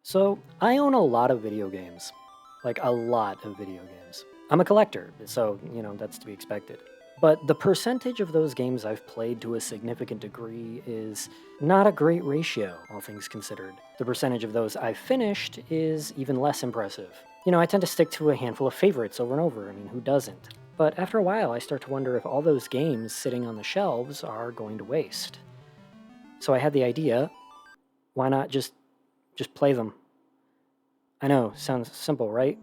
So, I own a lot of video games. Like, a lot of video games. I'm a collector, so, that's to be expected. But the percentage of those games I've played to a significant degree is not a great ratio, all things considered. The percentage of those I've finished is even less impressive. I tend to stick to a handful of favorites over and over. I mean, who doesn't? But after a while, I start to wonder if all those games sitting on the shelves are going to waste. So I had the idea, why not just play them? I know, sounds simple, right?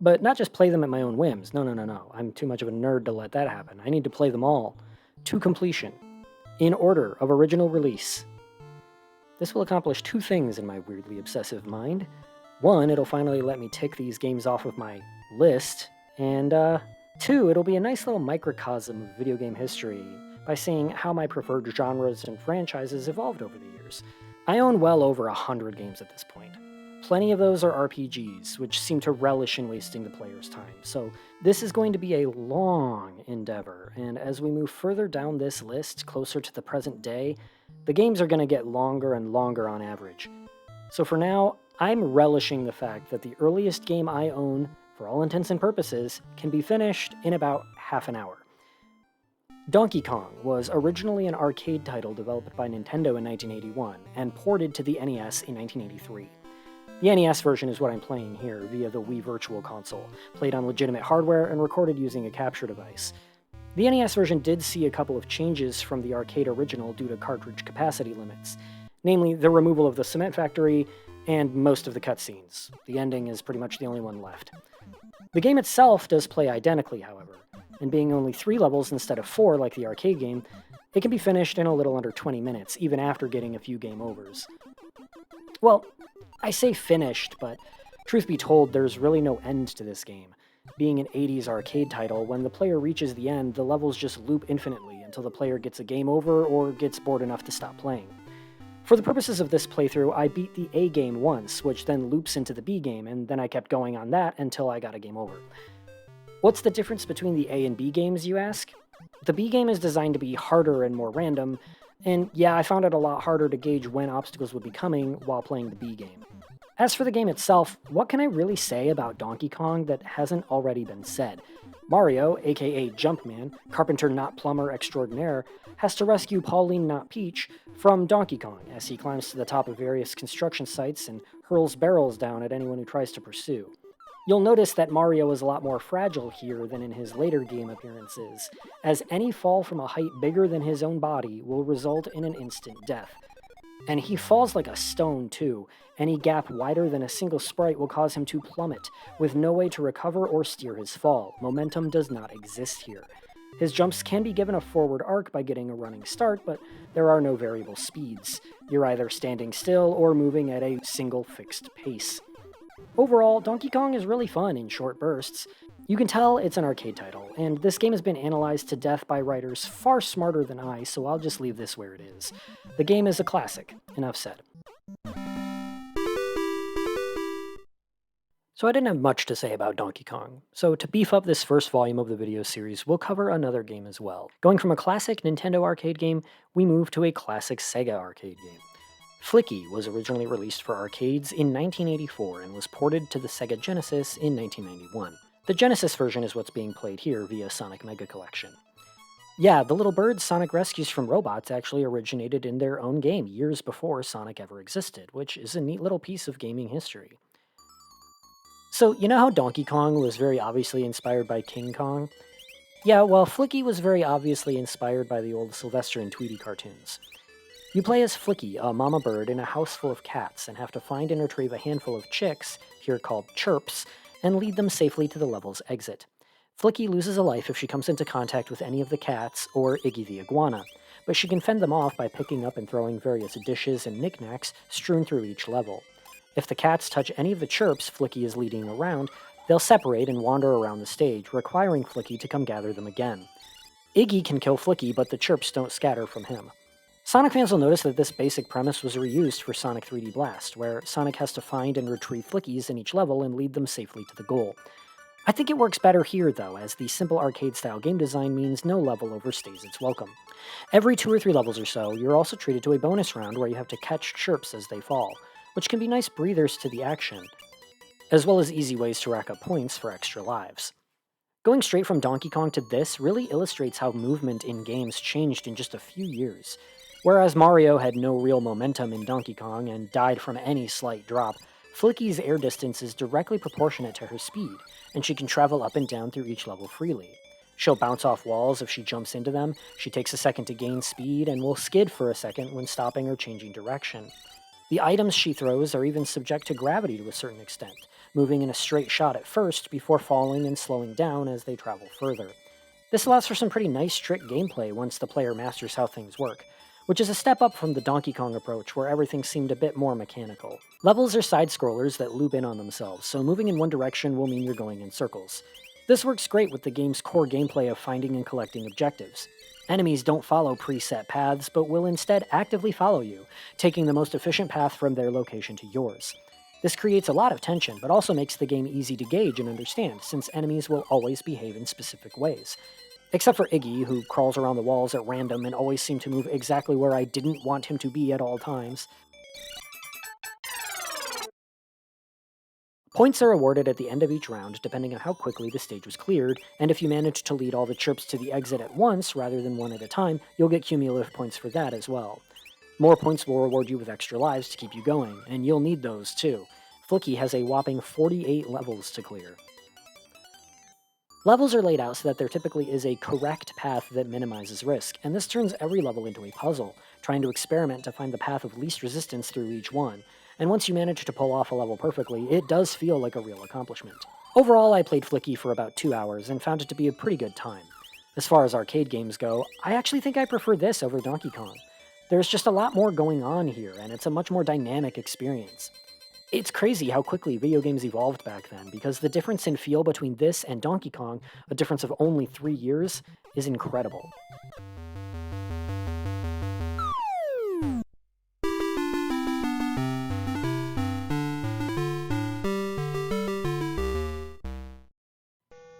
But not just play them at my own whims. No, no, no, no. I'm too much of a nerd to let that happen. I need to play them all to completion, in order of original release. This will accomplish two things in my weirdly obsessive mind. One, it'll finally let me tick these games off of my list, and two, it'll be a nice little microcosm of video game history by seeing how my preferred genres and franchises evolved over the years. I own well over 100 games at this point. Plenty of those are RPGs, which seem to relish in wasting the player's time, so this is going to be a long endeavor, and as we move further down this list, closer to the present day, the games are going to get longer and longer on average. So for now, I'm relishing the fact that the earliest game I own, for all intents and purposes, can be finished in about half an hour. Donkey Kong was originally an arcade title developed by Nintendo in 1981 and ported to the NES in 1983. The NES version is what I'm playing here via the Wii Virtual Console, played on legitimate hardware and recorded using a capture device. The NES version did see a couple of changes from the arcade original due to cartridge capacity limits, namely the removal of the cement factory and most of the cutscenes. The ending is pretty much the only one left. The game itself does play identically, however, and being only 3 levels instead of 4 like the arcade game, it can be finished in a little under 20 minutes, even after getting a few game overs. Well, I say finished, but truth be told, there's really no end to this game. Being an 80s arcade title, when the player reaches the end, the levels just loop infinitely until the player gets a game over or gets bored enough to stop playing. For the purposes of this playthrough, I beat the A game once, which then loops into the B game, and then I kept going on that until I got a game over. What's the difference between the A and B games, you ask? The B game is designed to be harder and more random, and yeah, I found it a lot harder to gauge when obstacles would be coming while playing the B game. As for the game itself, what can I really say about Donkey Kong that hasn't already been said? Mario, aka Jumpman, carpenter not plumber extraordinaire, has to rescue Pauline not Peach from Donkey Kong as he climbs to the top of various construction sites and hurls barrels down at anyone who tries to pursue. You'll notice that Mario is a lot more fragile here than in his later game appearances, as any fall from a height bigger than his own body will result in an instant death. And he falls like a stone, too. Any gap wider than a single sprite will cause him to plummet, with no way to recover or steer his fall. Momentum does not exist here. His jumps can be given a forward arc by getting a running start, but there are no variable speeds. You're either standing still or moving at a single fixed pace. Overall, Donkey Kong is really fun in short bursts. You can tell it's an arcade title, and this game has been analyzed to death by writers far smarter than I, so I'll just leave this where it is. The game is a classic. Enough said. So I didn't have much to say about Donkey Kong, so to beef up this first volume of the video series, we'll cover another game as well. Going from a classic Nintendo arcade game, we move to a classic Sega arcade game. Flicky was originally released for arcades in 1984 and was ported to the Sega Genesis in 1991. The Genesis version is what's being played here via Sonic Mega Collection. Yeah, the little birds Sonic rescues from robots actually originated in their own game years before Sonic ever existed, which is a neat little piece of gaming history. So, you know how Donkey Kong was very obviously inspired by King Kong? Yeah, well, Flicky was very obviously inspired by the old Sylvester and Tweety cartoons. You play as Flicky, a mama bird in a house full of cats, and have to find and retrieve a handful of chicks, here called chirps, and lead them safely to the level's exit. Flicky loses a life if she comes into contact with any of the cats, or Iggy the iguana, but she can fend them off by picking up and throwing various dishes and knickknacks strewn through each level. If the cats touch any of the chirps Flicky is leading around, they'll separate and wander around the stage, requiring Flicky to come gather them again. Iggy can kill Flicky, but the chirps don't scatter from him. Sonic fans will notice that this basic premise was reused for Sonic 3D Blast, where Sonic has to find and retrieve Flickies in each level and lead them safely to the goal. I think it works better here, though, as the simple arcade-style game design means no level overstays its welcome. Every 2 or 3 levels or so, you're also treated to a bonus round where you have to catch chirps as they fall. which can be nice breathers to the action, as well as easy ways to rack up points for extra lives. Going straight from Donkey Kong to this really illustrates how movement in games changed in just a few years. Whereas Mario had no real momentum in Donkey Kong and died from any slight drop, Flicky's air distance is directly proportionate to her speed, and she can travel up and down through each level freely. She'll bounce off walls if she jumps into them, she takes a second to gain speed, and will skid for a second when stopping or changing direction. The items she throws are even subject to gravity to a certain extent, moving in a straight shot at first before falling and slowing down as they travel further. This allows for some pretty nice trick gameplay once the player masters how things work, which is a step up from the Donkey Kong approach where everything seemed a bit more mechanical. Levels are side-scrollers that loop in on themselves, so moving in one direction will mean you're going in circles. This works great with the game's core gameplay of finding and collecting objectives. Enemies don't follow preset paths, but will instead actively follow you, taking the most efficient path from their location to yours. This creates a lot of tension, but also makes the game easy to gauge and understand, since enemies will always behave in specific ways. Except for Iggy, who crawls around the walls at random and always seemed to move exactly where I didn't want him to be at all times. Points are awarded at the end of each round depending on how quickly the stage was cleared, and if you manage to lead all the chirps to the exit at once rather than one at a time, you'll get cumulative points for that as well. More points will reward you with extra lives to keep you going, and you'll need those too. Flicky has a whopping 48 levels to clear. Levels are laid out so that there typically is a correct path that minimizes risk, and this turns every level into a puzzle, trying to experiment to find the path of least resistance through each one. And once you manage to pull off a level perfectly, it does feel like a real accomplishment. Overall, I played Flicky for about 2 hours and found it to be a pretty good time. As far as arcade games go, I actually think I prefer this over Donkey Kong. There's just a lot more going on here, and it's a much more dynamic experience. It's crazy how quickly video games evolved back then, because the difference in feel between this and Donkey Kong, a difference of only 3 years, is incredible.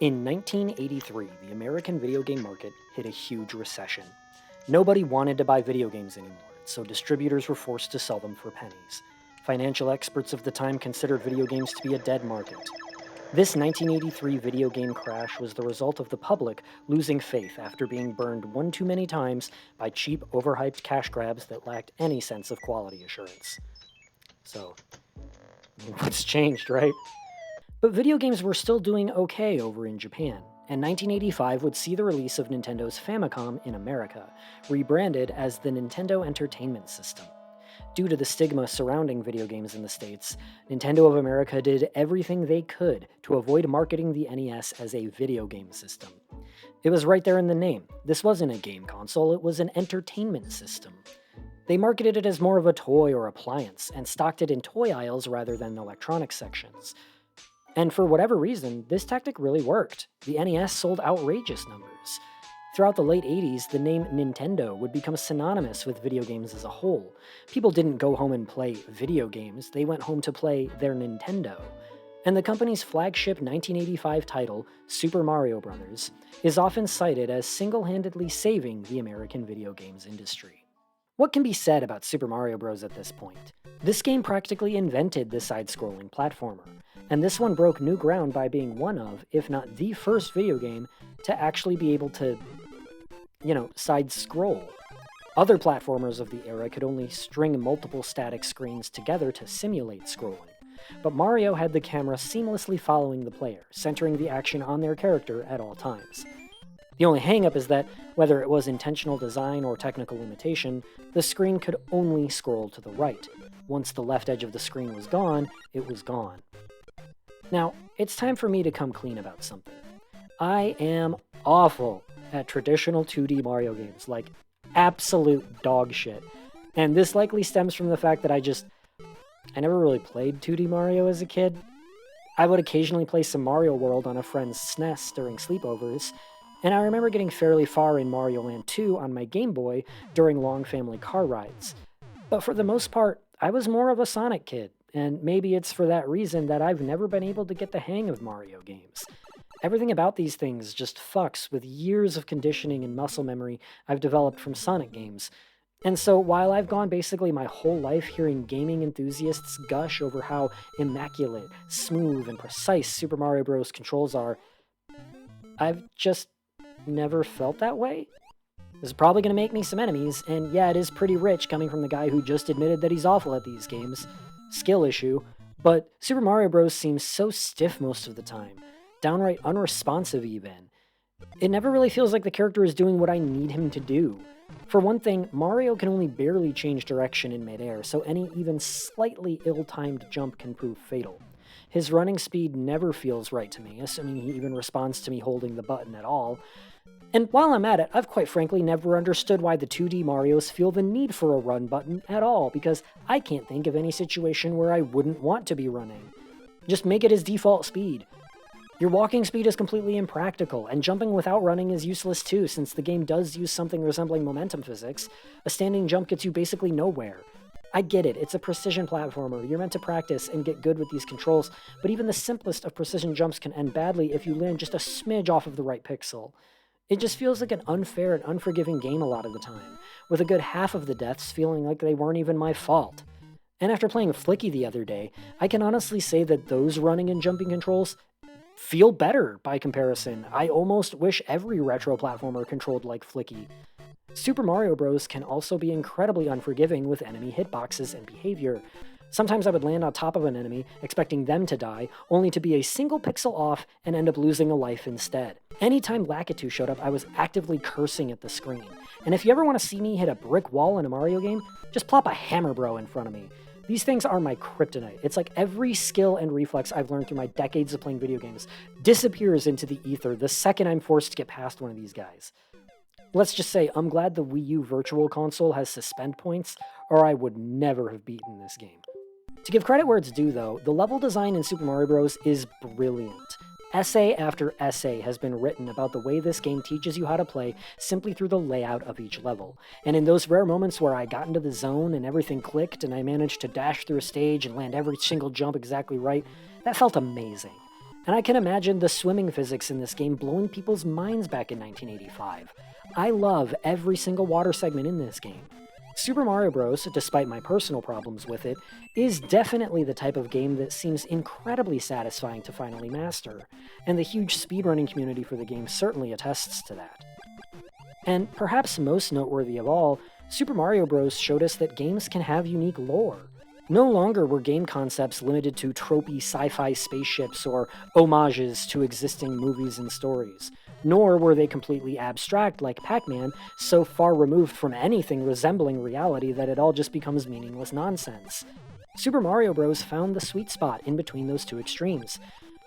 In 1983, the American video game market hit a huge recession. Nobody wanted to buy video games anymore, so distributors were forced to sell them for pennies. Financial experts of the time considered video games to be a dead market. This 1983 video game crash was the result of the public losing faith after being burned one too many times by cheap, overhyped cash grabs that lacked any sense of quality assurance. So, what's changed, right? But video games were still doing okay over in Japan, and 1985 would see the release of Nintendo's Famicom in America, rebranded as the Nintendo Entertainment System. Due to the stigma surrounding video games in the States, Nintendo of America did everything they could to avoid marketing the NES as a video game system. It was right there in the name. This wasn't a game console, it was an entertainment system. They marketed it as more of a toy or appliance, and stocked it in toy aisles rather than electronics sections. And for whatever reason, this tactic really worked. The NES sold outrageous numbers. Throughout the late 80s, the name Nintendo would become synonymous with video games as a whole. People didn't go home and play video games, they went home to play their Nintendo. And the company's flagship 1985 title, Super Mario Bros., is often cited as single-handedly saving the American video games industry. What can be said about Super Mario Bros. At this point? This game practically invented the side-scrolling platformer, and this one broke new ground by being one of, if not the first video game, to actually be able to, side-scroll. Other platformers of the era could only string multiple static screens together to simulate scrolling, but Mario had the camera seamlessly following the player, centering the action on their character at all times. The only hang-up is that, whether it was intentional design or technical limitation, the screen could only scroll to the right. Once the left edge of the screen was gone, it was gone. Now, it's time for me to come clean about something. I am awful at traditional 2D Mario games, like absolute dog shit. And this likely stems from the fact that I never really played 2D Mario as a kid. I would occasionally play some Mario World on a friend's SNES during sleepovers, and I remember getting fairly far in Mario Land 2 on my Game Boy during long family car rides. But for the most part, I was more of a Sonic kid, and maybe it's for that reason that I've never been able to get the hang of Mario games. Everything about these things just fucks with years of conditioning and muscle memory I've developed from Sonic games, And so while I've gone basically my whole life hearing gaming enthusiasts gush over how immaculate, smooth, and precise Super Mario Bros. Controls are, I've just never felt that way. This is probably going to make me some enemies, and yeah, it is pretty rich coming from the guy who just admitted that he's awful at these games. Skill issue. But Super Mario Bros. Seems so stiff most of the time, downright unresponsive even. It never really feels like the character is doing what I need him to do. For one thing, Mario can only barely change direction in midair, so any even slightly ill-timed jump can prove fatal. His running speed never feels right to me, assuming he even responds to me holding the button at all. And while I'm at it, I've quite frankly never understood why the 2D Marios feel the need for a run button at all, because I can't think of any situation where I wouldn't want to be running. Just make it his default speed. Your walking speed is completely impractical, and jumping without running is useless too, since the game does use something resembling momentum physics. A standing jump gets you basically nowhere. I get it, it's a precision platformer, you're meant to practice and get good with these controls, but even the simplest of precision jumps can end badly if you land just a smidge off of the right pixel. It just feels like an unfair and unforgiving game a lot of the time, with a good half of the deaths feeling like they weren't even my fault. And after playing Flicky the other day, I can honestly say that those running and jumping controls feel better by comparison. I almost wish every retro platformer controlled like Flicky. Super Mario Bros. Can also be incredibly unforgiving with enemy hitboxes and behavior. Sometimes I would land on top of an enemy, expecting them to die, only to be a single pixel off and end up losing a life instead. Anytime Lakitu showed up, I was actively cursing at the screen. And if you ever want to see me hit a brick wall in a Mario game, just plop a Hammer Bro in front of me. These things are my kryptonite. It's like every skill and reflex I've learned through my decades of playing video games disappears into the ether the second I'm forced to get past one of these guys. Let's just say I'm glad the Wii U Virtual Console has suspend points, or I would never have beaten this game. To give credit where it's due, though, the level design in Super Mario Bros. Is brilliant. Essay after essay has been written about the way this game teaches you how to play simply through the layout of each level. And in those rare moments where I got into the zone and everything clicked and I managed to dash through a stage and land every single jump exactly right, that felt amazing. And I can imagine the swimming physics in this game blowing people's minds back in 1985. I love every single water segment in this game. Super Mario Bros., despite my personal problems with it, is definitely the type of game that seems incredibly satisfying to finally master, and the huge speedrunning community for the game certainly attests to that. And perhaps most noteworthy of all, Super Mario Bros. Showed us that games can have unique lore. No longer were game concepts limited to tropey sci-fi spaceships or homages to existing movies and stories. Nor were they completely abstract like Pac-Man, so far removed from anything resembling reality that it all just becomes meaningless nonsense. Super Mario Bros. Found the sweet spot in between those two extremes.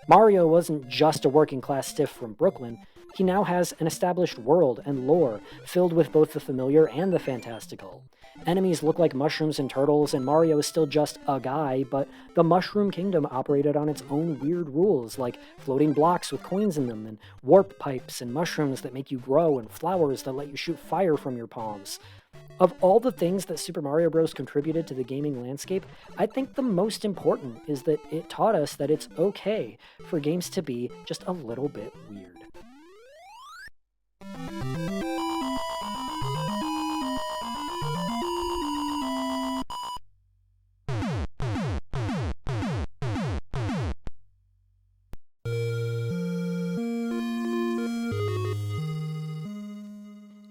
Mario wasn't just a working-class stiff from Brooklyn, he now has an established world and lore filled with both the familiar and the fantastical. Enemies look like mushrooms and turtles, and Mario is still just a guy, but the Mushroom Kingdom operated on its own weird rules, like floating blocks with coins in them, and warp pipes and mushrooms that make you grow, and flowers that let you shoot fire from your palms. Of all the things that Super Mario Bros. Contributed to the gaming landscape, I think the most important is that it taught us that it's okay for games to be just a little bit weird.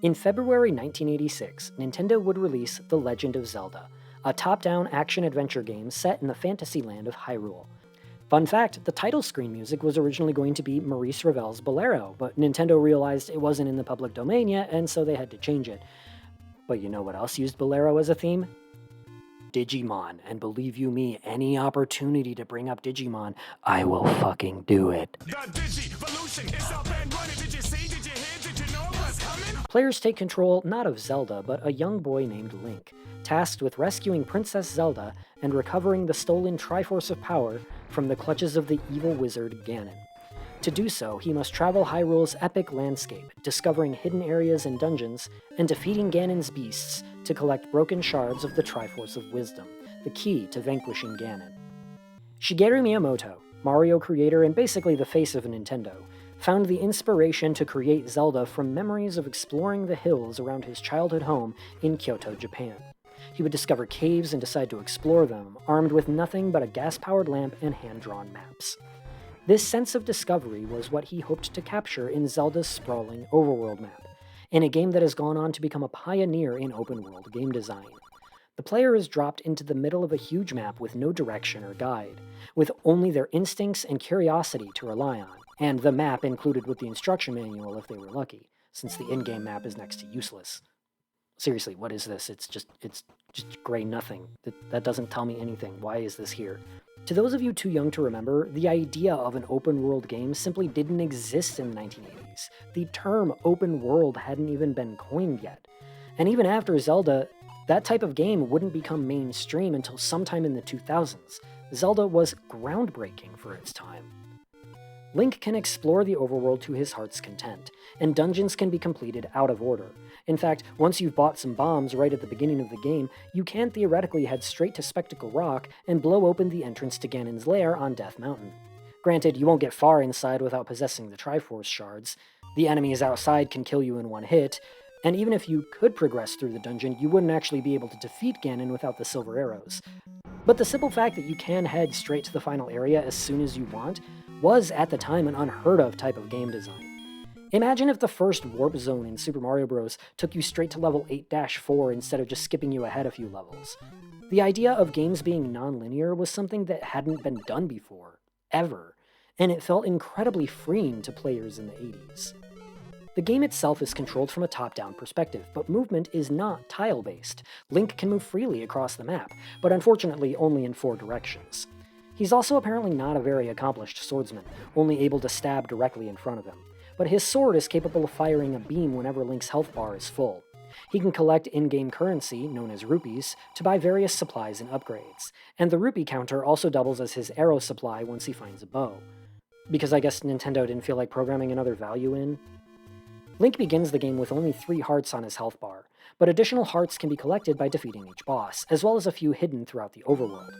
In February 1986, Nintendo would release The Legend of Zelda, a top-down action-adventure game set in the fantasy land of Hyrule. Fun fact, the title screen music was originally going to be Maurice Ravel's Bolero, but Nintendo realized it wasn't in the public domain yet, and so they had to change it. But you know what else used Bolero as a theme? Digimon, and believe you me, any opportunity to bring up Digimon, I will fucking do it. Players take control not of Zelda, but a young boy named Link, tasked with rescuing Princess Zelda and recovering the stolen Triforce of Power from the clutches of the evil wizard Ganon. To do so, he must travel Hyrule's epic landscape, discovering hidden areas and dungeons, and defeating Ganon's beasts to collect broken shards of the Triforce of Wisdom, the key to vanquishing Ganon. Shigeru Miyamoto, Mario creator and basically the face of Nintendo, found the inspiration to create Zelda from memories of exploring the hills around his childhood home in Kyoto, Japan. He would discover caves and decide to explore them, armed with nothing but a gas-powered lamp and hand-drawn maps. This sense of discovery was what he hoped to capture in Zelda's sprawling overworld map, in a game that has gone on to become a pioneer in open-world game design. The player is dropped into the middle of a huge map with no direction or guide, with only their instincts and curiosity to rely on, and the map included with the instruction manual if they were lucky, since the in-game map is next to useless. Seriously, what is this? It's just gray nothing. That doesn't tell me anything. Why is this here? To those of you too young to remember, the idea of an open-world game simply didn't exist in the 1980s. The term open world hadn't even been coined yet. And even after Zelda, that type of game wouldn't become mainstream until sometime in the 2000s. Zelda was groundbreaking for its time. Link can explore the overworld to his heart's content, and dungeons can be completed out of order. In fact, once you've bought some bombs right at the beginning of the game, you can theoretically head straight to Spectacle Rock and blow open the entrance to Ganon's lair on Death Mountain. Granted, you won't get far inside without possessing the Triforce shards. The enemies outside can kill you in one hit, and even if you could progress through the dungeon, you wouldn't actually be able to defeat Ganon without the silver arrows. But the simple fact that you can head straight to the final area as soon as you want was, at the time, an unheard of type of game design. Imagine if the first warp zone in Super Mario Bros. Took you straight to level 8-4 instead of just skipping you ahead a few levels. The idea of games being non-linear was something that hadn't been done before, ever, and it felt incredibly freeing to players in the 80s. The game itself is controlled from a top-down perspective, but movement is not tile-based. Link can move freely across the map, but unfortunately only in 4 directions. He's also apparently not a very accomplished swordsman, only able to stab directly in front of him, but his sword is capable of firing a beam whenever Link's health bar is full. He can collect in-game currency, known as rupees, to buy various supplies and upgrades, and the rupee counter also doubles as his arrow supply once he finds a bow. Because I guess Nintendo didn't feel like programming another value in? Link begins the game with only 3 hearts on his health bar, but additional hearts can be collected by defeating each boss, as well as a few hidden throughout the overworld.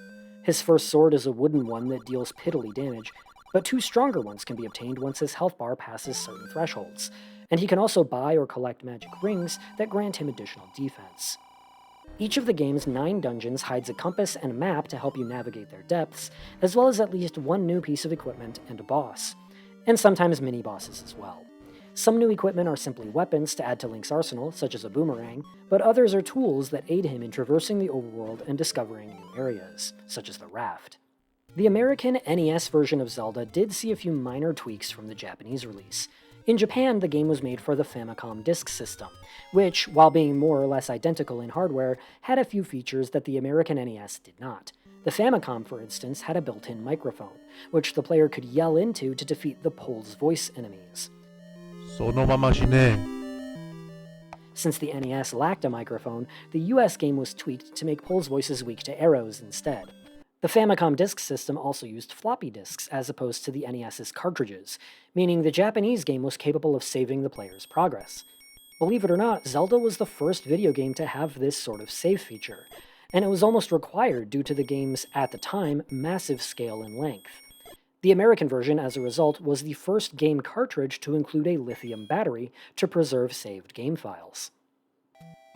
His first sword is a wooden one that deals piddly damage, but 2 stronger ones can be obtained once his health bar passes certain thresholds, and he can also buy or collect magic rings that grant him additional defense. Each of the game's 9 dungeons hides a compass and a map to help you navigate their depths, as well as at least 1 new piece of equipment and a boss, and sometimes mini-bosses as well. Some new equipment are simply weapons to add to Link's arsenal, such as a boomerang, but others are tools that aid him in traversing the overworld and discovering new areas, such as the raft. The American NES version of Zelda did see a few minor tweaks from the Japanese release. In Japan, the game was made for the Famicom Disk System, which, while being more or less identical in hardware, had a few features that the American NES did not. The Famicom, for instance, had a built-in microphone, which the player could yell into to defeat the Pole's voice enemies. Since the NES lacked a microphone, the US game was tweaked to make Pole's voices weak to arrows instead. The Famicom Disk System also used floppy disks as opposed to the NES's cartridges, meaning the Japanese game was capable of saving the player's progress. Believe it or not, Zelda was the first video game to have this sort of save feature, and it was almost required due to the game's, at the time, massive scale and length. The American version, as a result, was the first game cartridge to include a lithium battery to preserve saved game files.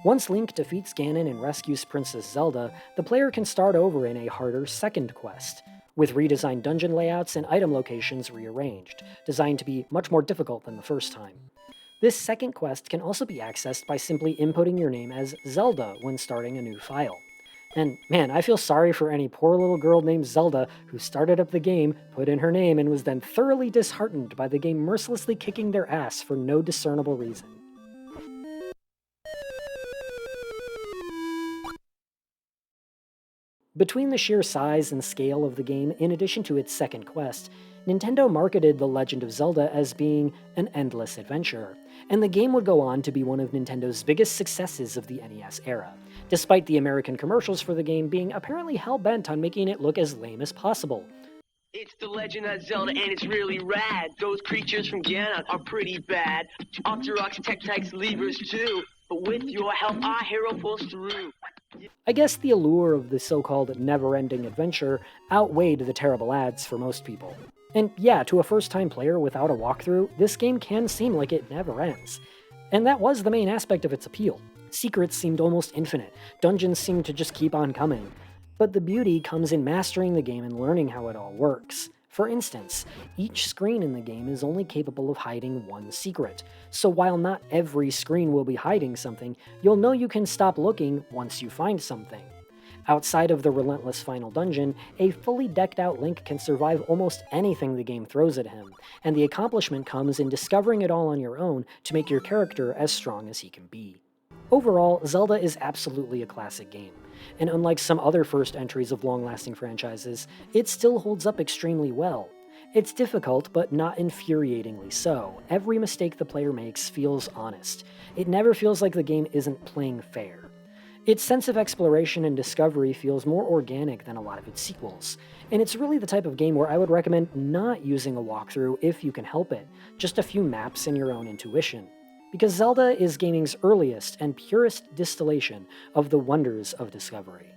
Once Link defeats Ganon and rescues Princess Zelda, the player can start over in a harder second quest, with redesigned dungeon layouts and item locations rearranged, designed to be much more difficult than the first time. This second quest can also be accessed by simply inputting your name as Zelda when starting a new file. And man, I feel sorry for any poor little girl named Zelda who started up the game, put in her name, and was then thoroughly disheartened by the game mercilessly kicking their ass for no discernible reason. Between the sheer size and scale of the game, in addition to its second quest, Nintendo marketed The Legend of Zelda as being an endless adventure, and the game would go on to be one of Nintendo's biggest successes of the NES era, despite the American commercials for the game being apparently hell-bent on making it look as lame as possible. It's The Legend of Zelda and it's really rad. Those creatures from Ganon are pretty bad. Octoroks, Tektites, Levers too. But with your help, our hero pulls through. I guess the allure of the so-called never-ending adventure outweighed the terrible ads for most people. And yeah, to a first-time player without a walkthrough, this game can seem like it never ends. And that was the main aspect of its appeal. Secrets seemed almost infinite, dungeons seemed to just keep on coming. But the beauty comes in mastering the game and learning how it all works. For instance, each screen in the game is only capable of hiding one secret, so while not every screen will be hiding something, you'll know you can stop looking once you find something. Outside of the relentless final dungeon, a fully decked out Link can survive almost anything the game throws at him, and the accomplishment comes in discovering it all on your own to make your character as strong as he can be. Overall, Zelda is absolutely a classic game, and unlike some other first entries of long-lasting franchises, it still holds up extremely well. It's difficult, but not infuriatingly so. Every mistake the player makes feels honest. It never feels like the game isn't playing fair. Its sense of exploration and discovery feels more organic than a lot of its sequels, and it's really the type of game where I would recommend not using a walkthrough if you can help it, just a few maps and your own intuition. Because Zelda is gaming's earliest and purest distillation of the wonders of discovery.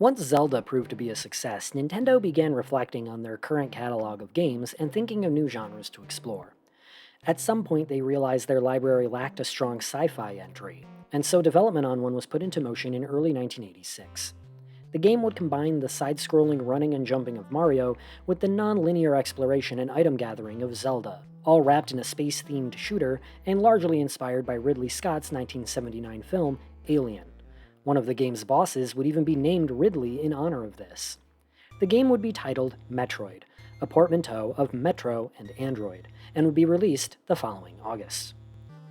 Once Zelda proved to be a success, Nintendo began reflecting on their current catalog of games and thinking of new genres to explore. At some point, they realized their library lacked a strong sci-fi entry, and so development on one was put into motion in early 1986. The game would combine the side-scrolling running and jumping of Mario with the non-linear exploration and item gathering of Zelda, all wrapped in a space-themed shooter and largely inspired by Ridley Scott's 1979 film Alien. One of the game's bosses would even be named Ridley in honor of this. The game would be titled Metroid, a portmanteau of Metro and Android, and would be released the following August.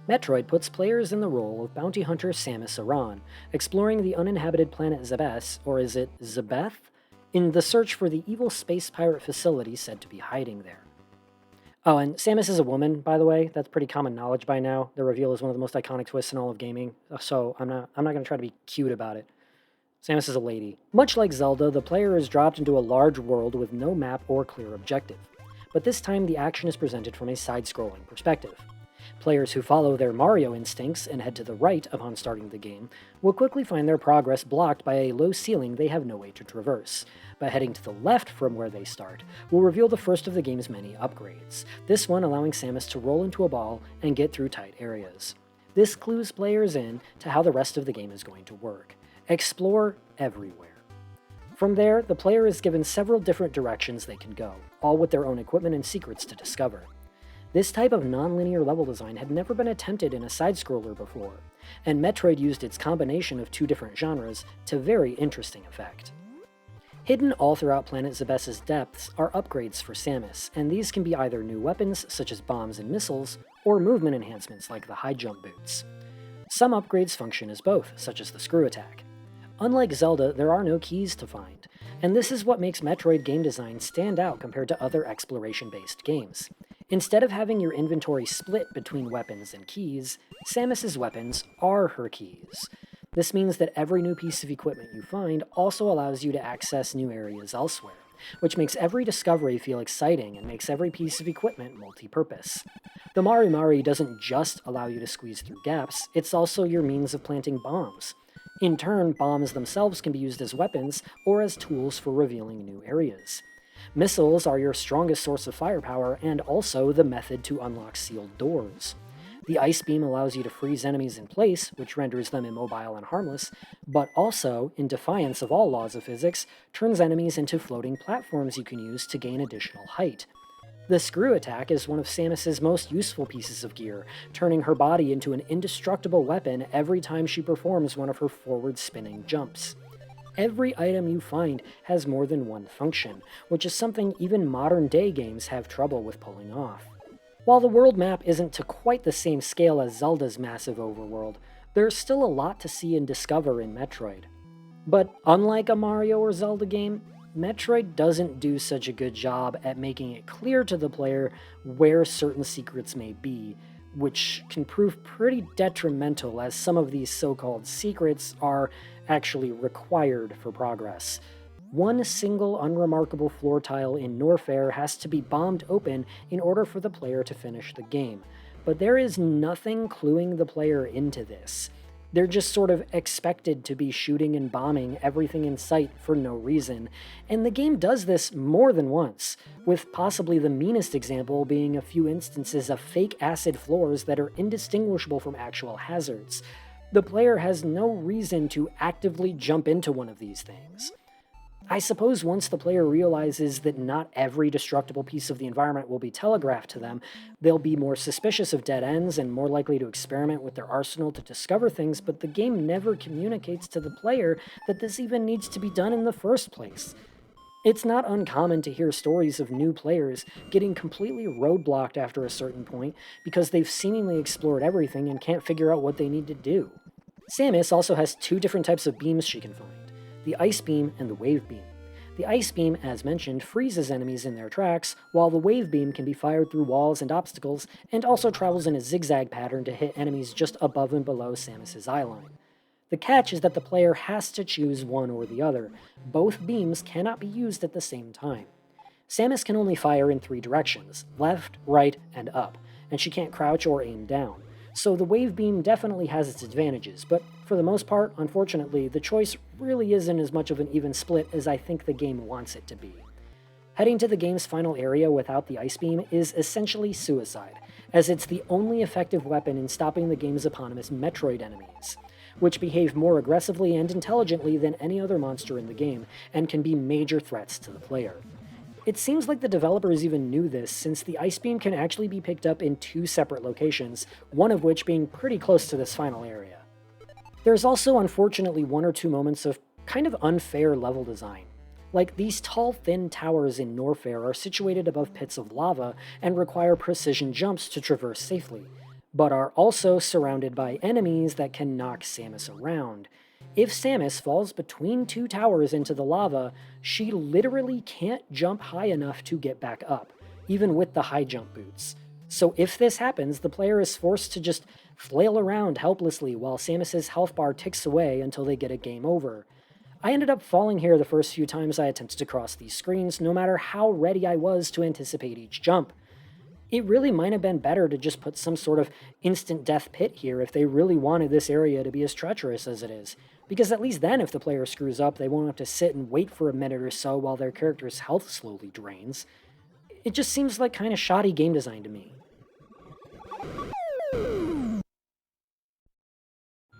Metroid puts players in the role of bounty hunter Samus Aran, exploring the uninhabited planet Zebes, or is it Zebeth, in the search for the evil space pirate facility said to be hiding there. Oh, and Samus is a woman, by the way. That's pretty common knowledge by now. The reveal is one of the most iconic twists in all of gaming, so I'm not going to try to be cute about it. Samus is a lady. Much like Zelda, the player is dropped into a large world with no map or clear objective. But this time the action is presented from a side-scrolling perspective. Players who follow their Mario instincts and head to the right upon starting the game will quickly find their progress blocked by a low ceiling they have no way to traverse. But heading to the left from where they start will reveal the first of the game's many upgrades, this one allowing Samus to roll into a ball and get through tight areas. This clues players in to how the rest of the game is going to work. Explore everywhere. From there, the player is given several different directions they can go, all with their own equipment and secrets to discover. This type of non-linear level design had never been attempted in a side-scroller before, and Metroid used its combination of two different genres to very interesting effect. Hidden all throughout Planet Zebes' depths are upgrades for Samus, and these can be either new weapons, such as bombs and missiles, or movement enhancements like the high jump boots. Some upgrades function as both, such as the screw attack. Unlike Zelda, there are no keys to find, and this is what makes Metroid game design stand out compared to other exploration-based games. Instead of having your inventory split between weapons and keys, Samus's weapons are her keys. This means that every new piece of equipment you find also allows you to access new areas elsewhere, which makes every discovery feel exciting and makes every piece of equipment multi-purpose. The Mari doesn't just allow you to squeeze through gaps, it's also your means of planting bombs. In turn, bombs themselves can be used as weapons or as tools for revealing new areas. Missiles are your strongest source of firepower and also the method to unlock sealed doors. The ice beam allows you to freeze enemies in place, which renders them immobile and harmless, but also, in defiance of all laws of physics, turns enemies into floating platforms you can use to gain additional height. The screw attack is one of Samus's most useful pieces of gear, turning her body into an indestructible weapon every time she performs one of her forward-spinning jumps. Every item you find has more than one function, which is something even modern-day games have trouble with pulling off. While the world map isn't to quite the same scale as Zelda's massive overworld, there's still a lot to see and discover in Metroid. But unlike a Mario or Zelda game, Metroid doesn't do such a good job at making it clear to the player where certain secrets may be, which can prove pretty detrimental as some of these so-called secrets are actually required for progress. One single unremarkable floor tile in Norfair has to be bombed open in order for the player to finish the game, but there is nothing cluing the player into this. They're just sort of expected to be shooting and bombing everything in sight for no reason, and the game does this more than once, with possibly the meanest example being a few instances of fake acid floors that are indistinguishable from actual hazards. The player has no reason to actively jump into one of these things. I suppose once the player realizes that not every destructible piece of the environment will be telegraphed to them, they'll be more suspicious of dead ends and more likely to experiment with their arsenal to discover things, but the game never communicates to the player that this even needs to be done in the first place. It's not uncommon to hear stories of new players getting completely roadblocked after a certain point because they've seemingly explored everything and can't figure out what they need to do. Samus also has two different types of beams she can find: the Ice Beam and the Wave Beam. The Ice Beam, as mentioned, freezes enemies in their tracks, while the Wave Beam can be fired through walls and obstacles, and also travels in a zigzag pattern to hit enemies just above and below Samus's eyeline. The catch is that the player has to choose one or the other. Both beams cannot be used at the same time. Samus can only fire in three directions: left, right, and up, and she can't crouch or aim down. So the Wave Beam definitely has its advantages, but for the most part, unfortunately, the choice really isn't as much of an even split as I think the game wants it to be. Heading to the game's final area without the Ice Beam is essentially suicide, as it's the only effective weapon in stopping the game's eponymous Metroid enemies, which behave more aggressively and intelligently than any other monster in the game, and can be major threats to the player. It seems like the developers even knew this, since the Ice Beam can actually be picked up in two separate locations, one of which being pretty close to this final area. There's also unfortunately one or two moments of kind of unfair level design. Like, these tall, thin towers in Norfair are situated above pits of lava and require precision jumps to traverse safely, but are also surrounded by enemies that can knock Samus around. If Samus falls between two towers into the lava, she literally can't jump high enough to get back up, even with the high jump boots. So if this happens, the player is forced to just flail around helplessly while Samus's health bar ticks away until they get a game over. I ended up falling here the first few times I attempted to cross these screens, no matter how ready I was to anticipate each jump. It really might have been better to just put some sort of instant death pit here if they really wanted this area to be as treacherous as it is, because at least then if the player screws up, they won't have to sit and wait for a minute or so while their character's health slowly drains. It just seems like kind of shoddy game design to me.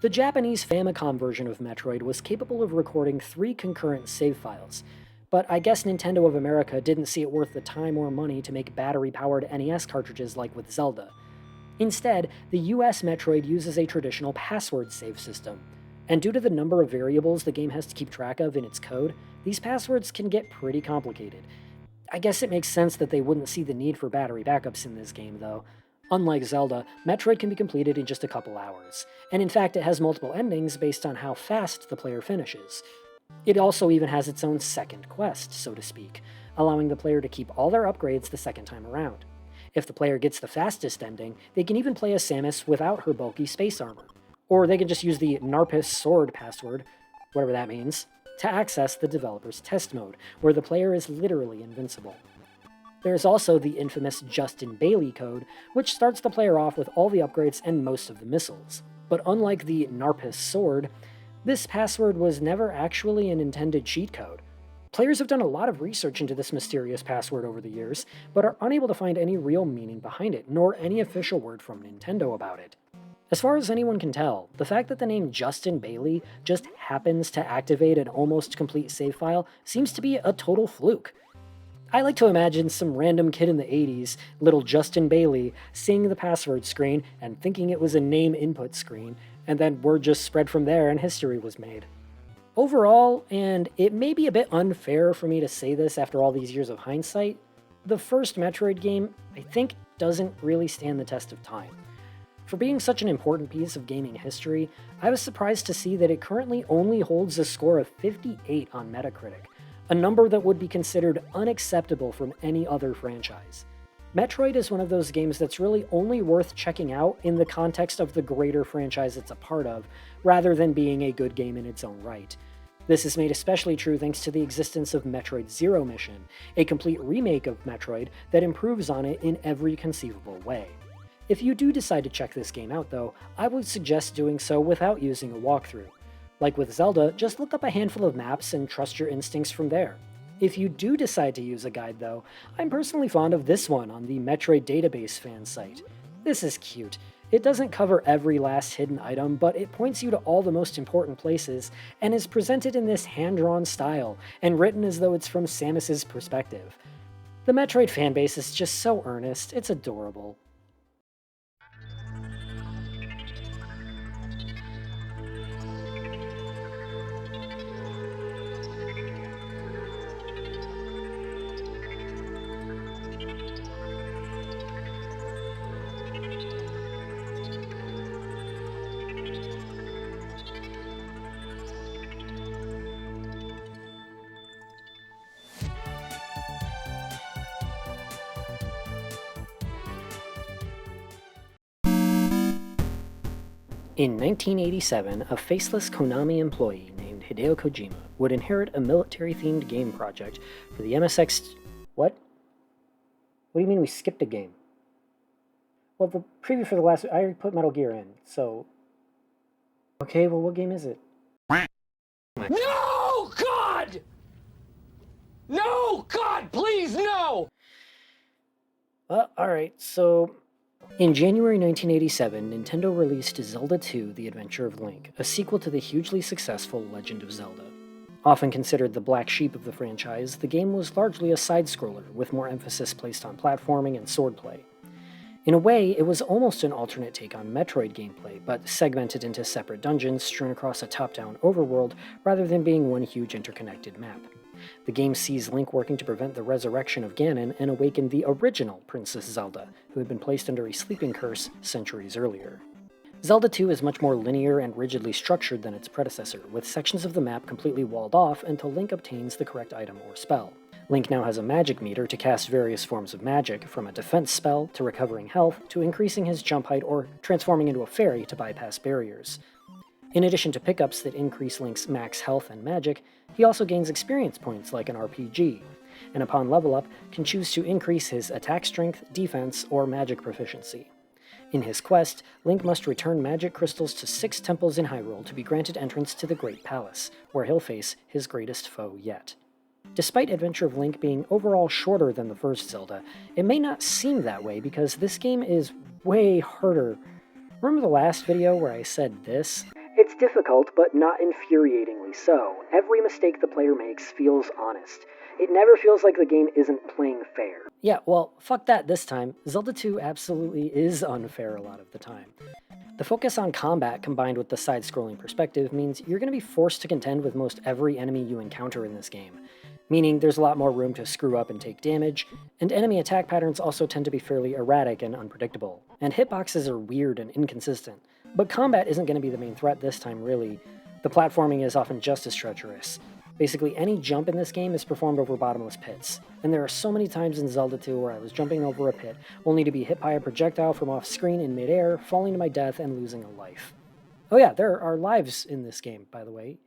The Japanese Famicom version of Metroid was capable of recording 3 concurrent save files, but I guess Nintendo of America didn't see it worth the time or money to make battery-powered NES cartridges like with Zelda. Instead, the US Metroid uses a traditional password save system, and due to the number of variables the game has to keep track of in its code, these passwords can get pretty complicated. I guess it makes sense that they wouldn't see the need for battery backups in this game, though. Unlike Zelda, Metroid can be completed in just a couple hours, and in fact it has multiple endings based on how fast the player finishes. It also even has its own second quest, so to speak, allowing the player to keep all their upgrades the second time around. If the player gets the fastest ending, they can even play as Samus without her bulky space armor. Or they can just use the Narpus Sword password, whatever that means, to access the developer's test mode, where the player is literally invincible. There's also the infamous Justin Bailey code, which starts the player off with all the upgrades and most of the missiles. But unlike the Narpus Sword, this password was never actually an intended cheat code. Players have done a lot of research into this mysterious password over the years, but are unable to find any real meaning behind it, nor any official word from Nintendo about it. As far as anyone can tell, the fact that the name Justin Bailey just happens to activate an almost complete save file seems to be a total fluke. I like to imagine some random kid in the 80s, little Justin Bailey, seeing the password screen and thinking it was a name input screen, and then word just spread from there and history was made. Overall, and it may be a bit unfair for me to say this after all these years of hindsight, the first Metroid game, I think, doesn't really stand the test of time. For being such an important piece of gaming history, I was surprised to see that it currently only holds a score of 58 on Metacritic, a number that would be considered unacceptable from any other franchise. Metroid is one of those games that's really only worth checking out in the context of the greater franchise it's a part of, rather than being a good game in its own right. This is made especially true thanks to the existence of Metroid Zero Mission, a complete remake of Metroid that improves on it in every conceivable way. If you do decide to check this game out though, I would suggest doing so without using a walkthrough. Like with Zelda, just look up a handful of maps and trust your instincts from there. If you do decide to use a guide though, I'm personally fond of this one on the Metroid database fan site. This is cute. It doesn't cover every last hidden item, but it points you to all the most important places, and is presented in this hand-drawn style, and written as though it's from Samus's perspective. The Metroid fanbase is just so earnest, it's adorable. In 1987, a faceless Konami employee named Hideo Kojima would inherit a military-themed game project for the MSX... What? What do you mean we skipped a game? Well, the preview for the last... I already put Metal Gear in, so... Okay, well, what game is it? No, God! No, God, please, no! Well, alright, so... In January 1987, Nintendo released Zelda 2: The Adventure of Link, a sequel to the hugely successful Legend of Zelda. Often considered the black sheep of the franchise, the game was largely a side-scroller, with more emphasis placed on platforming and swordplay. In a way, it was almost an alternate take on Metroid gameplay, but segmented into separate dungeons strewn across a top-down overworld rather than being one huge interconnected map. The game sees Link working to prevent the resurrection of Ganon and awaken the original Princess Zelda, who had been placed under a sleeping curse centuries earlier. Zelda 2 is much more linear and rigidly structured than its predecessor, with sections of the map completely walled off until Link obtains the correct item or spell. Link now has a magic meter to cast various forms of magic, from a defense spell to recovering health to increasing his jump height or transforming into a fairy to bypass barriers. In addition to pickups that increase Link's max health and magic, he also gains experience points like an RPG, and upon level up, can choose to increase his attack strength, defense, or magic proficiency. In his quest, Link must return magic crystals to 6 temples in Hyrule to be granted entrance to the Great Palace, where he'll face his greatest foe yet. Despite Adventure of Link being overall shorter than the first Zelda, it may not seem that way because this game is way harder. Remember the last video where I said this? It's difficult, but not infuriatingly so. Every mistake the player makes feels honest. It never feels like the game isn't playing fair. Yeah, well, fuck that this time. Zelda 2 absolutely is unfair a lot of the time. The focus on combat combined with the side-scrolling perspective means you're going to be forced to contend with most every enemy you encounter in this game, meaning there's a lot more room to screw up and take damage, and enemy attack patterns also tend to be fairly erratic and unpredictable, and hitboxes are weird and inconsistent. But combat isn't going to be the main threat this time, really. The platforming is often just as treacherous. Basically, any jump in this game is performed over bottomless pits, and there are so many times in Zelda 2 where I was jumping over a pit, only to be hit by a projectile from off-screen in midair, falling to my death, and losing a life. Oh yeah, there are lives in this game, by the way.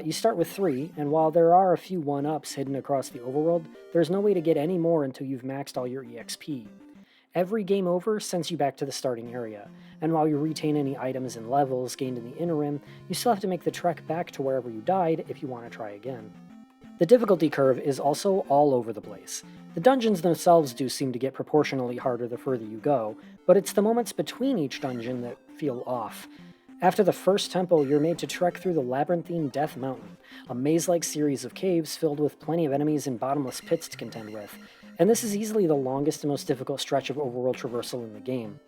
You start with 3, and while there are a few 1-ups hidden across the overworld, there's no way to get any more until you've maxed all your EXP. Every game over sends you back to the starting area, and while you retain any items and levels gained in the interim, you still have to make the trek back to wherever you died if you want to try again. The difficulty curve is also all over the place. The dungeons themselves do seem to get proportionally harder the further you go, but it's the moments between each dungeon that feel off. After the first temple, you're made to trek through the labyrinthine Death Mountain, a maze-like series of caves filled with plenty of enemies and bottomless pits to contend with, and this is easily the longest and most difficult stretch of overworld traversal in the game.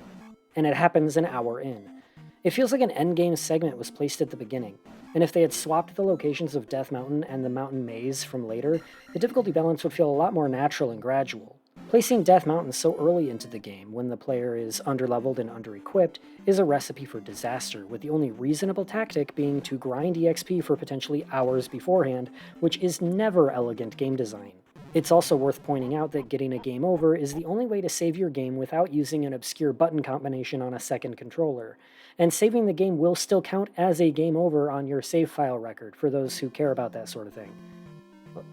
And it happens an hour in. It feels like an endgame segment was placed at the beginning, and if they had swapped the locations of Death Mountain and the mountain maze from later, the difficulty balance would feel a lot more natural and gradual. Placing Death Mountain so early into the game, when the player is underleveled and under-equipped, is a recipe for disaster, with the only reasonable tactic being to grind EXP for potentially hours beforehand, which is never elegant game design. It's also worth pointing out that getting a game over is the only way to save your game without using an obscure button combination on a second controller, and saving the game will still count as a game over on your save file record for those who care about that sort of thing.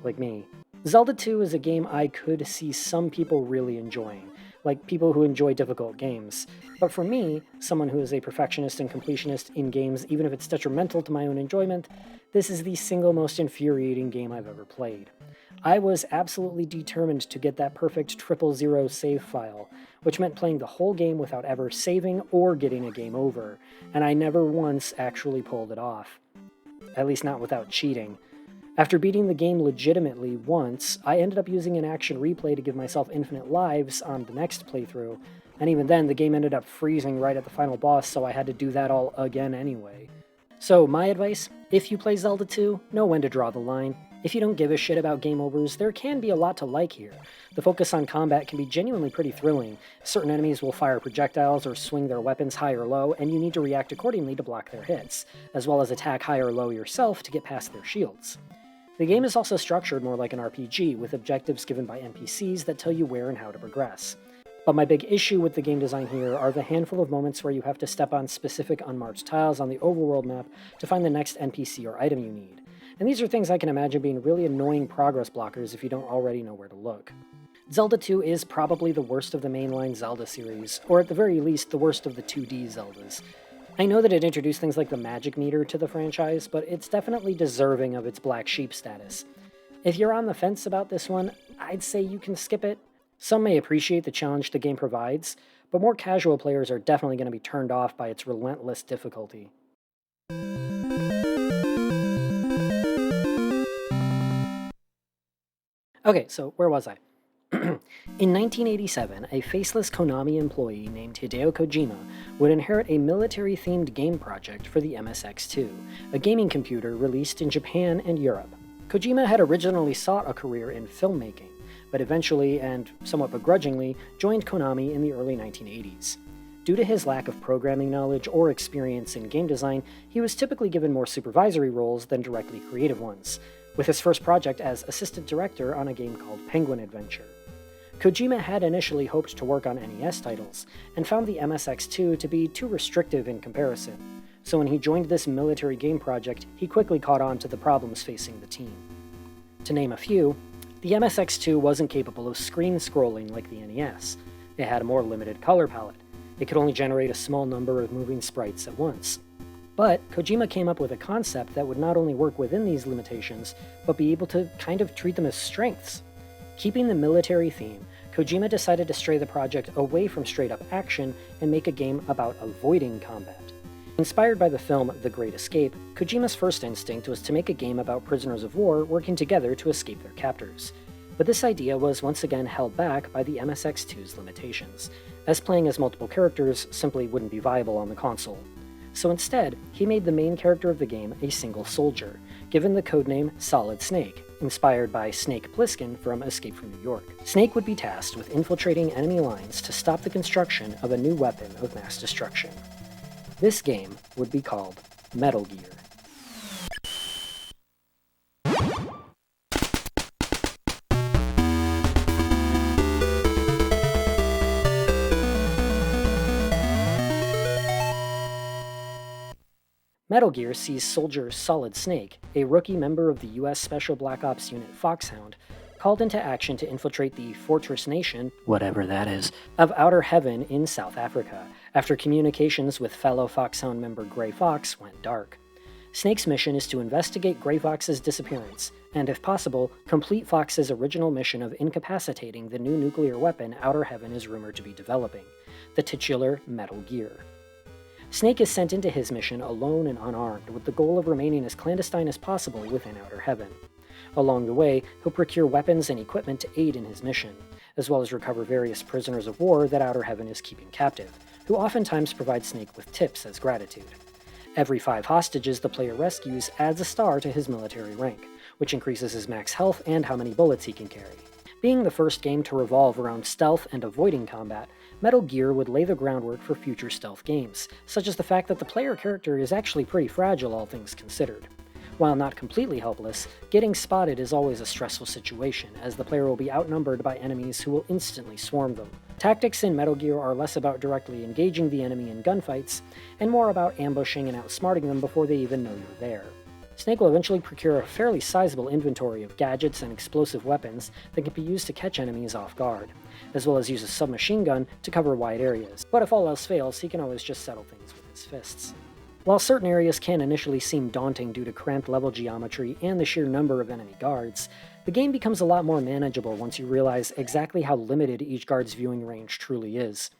Like me. Zelda 2 is a game I could see some people really enjoying, like people who enjoy difficult games. But for me, someone who is a perfectionist and completionist in games, even if it's detrimental to my own enjoyment, this is the single most infuriating game I've ever played. I was absolutely determined to get that perfect 000 save file, which meant playing the whole game without ever saving or getting a game over, and I never once actually pulled it off. At least not without cheating. After beating the game legitimately once, I ended up using an action replay to give myself infinite lives on the next playthrough, and even then the game ended up freezing right at the final boss, so I had to do that all again anyway. So my advice, if you play Zelda 2, know when to draw the line. If you don't give a shit about game overs, there can be a lot to like here. The focus on combat can be genuinely pretty thrilling. Certain enemies will fire projectiles or swing their weapons high or low, and you need to react accordingly to block their hits, as well as attack high or low yourself to get past their shields. The game is also structured more like an RPG, with objectives given by NPCs that tell you where and how to progress. But my big issue with the game design here are the handful of moments where you have to step on specific unmarked tiles on the overworld map to find the next NPC or item you need. And these are things I can imagine being really annoying progress blockers if you don't already know where to look. Zelda 2 is probably the worst of the mainline Zelda series, or at the very least the worst of the 2D Zeldas. I know that it introduced things like the magic meter to the franchise, but it's definitely deserving of its black sheep status. If you're on the fence about this one, I'd say you can skip it. Some may appreciate the challenge the game provides, but more casual players are definitely going to be turned off by its relentless difficulty. Okay, so where was I? In 1987, a faceless Konami employee named Hideo Kojima would inherit a military-themed game project for the MSX2, a gaming computer released in Japan and Europe. Kojima had originally sought a career in filmmaking, but eventually, and somewhat begrudgingly, joined Konami in the early 1980s. Due to his lack of programming knowledge or experience in game design, he was typically given more supervisory roles than directly creative ones, with his first project as assistant director on a game called Penguin Adventure. Kojima had initially hoped to work on NES titles, and found the MSX2 to be too restrictive in comparison, so when he joined this military game project, he quickly caught on to the problems facing the team. To name a few, the MSX2 wasn't capable of screen scrolling like the NES. It had a more limited color palette. It could only generate a small number of moving sprites at once. But Kojima came up with a concept that would not only work within these limitations, but be able to kind of treat them as strengths. Keeping the military theme, Kojima decided to stray the project away from straight-up action and make a game about avoiding combat. Inspired by the film The Great Escape, Kojima's first instinct was to make a game about prisoners of war working together to escape their captors. But this idea was once again held back by the MSX2's limitations, as playing as multiple characters simply wouldn't be viable on the console. So instead, he made the main character of the game a single soldier, given the codename Solid Snake, inspired by Snake Plissken from Escape from New York. Snake would be tasked with infiltrating enemy lines to stop the construction of a new weapon of mass destruction. This game would be called Metal Gear. Metal Gear sees Soldier Solid Snake, a rookie member of the US Special Black Ops Unit Foxhound, called into action to infiltrate the Fortress Nation, whatever that is, of Outer Heaven in South Africa, after communications with fellow Foxhound member Gray Fox went dark. Snake's mission is to investigate Gray Fox's disappearance, and if possible, complete Fox's original mission of incapacitating the new nuclear weapon Outer Heaven is rumored to be developing, the titular Metal Gear. Snake is sent into his mission alone and unarmed, with the goal of remaining as clandestine as possible within Outer Heaven. Along the way, he'll procure weapons and equipment to aid in his mission, as well as recover various prisoners of war that Outer Heaven is keeping captive, who oftentimes provide Snake with tips as gratitude. Every 5 hostages the player rescues adds a star to his military rank, which increases his max health and how many bullets he can carry. Being the first game to revolve around stealth and avoiding combat, Metal Gear would lay the groundwork for future stealth games, such as the fact that the player character is actually pretty fragile, all things considered. While not completely helpless, getting spotted is always a stressful situation, as the player will be outnumbered by enemies who will instantly swarm them. Tactics in Metal Gear are less about directly engaging the enemy in gunfights, and more about ambushing and outsmarting them before they even know you're there. Snake will eventually procure a fairly sizable inventory of gadgets and explosive weapons that can be used to catch enemies off guard, as well as use a submachine gun to cover wide areas. But if all else fails, he can always just settle things with his fists. While certain areas can initially seem daunting due to cramped level geometry and the sheer number of enemy guards, the game becomes a lot more manageable once you realize exactly how limited each guard's viewing range truly is.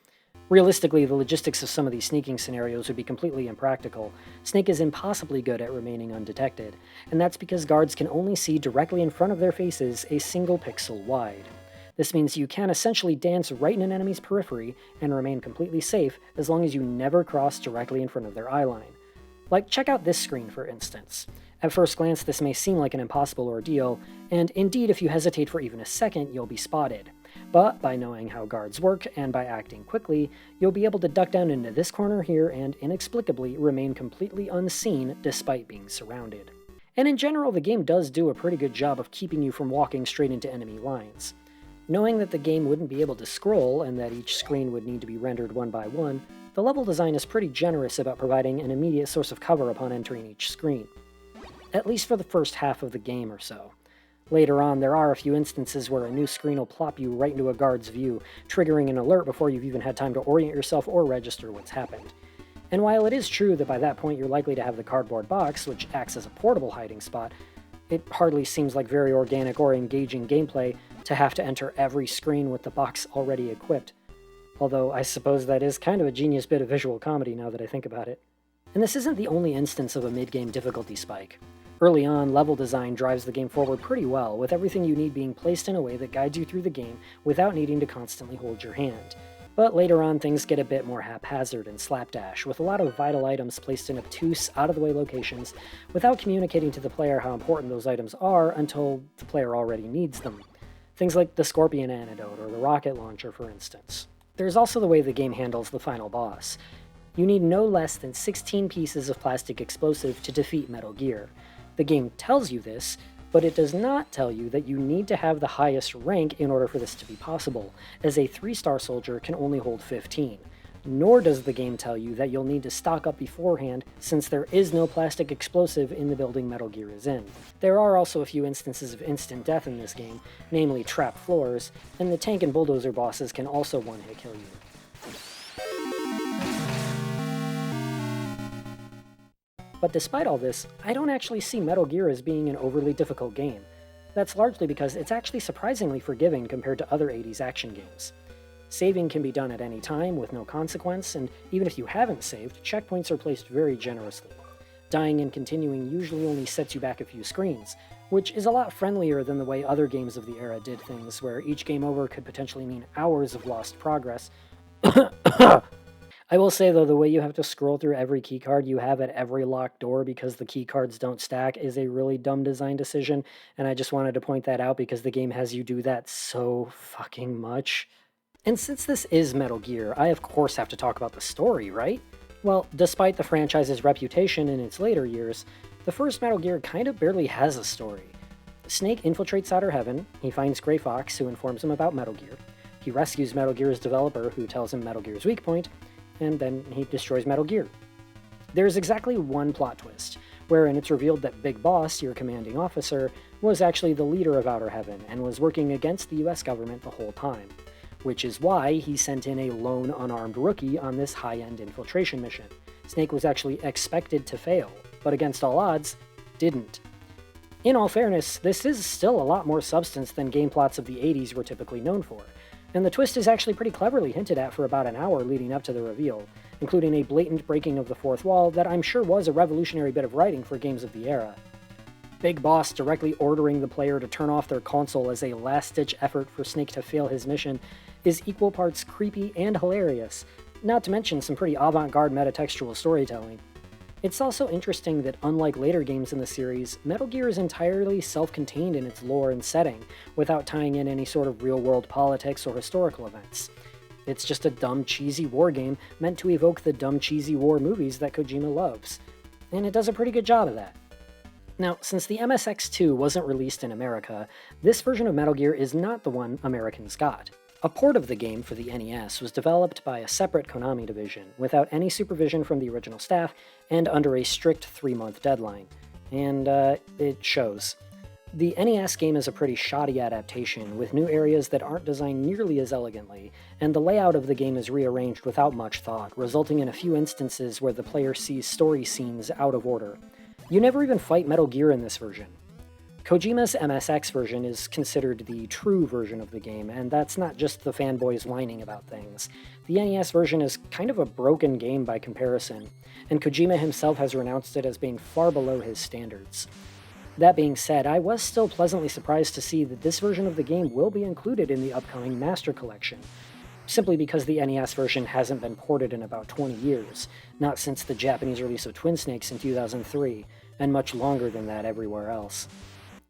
Realistically, the logistics of some of these sneaking scenarios would be completely impractical. Snake is impossibly good at remaining undetected, and that's because guards can only see directly in front of their faces a single pixel wide. This means you can essentially dance right in an enemy's periphery and remain completely safe as long as you never cross directly in front of their eyeline. Like, check out this screen for instance. At first glance, this may seem like an impossible ordeal, and indeed if you hesitate for even a second, you'll be spotted. But by knowing how guards work and by acting quickly, you'll be able to duck down into this corner here and inexplicably remain completely unseen despite being surrounded. And in general, the game does do a pretty good job of keeping you from walking straight into enemy lines. Knowing that the game wouldn't be able to scroll and that each screen would need to be rendered one by one, the level design is pretty generous about providing an immediate source of cover upon entering each screen. At least for the first half of the game or so. Later on, there are a few instances where a new screen will plop you right into a guard's view, triggering an alert before you've even had time to orient yourself or register what's happened. And while it is true that by that point you're likely to have the cardboard box, which acts as a portable hiding spot, it hardly seems like very organic or engaging gameplay to have to enter every screen with the box already equipped. Although I suppose that is kind of a genius bit of visual comedy now that I think about it. And this isn't the only instance of a mid-game difficulty spike. Early on, level design drives the game forward pretty well, with everything you need being placed in a way that guides you through the game without needing to constantly hold your hand. But later on, things get a bit more haphazard and slapdash, with a lot of vital items placed in obtuse, out-of-the-way locations without communicating to the player how important those items are until the player already needs them. Things like the Scorpion Antidote or the rocket launcher, for instance. There's also the way the game handles the final boss. You need no less than 16 pieces of plastic explosive to defeat Metal Gear. The game tells you this, but it does not tell you that you need to have the highest rank in order for this to be possible, as a 3-star soldier can only hold 15. Nor does the game tell you that you'll need to stock up beforehand, since there is no plastic explosive in the building Metal Gear is in. There are also a few instances of instant death in this game, namely trap floors, and the tank and bulldozer bosses can also one-hit kill you. But despite all this, I don't actually see Metal Gear as being an overly difficult game. That's largely because it's actually surprisingly forgiving compared to other 80s action games. Saving can be done at any time with no consequence, and even if you haven't saved, checkpoints are placed very generously. Dying and continuing usually only sets you back a few screens, which is a lot friendlier than the way other games of the era did things, where each game over could potentially mean hours of lost progress. I will say, though, the way you have to scroll through every keycard you have at every locked door because the keycards don't stack is a really dumb design decision, and I just wanted to point that out because the game has you do that so fucking much. And since this is Metal Gear, I of course have to talk about the story, right? Well, despite the franchise's reputation in its later years, the first Metal Gear kind of barely has a story. Snake infiltrates Outer Heaven, he finds Gray Fox, who informs him about Metal Gear. He rescues Metal Gear's developer, who tells him Metal Gear's weak point, and then he destroys Metal Gear. There's exactly one plot twist, wherein it's revealed that Big Boss, your commanding officer, was actually the leader of Outer Heaven and was working against the US government the whole time, which is why he sent in a lone unarmed rookie on this high-end infiltration mission. Snake was actually expected to fail, but against all odds, didn't. In all fairness, this is still a lot more substance than game plots of the 80s were typically known for, and the twist is actually pretty cleverly hinted at for about an hour leading up to the reveal, including a blatant breaking of the fourth wall that I'm sure was a revolutionary bit of writing for games of the era. Big Boss directly ordering the player to turn off their console as a last-ditch effort for Snake to fail his mission is equal parts creepy and hilarious, not to mention some pretty avant-garde metatextual storytelling. It's also interesting that unlike later games in the series, Metal Gear is entirely self-contained in its lore and setting, without tying in any sort of real-world politics or historical events. It's just a dumb, cheesy war game meant to evoke the dumb, cheesy war movies that Kojima loves. And it does a pretty good job of that. Now, since the MSX2 wasn't released in America, this version of Metal Gear is not the one Americans got. A port of the game for the NES was developed by a separate Konami division, without any supervision from the original staff, and under a strict 3-month deadline. and it shows. The NES game is a pretty shoddy adaptation, with new areas that aren't designed nearly as elegantly, and the layout of the game is rearranged without much thought, resulting in a few instances where the player sees story scenes out of order. You never even fight Metal Gear in this version. Kojima's MSX version is considered the true version of the game, and that's not just the fanboys whining about things. The NES version is kind of a broken game by comparison, and Kojima himself has renounced it as being far below his standards. That being said, I was still pleasantly surprised to see that this version of the game will be included in the upcoming Master Collection, simply because the NES version hasn't been ported in about 20 years, not since the Japanese release of Twin Snakes in 2003, and much longer than that everywhere else.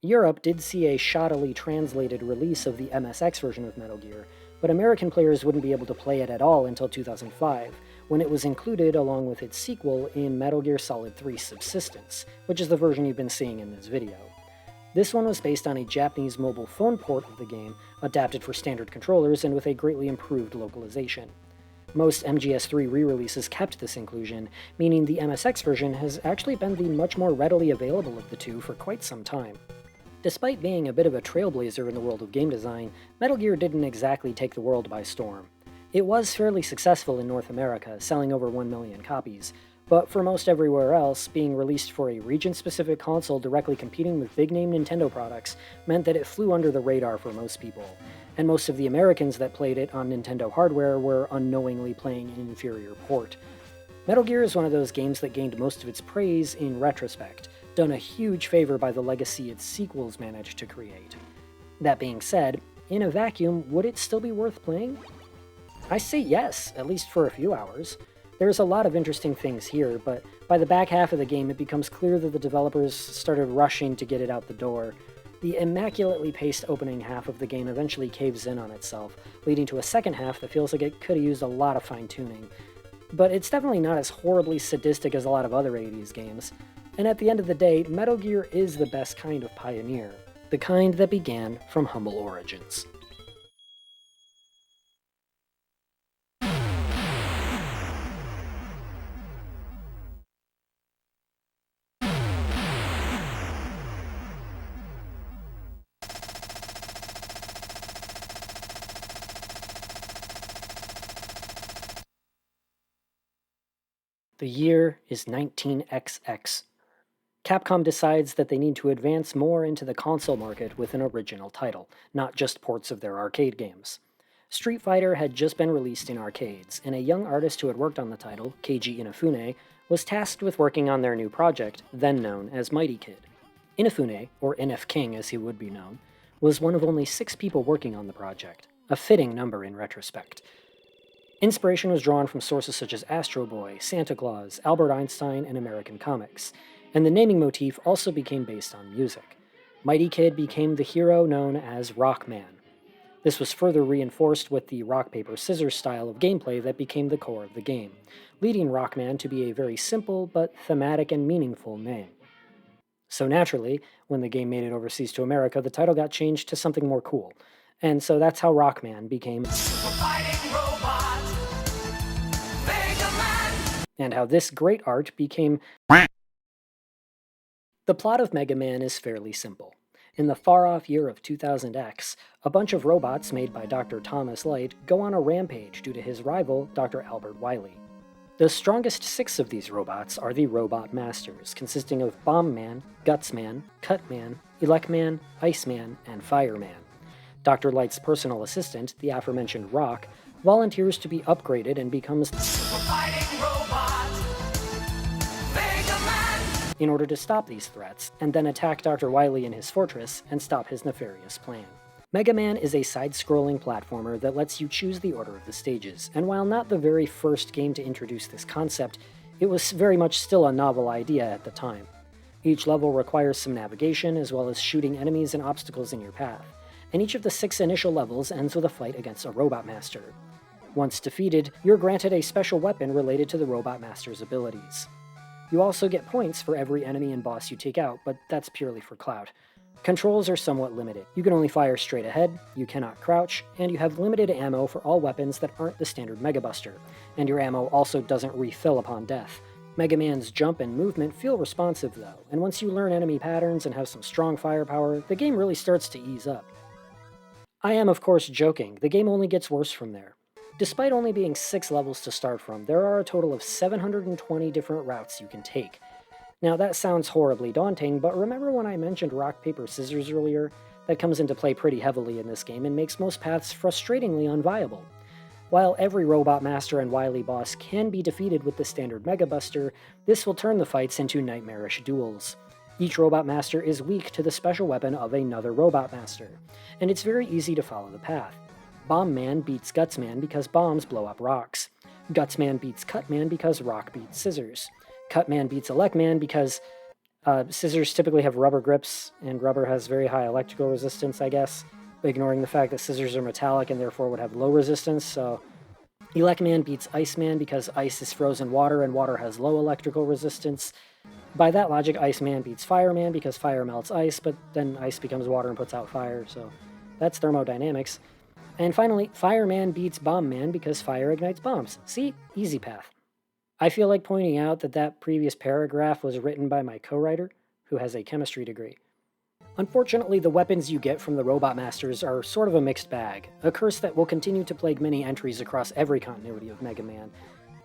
Europe did see a shoddily translated release of the MSX version of Metal Gear, but American players wouldn't be able to play it at all until 2005, when it was included along with its sequel in Metal Gear Solid 3 Subsistence, which is the version you've been seeing in this video. This one was based on a Japanese mobile phone port of the game, adapted for standard controllers and with a greatly improved localization. Most MGS3 re-releases kept this inclusion, meaning the MSX version has actually been the much more readily available of the two for quite some time. Despite being a bit of a trailblazer in the world of game design, Metal Gear didn't exactly take the world by storm. It was fairly successful in North America, selling over 1 million copies, but for most everywhere else, being released for a region-specific console directly competing with big-name Nintendo products meant that it flew under the radar for most people, and most of the Americans that played it on Nintendo hardware were unknowingly playing an inferior port. Metal Gear is one of those games that gained most of its praise in retrospect, done a huge favor by the legacy its sequels managed to create. That being said, in a vacuum, would it still be worth playing? I say yes, at least for a few hours. There's a lot of interesting things here, but by the back half of the game it becomes clear that the developers started rushing to get it out the door. The immaculately paced opening half of the game eventually caves in on itself, leading to a second half that feels like it could have used a lot of fine-tuning. But it's definitely not as horribly sadistic as a lot of other 80s games. And at the end of the day, Metal Gear is the best kind of pioneer, the kind that began from humble origins. The year is 19XX. Capcom decides that they need to advance more into the console market with an original title, not just ports of their arcade games. Street Fighter had just been released in arcades, and a young artist who had worked on the title, Keiji Inafune, was tasked with working on their new project, then known as Mighty Kid. Inafune, or NF King as he would be known, was one of only 6 people working on the project, a fitting number in retrospect. Inspiration was drawn from sources such as Astro Boy, Santa Claus, Albert Einstein, and American comics, and the naming motif also became based on music. Mighty Kid became the hero known as Rockman. This was further reinforced with the rock-paper-scissors style of gameplay that became the core of the game, leading Rockman to be a very simple but thematic and meaningful name. So naturally, when the game made it overseas to America, the title got changed to something more cool, and so that's how Rockman became and how this great art became. The plot of Mega Man is fairly simple. In the far-off year of 2000X, a bunch of robots made by Dr. Thomas Light go on a rampage due to his rival, Dr. Albert Wily. The strongest 6 of these robots are the Robot Masters, consisting of Bomb Man, Guts Man, Cut Man, Elec Man, Ice Man, and Fire Man. Dr. Light's personal assistant, the aforementioned Rock, volunteers to be upgraded and becomes in order to stop these threats, and then attack Dr. Wily in his fortress and stop his nefarious plan. Mega Man is a side-scrolling platformer that lets you choose the order of the stages, and while not the very first game to introduce this concept, it was very much still a novel idea at the time. Each level requires some navigation, as well as shooting enemies and obstacles in your path, and each of the 6 initial levels ends with a fight against a Robot Master. Once defeated, you're granted a special weapon related to the Robot Master's abilities. You also get points for every enemy and boss you take out, but that's purely for clout. Controls are somewhat limited. You can only fire straight ahead, you cannot crouch, and you have limited ammo for all weapons that aren't the standard Mega Buster, and your ammo also doesn't refill upon death. Mega Man's jump and movement feel responsive though, and once you learn enemy patterns and have some strong firepower, the game really starts to ease up. I am of course joking, the game only gets worse from there. Despite only being 6 levels to start from, there are a total of 720 different routes you can take. Now that sounds horribly daunting, but remember when I mentioned rock, paper, scissors earlier? That comes into play pretty heavily in this game and makes most paths frustratingly unviable. While every Robot Master and Wily boss can be defeated with the standard Mega Buster, this will turn the fights into nightmarish duels. Each Robot Master is weak to the special weapon of another Robot Master, and it's very easy to follow the path. Bomb Man beats Guts Man because bombs blow up rocks. Guts Man beats Cut Man because rock beats scissors. Cut Man beats Elect Man because scissors typically have rubber grips, and rubber has very high electrical resistance, I guess, ignoring the fact that scissors are metallic and therefore would have low resistance, so Elect Man beats Ice Man because ice is frozen water and water has low electrical resistance. By that logic, Ice Man beats Fire Man because fire melts ice, but then ice becomes water and puts out fire, so that's thermodynamics. And finally, Fire Man beats Bomb Man because fire ignites bombs. See? Easy path. I feel like pointing out that that previous paragraph was written by my co-writer, who has a chemistry degree. Unfortunately, the weapons you get from the Robot Masters are sort of a mixed bag, a curse that will continue to plague many entries across every continuity of Mega Man.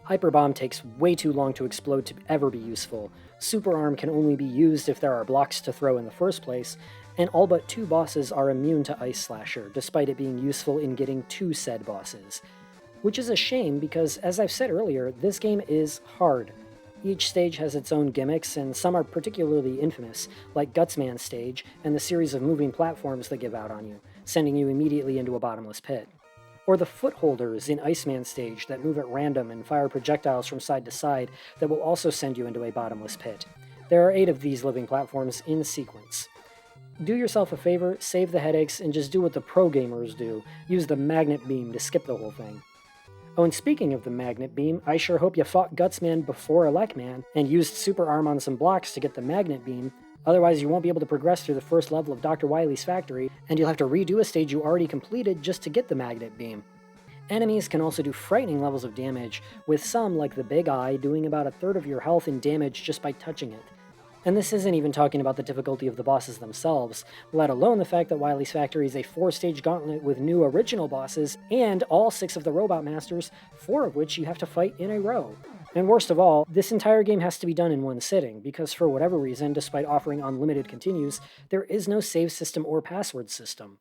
Hyper Bomb takes way too long to explode to ever be useful, Super Arm can only be used if there are blocks to throw in the first place, and all but 2 bosses are immune to Ice Slasher, despite it being useful in getting 2 said bosses. Which is a shame because, as I've said earlier, this game is hard. Each stage has its own gimmicks, and some are particularly infamous, like Gutsman's stage and the series of moving platforms that give out on you, sending you immediately into a bottomless pit. Or the footholders in Iceman's stage that move at random and fire projectiles from side to side that will also send you into a bottomless pit. There are 8 of these living platforms in sequence. Do yourself a favor, save the headaches, and just do what the pro gamers do. Use the magnet beam to skip the whole thing. Oh, and speaking of the magnet beam, I sure hope you fought Gutsman before Elect Man and used Super Arm on some blocks to get the magnet beam, otherwise you won't be able to progress through the first level of Dr. Wily's factory, and you'll have to redo a stage you already completed just to get the magnet beam. Enemies can also do frightening levels of damage, with some, like the Big Eye, doing about 1/3 of your health in damage just by touching it. And this isn't even talking about the difficulty of the bosses themselves, let alone the fact that Wily's Factory is a 4-stage gauntlet with new original bosses, and all 6 of the Robot Masters, 4 of which you have to fight in a row. And worst of all, this entire game has to be done in one sitting, because for whatever reason, despite offering unlimited continues, there is no save system or password system.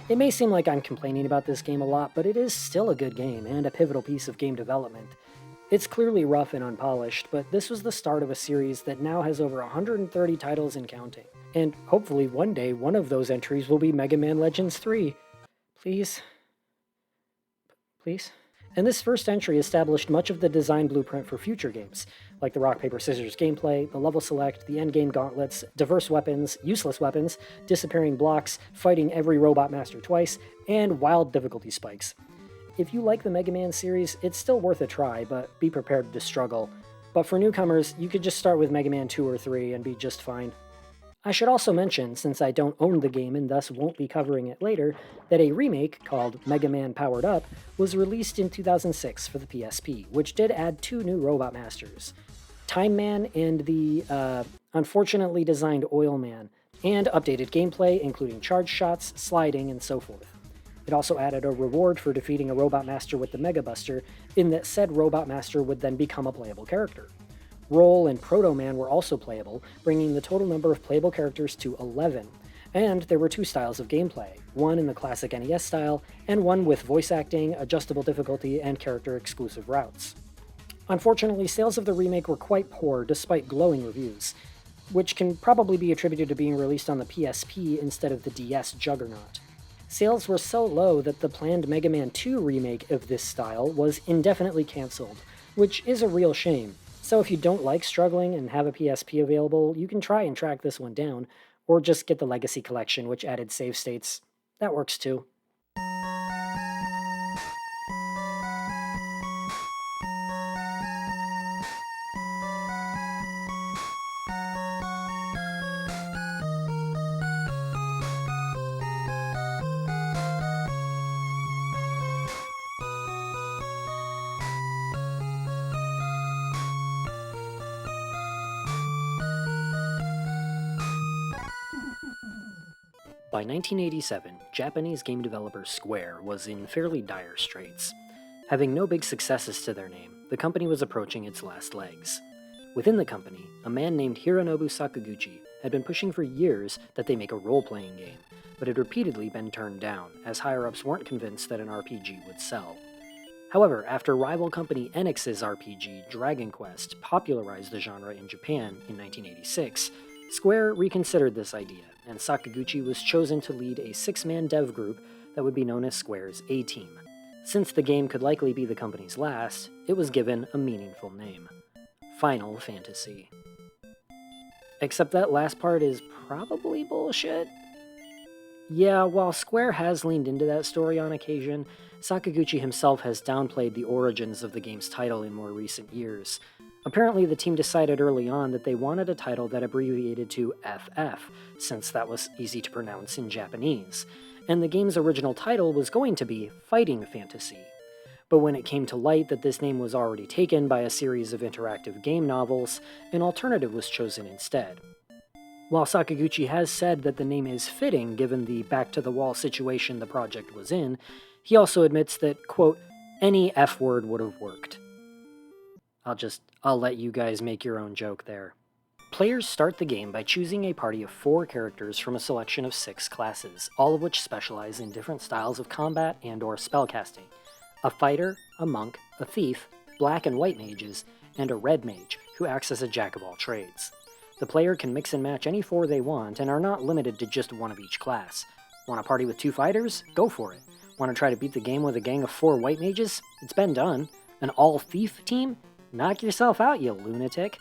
It may seem like I'm complaining about this game a lot, but it is still a good game, and a pivotal piece of game development. It's clearly rough and unpolished, but this was the start of a series that now has over 130 titles and counting. And hopefully one day one of those entries will be Mega Man Legends 3. Please? Please? And this first entry established much of the design blueprint for future games, like the rock, paper, scissors gameplay, the level select, the endgame gauntlets, diverse weapons, useless weapons, disappearing blocks, fighting every Robot Master twice, and wild difficulty spikes. If you like the Mega Man series, it's still worth a try, but be prepared to struggle. But for newcomers, you could just start with Mega Man 2 or 3 and be just fine. I should also mention, since I don't own the game and thus won't be covering it later, that a remake called Mega Man Powered Up was released in 2006 for the PSP, which did add 2 new Robot Masters, Time Man and the unfortunately designed Oil Man, and updated gameplay including charge shots, sliding, and so forth. It also added a reward for defeating a Robot Master with the Mega Buster, in that said Robot Master would then become a playable character. Roll and Proto Man were also playable, bringing the total number of playable characters to 11. And there were 2 styles of gameplay, one in the classic NES style, and one with voice acting, adjustable difficulty, and character-exclusive routes. Unfortunately, sales of the remake were quite poor despite glowing reviews, which can probably be attributed to being released on the PSP instead of the DS juggernaut. Sales were so low that the planned Mega Man 2 remake of this style was indefinitely cancelled, which is a real shame. So if you don't like struggling and have a PSP available, you can try and track this one down, or just get the Legacy Collection, which added save states. That works too. By 1987, Japanese game developer Square was in fairly dire straits. Having no big successes to their name, the company was approaching its last legs. Within the company, a man named Hironobu Sakaguchi had been pushing for years that they make a role-playing game, but had repeatedly been turned down, as higher-ups weren't convinced that an RPG would sell. However, after rival company Enix's RPG Dragon Quest popularized the genre in Japan in 1986, Square reconsidered this idea, and Sakaguchi was chosen to lead a 6-man dev group that would be known as Square's A-Team. Since the game could likely be the company's last, it was given a meaningful name: Final Fantasy. Except that last part is probably bullshit. Yeah, while Square has leaned into that story on occasion, Sakaguchi himself has downplayed the origins of the game's title in more recent years. Apparently, the team decided early on that they wanted a title that abbreviated to FF, since that was easy to pronounce in Japanese, and the game's original title was going to be Fighting Fantasy. But when it came to light that this name was already taken by a series of interactive game novels, an alternative was chosen instead. While Sakaguchi has said that the name is fitting given the back-to-the-wall situation the project was in, he also admits that, quote, any F word would have worked. I'll let you guys make your own joke there. Players start the game by choosing a party of 4 characters from a selection of 6 classes, all of which specialize in different styles of combat and/or spellcasting. A fighter, a monk, a thief, black and white mages, and a red mage, who acts as a jack-of-all-trades. The player can mix and match any 4 they want and are not limited to just one of each class. Want a party with 2 fighters? Go for it. Want to try to beat the game with a gang of 4 white mages? It's been done. An all-thief team? Knock yourself out, you lunatic.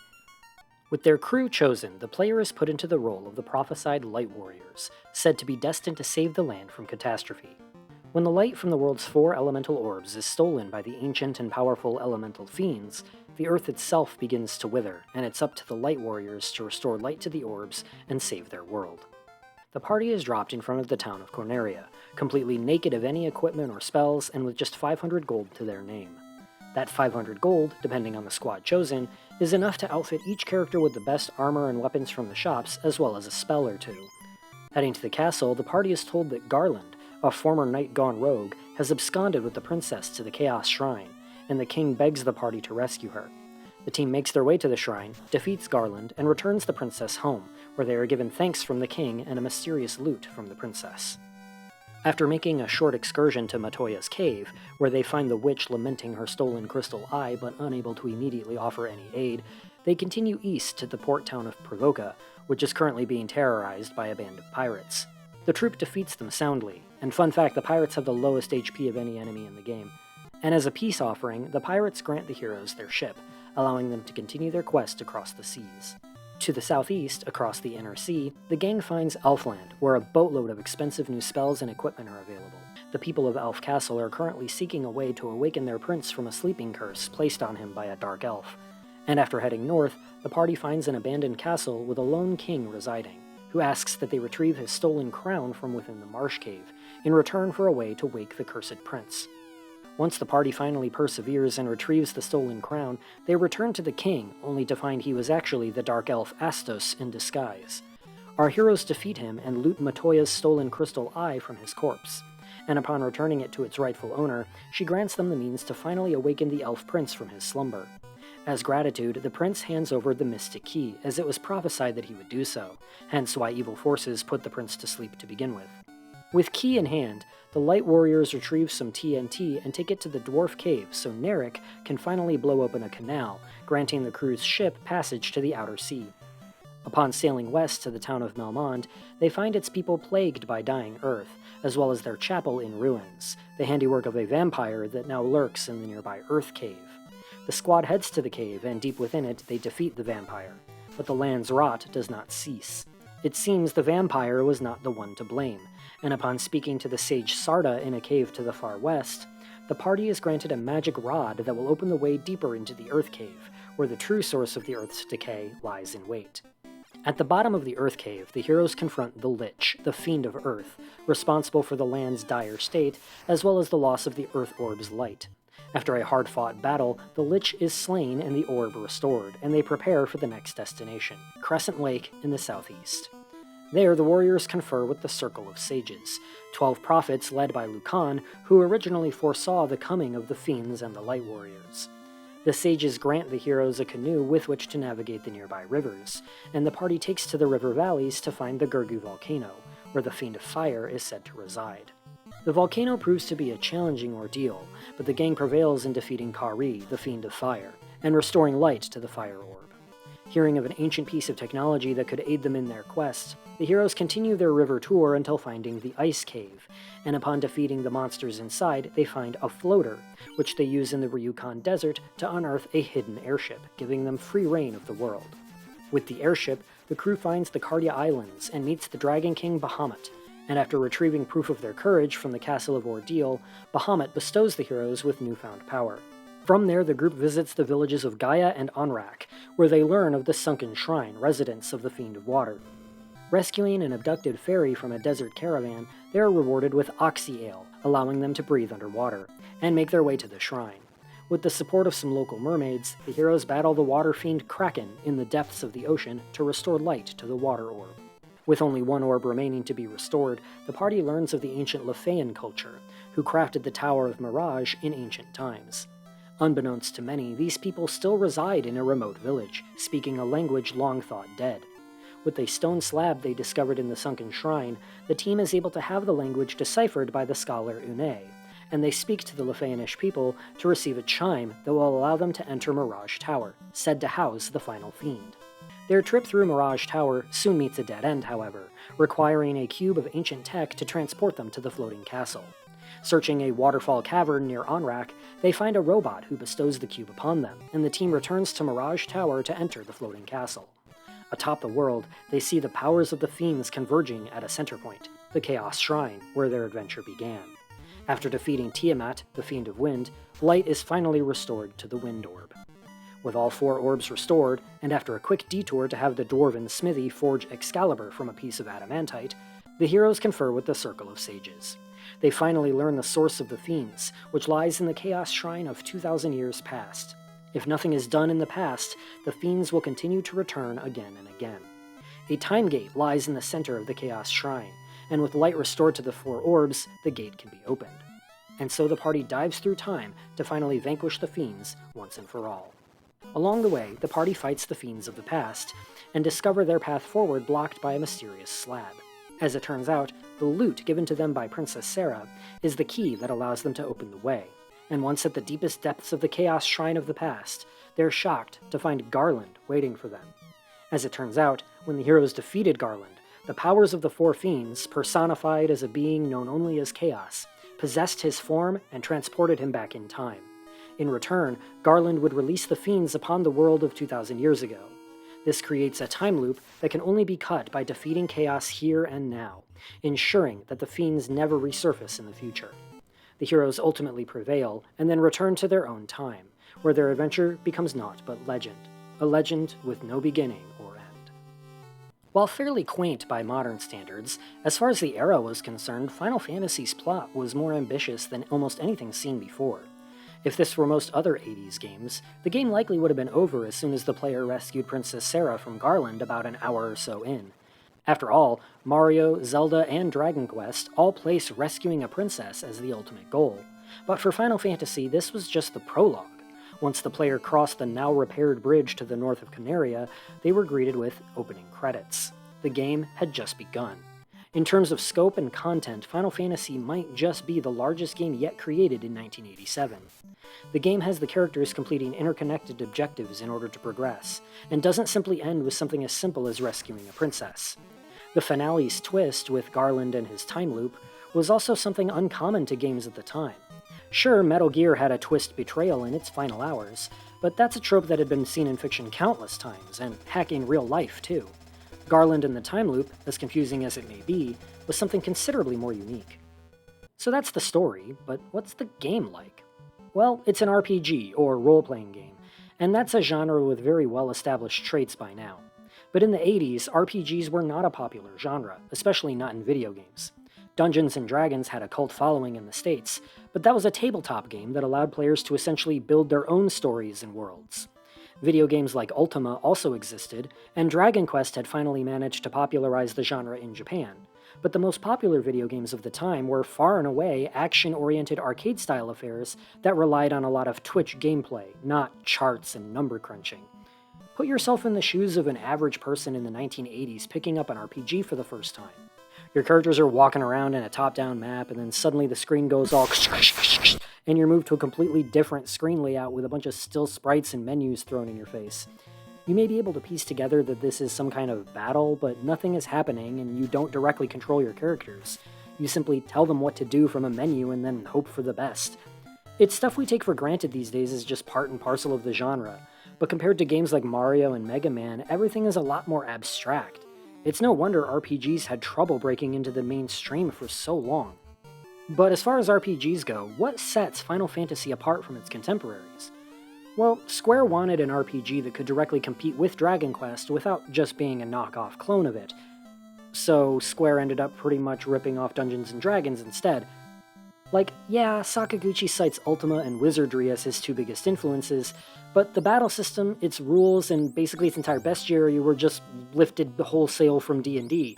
With their crew chosen, the player is put into the role of the prophesied Light Warriors, said to be destined to save the land from catastrophe. When the light from the world's 4 elemental orbs is stolen by the ancient and powerful elemental fiends, the earth itself begins to wither, and it's up to the Light Warriors to restore light to the orbs and save their world. The party is dropped in front of the town of Corneria, completely naked of any equipment or spells and with just 500 gold to their name. That 500 gold, depending on the squad chosen, is enough to outfit each character with the best armor and weapons from the shops, as well as a spell or 2. Heading to the castle, the party is told that Garland, a former knight gone rogue, has absconded with the princess to the Chaos Shrine, and the king begs the party to rescue her. The team makes their way to the shrine, defeats Garland, and returns the princess home, where they are given thanks from the king and a mysterious loot from the princess. After making a short excursion to Matoya's cave, where they find the witch lamenting her stolen crystal eye but unable to immediately offer any aid, they continue east to the port town of Pravoka, which is currently being terrorized by a band of pirates. The troop defeats them soundly, and fun fact, the pirates have the lowest HP of any enemy in the game. And as a peace offering, the pirates grant the heroes their ship, allowing them to continue their quest across the seas. To the southeast, across the Inner Sea, the gang finds Elfland, where a boatload of expensive new spells and equipment are available. The people of Elf Castle are currently seeking a way to awaken their prince from a sleeping curse placed on him by a dark elf. And after heading north, the party finds an abandoned castle with a lone king residing, who asks that they retrieve his stolen crown from within the marsh cave, in return for a way to wake the cursed prince. Once the party finally perseveres and retrieves the stolen crown, they return to the king, only to find he was actually the dark elf Astos in disguise. Our heroes defeat him and loot Matoya's stolen crystal eye from his corpse, and upon returning it to its rightful owner, she grants them the means to finally awaken the elf prince from his slumber. As gratitude, the prince hands over the mystic key, as it was prophesied that he would do so, hence why evil forces put the prince to sleep to begin with. With key in hand, the Light Warriors retrieve some TNT and take it to the Dwarf Cave so Narek can finally blow open a canal, granting the crew's ship passage to the outer sea. Upon sailing west to the town of Melmond, they find its people plagued by dying earth, as well as their chapel in ruins, the handiwork of a vampire that now lurks in the nearby Earth Cave. The squad heads to the cave, and deep within it, they defeat the vampire. But the land's rot does not cease. It seems the vampire was not the one to blame, and upon speaking to the sage Sarda in a cave to the far west, the party is granted a magic rod that will open the way deeper into the Earth Cave, where the true source of the Earth's decay lies in wait. At the bottom of the Earth Cave, the heroes confront the Lich, the Fiend of Earth, responsible for the land's dire state, as well as the loss of the Earth Orb's light. After a hard-fought battle, the Lich is slain and the orb restored, and they prepare for the next destination, Crescent Lake in the southeast. There, the warriors confer with the Circle of Sages, 12 prophets led by Lucan, who originally foresaw the coming of the Fiends and the Light Warriors. The sages grant the heroes a canoe with which to navigate the nearby rivers, and the party takes to the river valleys to find the Gurgu volcano, where the Fiend of Fire is said to reside. The volcano proves to be a challenging ordeal, but the gang prevails in defeating Kari, the Fiend of Fire, and restoring light to the Fire Orb. Hearing of an ancient piece of technology that could aid them in their quest, the heroes continue their river tour until finding the Ice Cave, and upon defeating the monsters inside, they find a floater, which they use in the Ryukon Desert to unearth a hidden airship, giving them free reign of the world. With the airship, the crew finds the Cardia Islands and meets the Dragon King Bahamut, and after retrieving proof of their courage from the Castle of Ordeal, Bahamut bestows the heroes with newfound power. From there, the group visits the villages of Gaia and Onrak, where they learn of the Sunken Shrine, residence of the Fiend of Water. Rescuing an abducted fairy from a desert caravan, they are rewarded with Oxy Ale, allowing them to breathe underwater, and make their way to the shrine. With the support of some local mermaids, the heroes battle the water fiend Kraken in the depths of the ocean to restore light to the water orb. With only one orb remaining to be restored, the party learns of the ancient Lefean culture, who crafted the Tower of Mirage in ancient times. Unbeknownst to many, these people still reside in a remote village, speaking a language long thought dead. With a stone slab they discovered in the sunken shrine, the team is able to have the language deciphered by the scholar Une, and they speak to the Lefeanish people to receive a chime that will allow them to enter Mirage Tower, said to house the final fiend. Their trip through Mirage Tower soon meets a dead end, however, requiring a cube of ancient tech to transport them to the floating castle. Searching a waterfall cavern near Onrak, they find a robot who bestows the cube upon them, and the team returns to Mirage Tower to enter the floating castle. Atop the world, they see the powers of the fiends converging at a center point, the Chaos Shrine, where their adventure began. After defeating Tiamat, the Fiend of Wind, light is finally restored to the Wind Orb. With all 4 orbs restored, and after a quick detour to have the dwarven smithy forge Excalibur from a piece of adamantite, the heroes confer with the Circle of Sages. They finally learn the source of the fiends, which lies in the Chaos Shrine of 2,000 years past. If nothing is done in the past, the fiends will continue to return again and again. A time gate lies in the center of the Chaos Shrine, and with light restored to the 4 orbs, the gate can be opened. And so the party dives through time to finally vanquish the fiends once and for all. Along the way, the party fights the fiends of the past, and discover their path forward blocked by a mysterious slab. As it turns out, the loot given to them by Princess Sarah is the key that allows them to open the way, and once at the deepest depths of the Chaos Shrine of the past, they're shocked to find Garland waiting for them. As it turns out, when the heroes defeated Garland, the powers of the 4 fiends, personified as a being known only as Chaos, possessed his form and transported him back in time. In return, Garland would release the fiends upon the world of 2,000 years ago. This creates a time loop that can only be cut by defeating Chaos here and now, ensuring that the fiends never resurface in the future. The heroes ultimately prevail, and then return to their own time, where their adventure becomes naught but legend, a legend with no beginning or end. While fairly quaint by modern standards, as far as the era was concerned, Final Fantasy's plot was more ambitious than almost anything seen before. If this were most other 80s games, the game likely would have been over as soon as the player rescued Princess Sarah from Garland about an hour or so in. After all, Mario, Zelda, and Dragon Quest all place rescuing a princess as the ultimate goal, but for Final Fantasy this was just the prologue. Once the player crossed the now-repaired bridge to the north of Canaria, they were greeted with opening credits. The game had just begun. In terms of scope and content, Final Fantasy might just be the largest game yet created in 1987. The game has the characters completing interconnected objectives in order to progress, and doesn't simply end with something as simple as rescuing a princess. The finale's twist, with Garland and his time loop, was also something uncommon to games at the time. Sure, Metal Gear had a twist betrayal in its final hours, but that's a trope that had been seen in fiction countless times, and heck, in real life too. Garland and the time loop, as confusing as it may be, was something considerably more unique. So that's the story, but what's the game like? Well, it's an RPG, or role-playing game, and that's a genre with very well-established traits by now. But in the 80s, RPGs were not a popular genre, especially not in video games. Dungeons & Dragons had a cult following in the States, but that was a tabletop game that allowed players to essentially build their own stories and worlds. Video games like Ultima also existed, and Dragon Quest had finally managed to popularize the genre in Japan. But the most popular video games of the time were far and away action-oriented arcade-style affairs that relied on a lot of Twitch gameplay, not charts and number crunching. Put yourself in the shoes of an average person in the 1980s picking up an RPG for the first time. Your characters are walking around in a top-down map, and then suddenly the screen goes all and you're moved to a completely different screen layout with a bunch of still sprites and menus thrown in your face. You may be able to piece together that this is some kind of battle, but nothing is happening and you don't directly control your characters. You simply tell them what to do from a menu and then hope for the best. It's stuff we take for granted these days as just part and parcel of the genre, but compared to games like Mario and Mega Man, everything is a lot more abstract. It's no wonder RPGs had trouble breaking into the mainstream for so long. But as far as RPGs go, what sets Final Fantasy apart from its contemporaries? Well, Square wanted an RPG that could directly compete with Dragon Quest without just being a knockoff clone of it. So Square ended up pretty much ripping off Dungeons & Dragons instead. Like, yeah, Sakaguchi cites Ultima and Wizardry as his two biggest influences, but the battle system, its rules, and basically its entire bestiary were just lifted wholesale from D&D.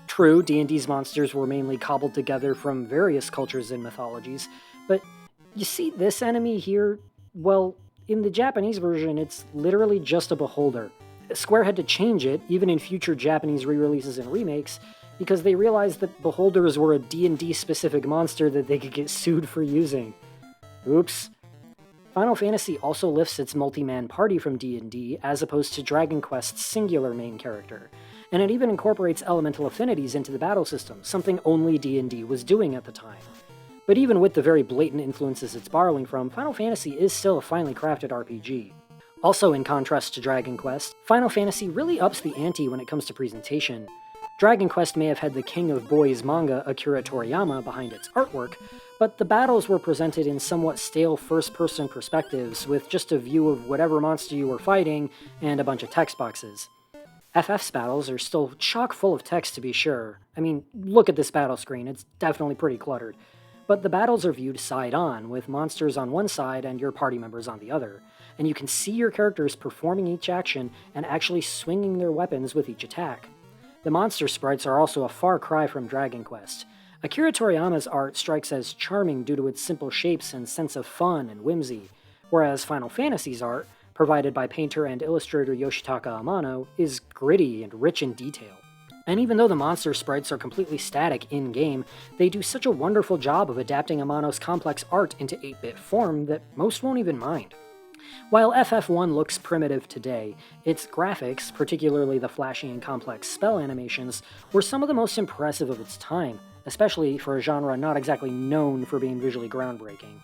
True, D&D's monsters were mainly cobbled together from various cultures and mythologies, but you see this enemy here? Well, in the Japanese version, it's literally just a beholder. Square had to change it, even in future Japanese re-releases and remakes, because they realized that beholders were a D&D specific monster that they could get sued for using. Oops. Final Fantasy also lifts its multi-man party from D&D as opposed to Dragon Quest's singular main character, and it even incorporates elemental affinities into the battle system, something only D&D was doing at the time. But even with the very blatant influences it's borrowing from, Final Fantasy is still a finely crafted RPG. Also, in contrast to Dragon Quest, Final Fantasy really ups the ante when it comes to presentation. Dragon Quest may have had the king of boys manga Akira Toriyama behind its artwork, but the battles were presented in somewhat stale first-person perspectives with just a view of whatever monster you were fighting and a bunch of text boxes. FF's battles are still chock full of text to be sure. I mean, look at this battle screen, it's definitely pretty cluttered. But the battles are viewed side-on, with monsters on one side and your party members on the other, and you can see your characters performing each action and actually swinging their weapons with each attack. The monster sprites are also a far cry from Dragon Quest. Akira Toriyama's art strikes as charming due to its simple shapes and sense of fun and whimsy, whereas Final Fantasy's art, provided by painter and illustrator Yoshitaka Amano, is gritty and rich in detail. And even though the monster sprites are completely static in-game, they do such a wonderful job of adapting Amano's complex art into 8-bit form that most won't even mind. While FF1 looks primitive today, its graphics, particularly the flashy and complex spell animations, were some of the most impressive of its time, especially for a genre not exactly known for being visually groundbreaking.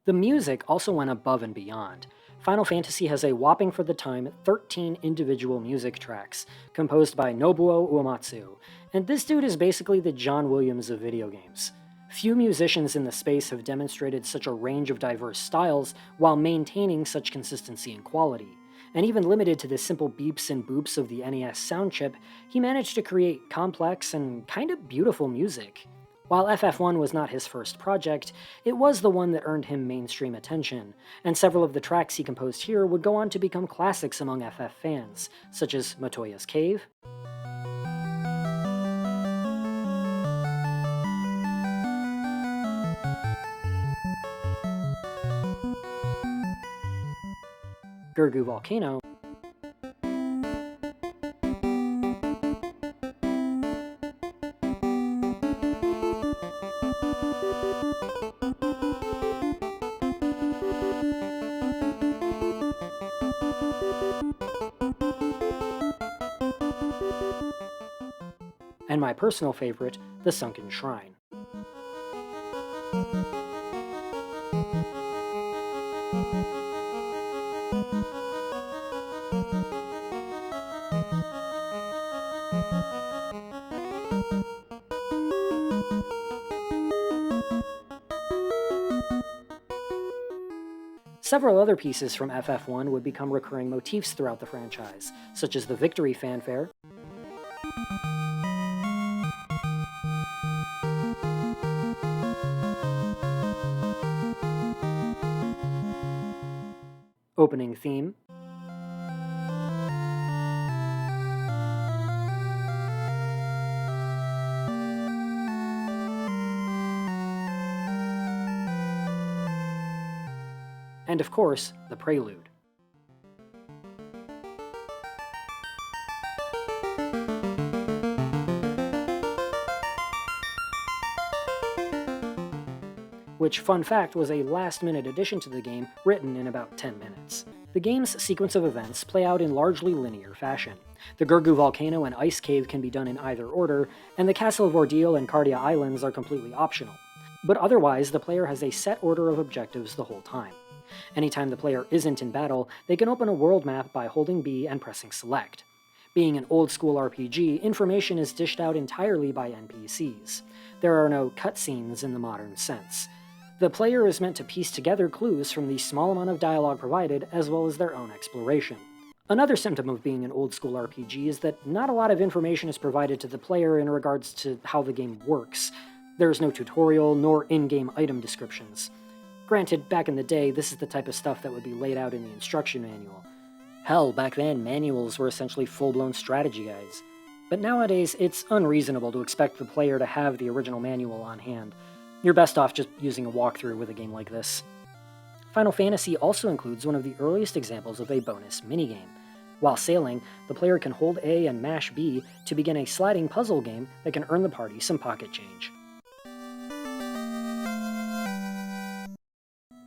The music also went above and beyond. Final Fantasy has a whopping for the time 13 individual music tracks, composed by Nobuo Uematsu, and this dude is basically the John Williams of video games. Few musicians in the space have demonstrated such a range of diverse styles while maintaining such consistency and quality. And even limited to the simple beeps and boops of the NES sound chip, he managed to create complex and kind of beautiful music. While FF1 was not his first project, it was the one that earned him mainstream attention, and several of the tracks he composed here would go on to become classics among FF fans, such as Matoya's Cave, Gurgu Volcano, and my personal favorite, The Sunken Shrine. Several other pieces from FF1 would become recurring motifs throughout the franchise, such as the Victory Fanfare, opening theme, and of course, the prelude. Which, fun fact, was a last-minute addition to the game written in about 10 minutes. The game's sequence of events play out in largely linear fashion. The Gurgu Volcano and Ice Cave can be done in either order, and the Castle of Ordeal and Cardia Islands are completely optional. But otherwise, the player has a set order of objectives the whole time. Anytime the player isn't in battle, they can open a world map by holding B and pressing select. Being an old-school RPG, information is dished out entirely by NPCs. There are no cutscenes in the modern sense. The player is meant to piece together clues from the small amount of dialogue provided, as well as their own exploration. Another symptom of being an old-school RPG is that not a lot of information is provided to the player in regards to how the game works. There is no tutorial, nor in-game item descriptions. Granted, back in the day, this is the type of stuff that would be laid out in the instruction manual. Hell, back then, manuals were essentially full-blown strategy guides. But nowadays, it's unreasonable to expect the player to have the original manual on hand. You're best off just using a walkthrough with a game like this. Final Fantasy also includes one of the earliest examples of a bonus minigame. While sailing, the player can hold A and mash B to begin a sliding puzzle game that can earn the party some pocket change.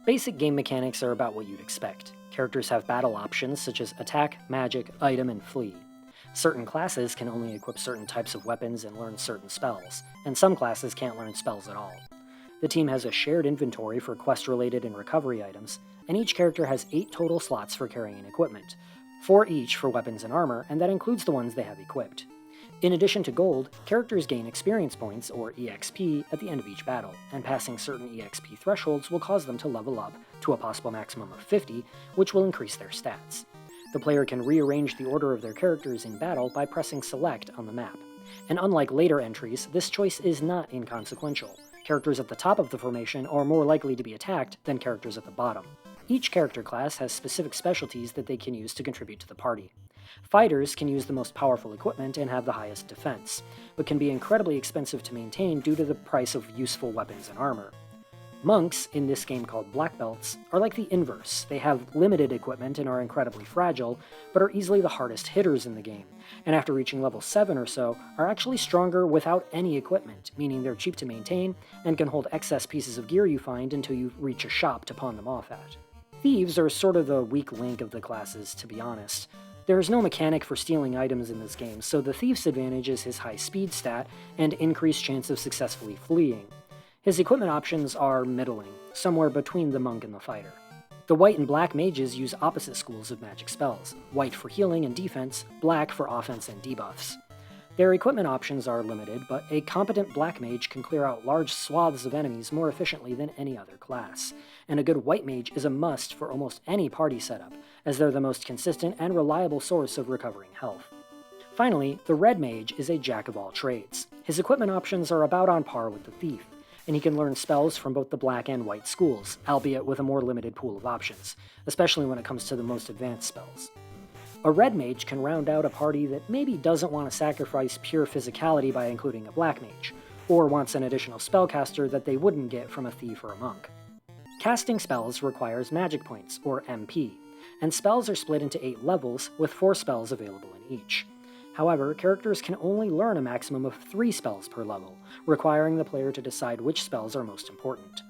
Basic game mechanics are about what you'd expect. Characters have battle options such as attack, magic, item, and flee. Certain classes can only equip certain types of weapons and learn certain spells, and some classes can't learn spells at all. The team has a shared inventory for quest-related and recovery items, and each character has 8 total slots for carrying equipment, 4 each for weapons and armor, and that includes the ones they have equipped. In addition to gold, characters gain experience points, or EXP, at the end of each battle, and passing certain EXP thresholds will cause them to level up to a possible maximum of 50, which will increase their stats. The player can rearrange the order of their characters in battle by pressing select on the map. And unlike later entries, this choice is not inconsequential. Characters at the top of the formation are more likely to be attacked than characters at the bottom. Each character class has specific specialties that they can use to contribute to the party. Fighters can use the most powerful equipment and have the highest defense, but can be incredibly expensive to maintain due to the price of useful weapons and armor. Monks, in this game called Black Belts, are like the inverse. They have limited equipment and are incredibly fragile, but are easily the hardest hitters in the game, and after reaching level 7 or so, are actually stronger without any equipment, meaning they're cheap to maintain, and can hold excess pieces of gear you find until you reach a shop to pawn them off at. Thieves are sort of the weak link of the classes, to be honest. There is no mechanic for stealing items in this game, so the thief's advantage is his high speed stat and increased chance of successfully fleeing. His equipment options are middling, somewhere between the monk and the fighter. The white and black mages use opposite schools of magic spells, white for healing and defense, black for offense and debuffs. Their equipment options are limited, but a competent black mage can clear out large swaths of enemies more efficiently than any other class, and a good white mage is a must for almost any party setup, as they're the most consistent and reliable source of recovering health. Finally, the red mage is a jack of all trades. His equipment options are about on par with the thief, and he can learn spells from both the black and white schools, albeit with a more limited pool of options, especially when it comes to the most advanced spells. A red mage can round out a party that maybe doesn't want to sacrifice pure physicality by including a black mage, or wants an additional spellcaster that they wouldn't get from a thief or a monk. Casting spells requires magic points, or MP, and spells are split into 8 levels, with 4 spells available in each. However, characters can only learn a maximum of 3 spells per level, requiring the player to decide which spells are most important.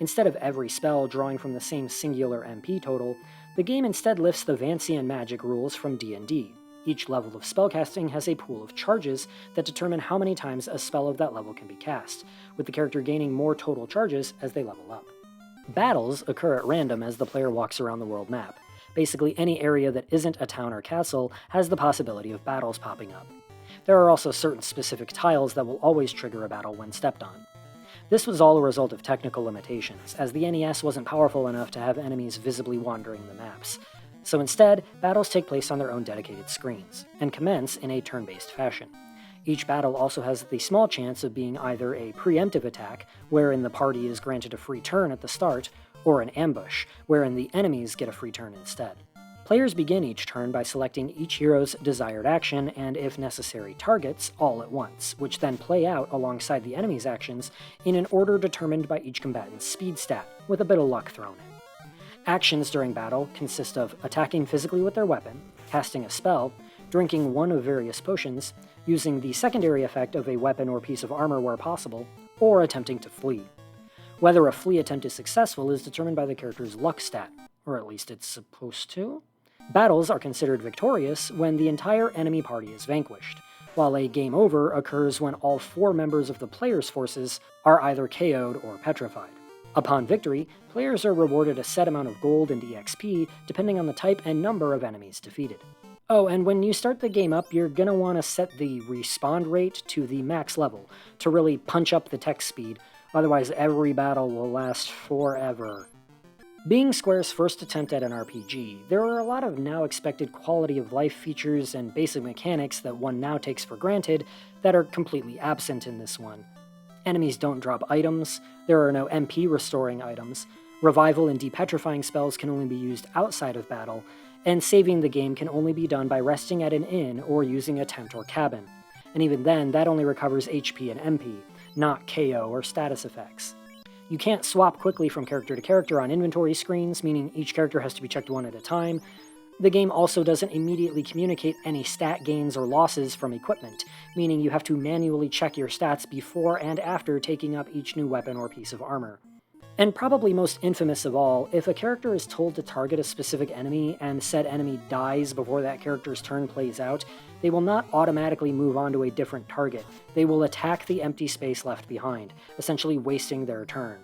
Instead of every spell drawing from the same singular MP total, the game instead lifts the Vancian magic rules from D&D. Each level of spellcasting has a pool of charges that determine how many times a spell of that level can be cast, with the character gaining more total charges as they level up. Battles occur at random as the player walks around the world map. Basically, any area that isn't a town or castle has the possibility of battles popping up. There are also certain specific tiles that will always trigger a battle when stepped on. This was all a result of technical limitations, as the NES wasn't powerful enough to have enemies visibly wandering the maps. So instead, battles take place on their own dedicated screens, and commence in a turn-based fashion. Each battle also has the small chance of being either a preemptive attack, wherein the party is granted a free turn at the start, or an ambush, wherein the enemies get a free turn instead. Players begin each turn by selecting each hero's desired action and, if necessary, targets all at once, which then play out alongside the enemy's actions in an order determined by each combatant's speed stat, with a bit of luck thrown in. Actions during battle consist of attacking physically with their weapon, casting a spell, drinking one of various potions, using the secondary effect of a weapon or piece of armor where possible, or attempting to flee. Whether a flee attempt is successful is determined by the character's luck stat, or at least it's supposed to. Battles are considered victorious when the entire enemy party is vanquished, while a game over occurs when all 4 members of the player's forces are either KO'd or petrified. Upon victory, players are rewarded a set amount of gold and EXP depending on the type and number of enemies defeated. Oh, and when you start the game up, you're gonna want to set the respawn rate to the max level to really punch up the text speed, otherwise every battle will last forever. Being Square's first attempt at an RPG, there are a lot of now expected quality of life features and basic mechanics that one now takes for granted that are completely absent in this one. Enemies don't drop items, there are no MP restoring items, revival and depetrifying spells can only be used outside of battle, and saving the game can only be done by resting at an inn or using a tent or cabin. And even then, that only recovers HP and MP, not KO or status effects. You can't swap quickly from character to character on inventory screens, meaning each character has to be checked one at a time. The game also doesn't immediately communicate any stat gains or losses from equipment, meaning you have to manually check your stats before and after taking up each new weapon or piece of armor. And probably most infamous of all, if a character is told to target a specific enemy and said enemy dies before that character's turn plays out, they will not automatically move on to a different target. They will attack the empty space left behind, essentially wasting their turn.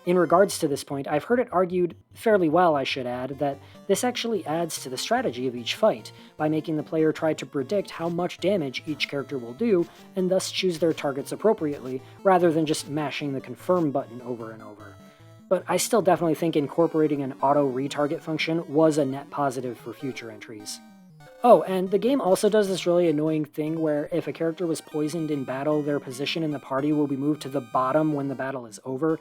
In regards to this point, I've heard it argued, fairly well I should add, that this actually adds to the strategy of each fight, by making the player try to predict how much damage each character will do, and thus choose their targets appropriately, rather than just mashing the confirm button over and over. But I still definitely think incorporating an auto-retarget function was a net positive for future entries. Oh, and the game also does this really annoying thing where if a character was poisoned in battle, their position in the party will be moved to the bottom when the battle is over.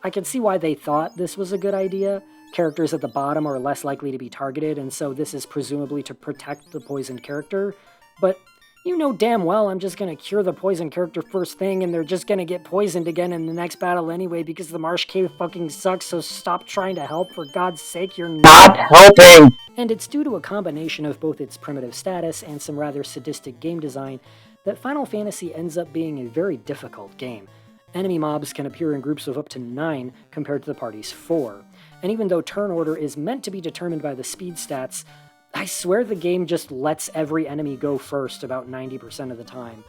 I can see why they thought this was a good idea. Characters at the bottom are less likely to be targeted, and so this is presumably to protect the poisoned character. But you know damn well I'm just gonna cure the poisoned character first thing, and they're just gonna get poisoned again in the next battle anyway because the Marsh Cave fucking sucks, so stop trying to help, for God's sake, you're not helping! And it's due to a combination of both its primitive status and some rather sadistic game design that Final Fantasy ends up being a very difficult game. Enemy mobs can appear in groups of up to 9 compared to the party's 4, and even though turn order is meant to be determined by the speed stats, I swear the game just lets every enemy go first about 90% of the time.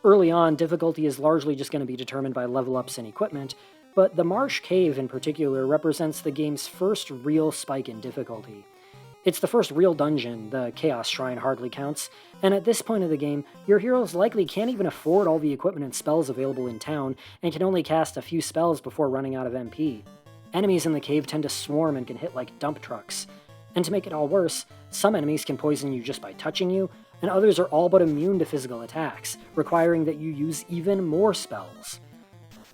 Early on, difficulty is largely just going to be determined by level ups and equipment, but the Marsh Cave in particular represents the game's first real spike in difficulty. It's the first real dungeon, the Chaos Shrine hardly counts, and at this point of the game, your heroes likely can't even afford all the equipment and spells available in town, and can only cast a few spells before running out of MP. Enemies in the cave tend to swarm and can hit like dump trucks. And to make it all worse, some enemies can poison you just by touching you, and others are all but immune to physical attacks, requiring that you use even more spells.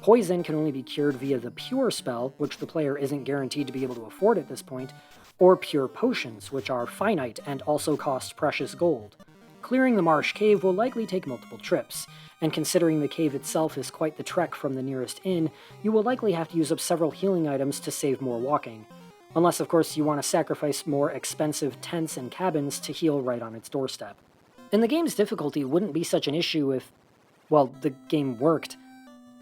Poison can only be cured via the Pure spell, which the player isn't guaranteed to be able to afford at this point, or Pure Potions, which are finite and also cost precious gold. Clearing the Marsh Cave will likely take multiple trips, and considering the cave itself is quite the trek from the nearest inn, you will likely have to use up several healing items to save more walking. Unless, of course, you want to sacrifice more expensive tents and cabins to heal right on its doorstep. And the game's difficulty wouldn't be such an issue if, well, the game worked.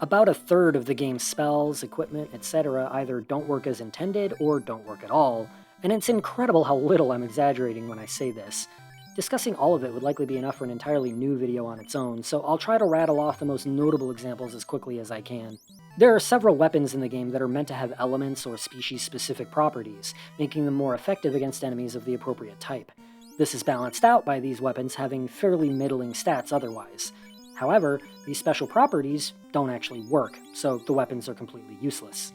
About a third of the game's spells, equipment, etc. either don't work as intended or don't work at all, and it's incredible how little I'm exaggerating when I say this. Discussing all of it would likely be enough for an entirely new video on its own, so I'll try to rattle off the most notable examples as quickly as I can. There are several weapons in the game that are meant to have elements or species-specific properties, making them more effective against enemies of the appropriate type. This is balanced out by these weapons having fairly middling stats otherwise. However, these special properties don't actually work, so the weapons are completely useless.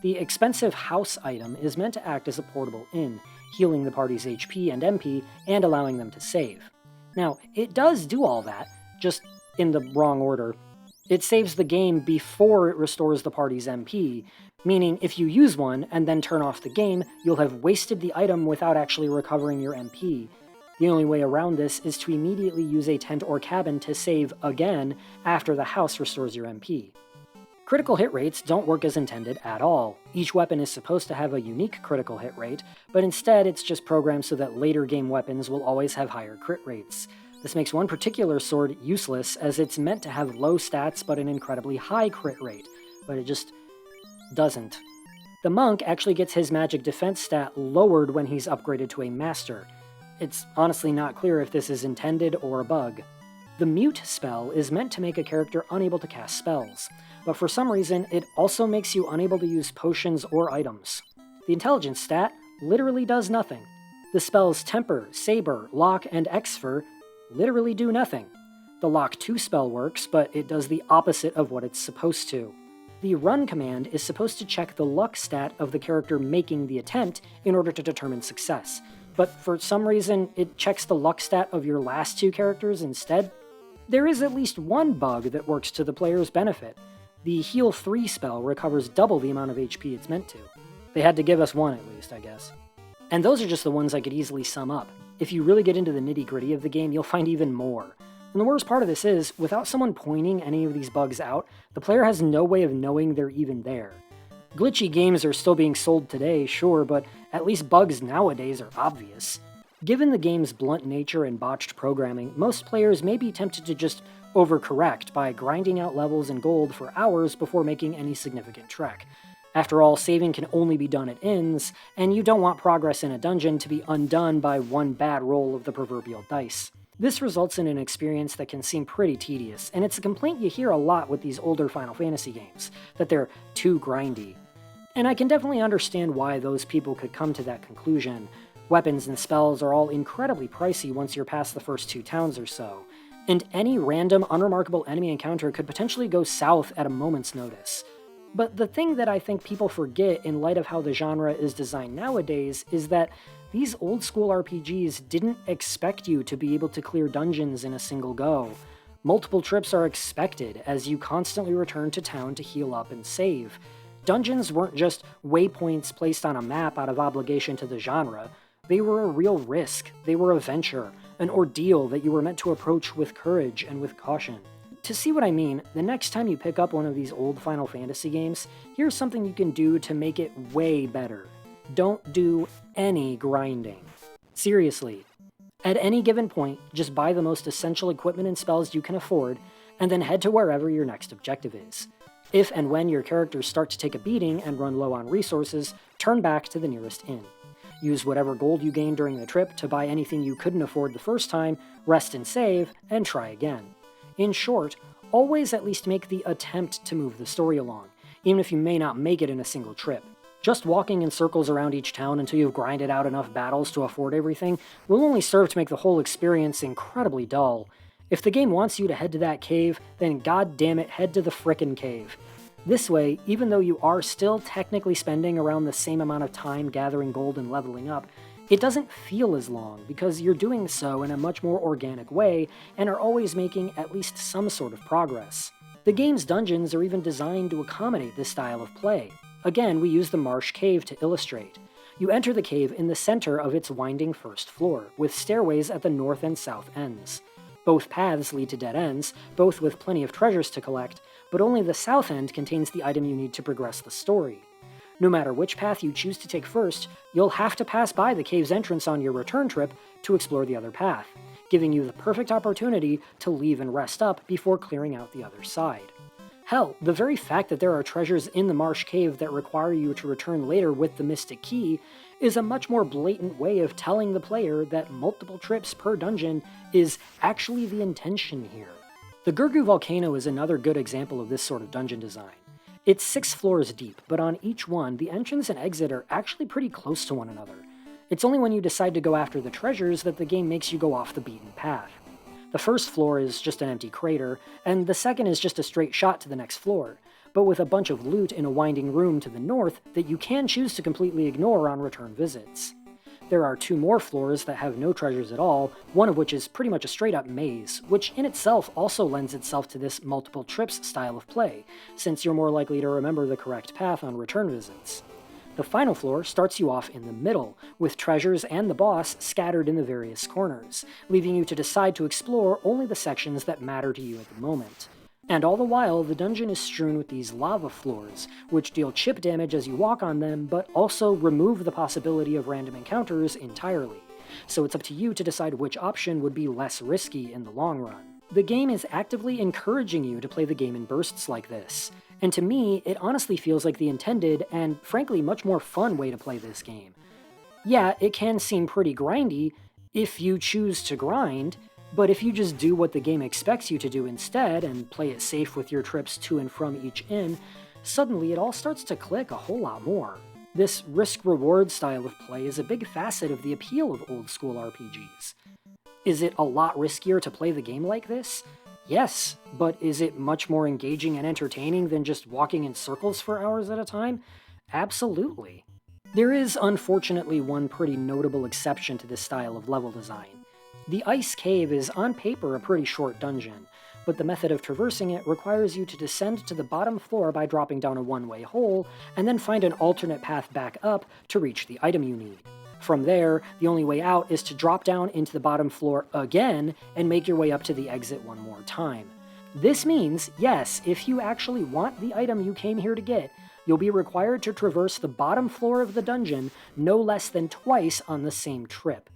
The expensive house item is meant to act as a portable inn, healing the party's HP and MP and allowing them to save. Now, it does do all that, just in the wrong order. It saves the game before it restores the party's MP, meaning if you use one and then turn off the game, you'll have wasted the item without actually recovering your MP. The only way around this is to immediately use a tent or cabin to save again after the house restores your MP. Critical hit rates don't work as intended at all. Each weapon is supposed to have a unique critical hit rate, but instead it's just programmed so that later game weapons will always have higher crit rates. This makes one particular sword useless, as it's meant to have low stats but an incredibly high crit rate, but it just doesn't. The monk actually gets his magic defense stat lowered when he's upgraded to a master. It's honestly not clear if this is intended or a bug. The mute spell is meant to make a character unable to cast spells, but for some reason it also makes you unable to use potions or items. The intelligence stat literally does nothing. The spells Temper, Saber, Lock, and Exfer literally do nothing. The Lock 2 spell works, but it does the opposite of what it's supposed to. The Run command is supposed to check the luck stat of the character making the attempt in order to determine success, but for some reason it checks the luck stat of your last two characters instead. There is at least one bug that works to the player's benefit. The Heal 3 spell recovers double the amount of HP it's meant to. They had to give us one at least, I guess. And those are just the ones I could easily sum up. If you really get into the nitty-gritty of the game, you'll find even more. And the worst part of this is, without someone pointing any of these bugs out, the player has no way of knowing they're even there. Glitchy games are still being sold today, sure, but at least bugs nowadays are obvious. Given the game's blunt nature and botched programming, most players may be tempted to just overcorrect by grinding out levels and gold for hours before making any significant trek. After all, saving can only be done at ends, and you don't want progress in a dungeon to be undone by one bad roll of the proverbial dice. This results in an experience that can seem pretty tedious, and it's a complaint you hear a lot with these older Final Fantasy games, that they're too grindy. And I can definitely understand why those people could come to that conclusion. Weapons and spells are all incredibly pricey once you're past the first 2 towns or so, and any random, unremarkable enemy encounter could potentially go south at a moment's notice. But the thing that I think people forget in light of how the genre is designed nowadays is that these old-school RPGs didn't expect you to be able to clear dungeons in a single go. Multiple trips are expected as you constantly return to town to heal up and save. Dungeons weren't just waypoints placed on a map out of obligation to the genre. They were a real risk, they were a venture, an ordeal that you were meant to approach with courage and with caution. To see what I mean, the next time you pick up one of these old Final Fantasy games, here's something you can do to make it way better. Don't do any grinding. Seriously. At any given point, just buy the most essential equipment and spells you can afford, and then head to wherever your next objective is. If and when your characters start to take a beating and run low on resources, turn back to the nearest inn. Use whatever gold you gained during the trip to buy anything you couldn't afford the first time, rest and save, and try again. In short, always at least make the attempt to move the story along, even if you may not make it in a single trip. Just walking in circles around each town until you've grinded out enough battles to afford everything will only serve to make the whole experience incredibly dull. If the game wants you to head to that cave, then goddammit head to the frickin' cave. This way, even though you are still technically spending around the same amount of time gathering gold and leveling up, it doesn't feel as long because you're doing so in a much more organic way and are always making at least some sort of progress. The game's dungeons are even designed to accommodate this style of play. Again, we use the Marsh Cave to illustrate. You enter the cave in the center of its winding first floor, with stairways at the north and south ends. Both paths lead to dead ends, both with plenty of treasures to collect, but only the south end contains the item you need to progress the story. No matter which path you choose to take first, you'll have to pass by the cave's entrance on your return trip to explore the other path, giving you the perfect opportunity to leave and rest up before clearing out the other side. Hell, the very fact that there are treasures in the Marsh Cave that require you to return later with the Mystic Key is a much more blatant way of telling the player that multiple trips per dungeon is actually the intention here. The Gurgu Volcano is another good example of this sort of dungeon design. It's 6 floors deep, but on each one, the entrance and exit are actually pretty close to one another. It's only when you decide to go after the treasures that the game makes you go off the beaten path. The first floor is just an empty crater, and the second is just a straight shot to the next floor, but with a bunch of loot in a winding room to the north that you can choose to completely ignore on return visits. There are 2 more floors that have no treasures at all, one of which is pretty much a straight-up maze, which in itself also lends itself to this multiple trips style of play, since you're more likely to remember the correct path on return visits. The final floor starts you off in the middle, with treasures and the boss scattered in the various corners, leaving you to decide to explore only the sections that matter to you at the moment. And all the while, the dungeon is strewn with these lava floors, which deal chip damage as you walk on them, but also remove the possibility of random encounters entirely. So it's up to you to decide which option would be less risky in the long run. The game is actively encouraging you to play the game in bursts like this, and to me, it honestly feels like the intended, and frankly much more fun way to play this game. Yeah, it can seem pretty grindy if you choose to grind, but if you just do what the game expects you to do instead and play it safe with your trips to and from each inn, suddenly it all starts to click a whole lot more. This risk-reward style of play is a big facet of the appeal of old-school RPGs. Is it a lot riskier to play the game like this? Yes, but is it much more engaging and entertaining than just walking in circles for hours at a time? Absolutely. There is unfortunately one pretty notable exception to this style of level design. The Ice Cave is on paper a pretty short dungeon, but the method of traversing it requires you to descend to the bottom floor by dropping down a one-way hole, and then find an alternate path back up to reach the item you need. From there, the only way out is to drop down into the bottom floor again and make your way up to the exit one more time. This means, yes, if you actually want the item you came here to get, you'll be required to traverse the bottom floor of the dungeon no less than twice on the same trip.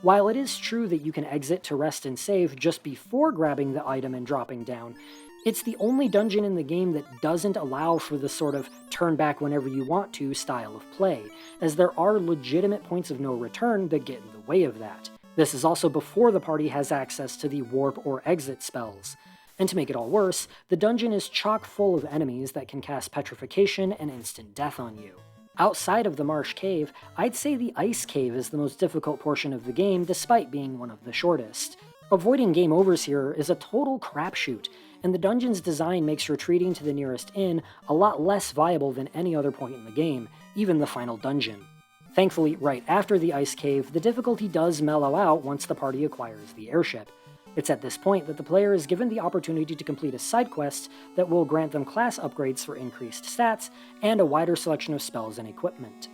While it is true that you can exit to rest and save just before grabbing the item and dropping down, it's the only dungeon in the game that doesn't allow for the sort of turn back whenever you want to style of play, as there are legitimate points of no return that get in the way of that. This is also before the party has access to the warp or exit spells. And to make it all worse, the dungeon is chock full of enemies that can cast petrification and instant death on you. Outside of the Marsh Cave, I'd say the Ice Cave is the most difficult portion of the game despite being one of the shortest. Avoiding game overs here is a total crapshoot, and the dungeon's design makes retreating to the nearest inn a lot less viable than any other point in the game, even the final dungeon. Thankfully, right after the Ice Cave, the difficulty does mellow out once the party acquires the airship. It's at this point that the player is given the opportunity to complete a side quest that will grant them class upgrades for increased stats and a wider selection of spells and equipment.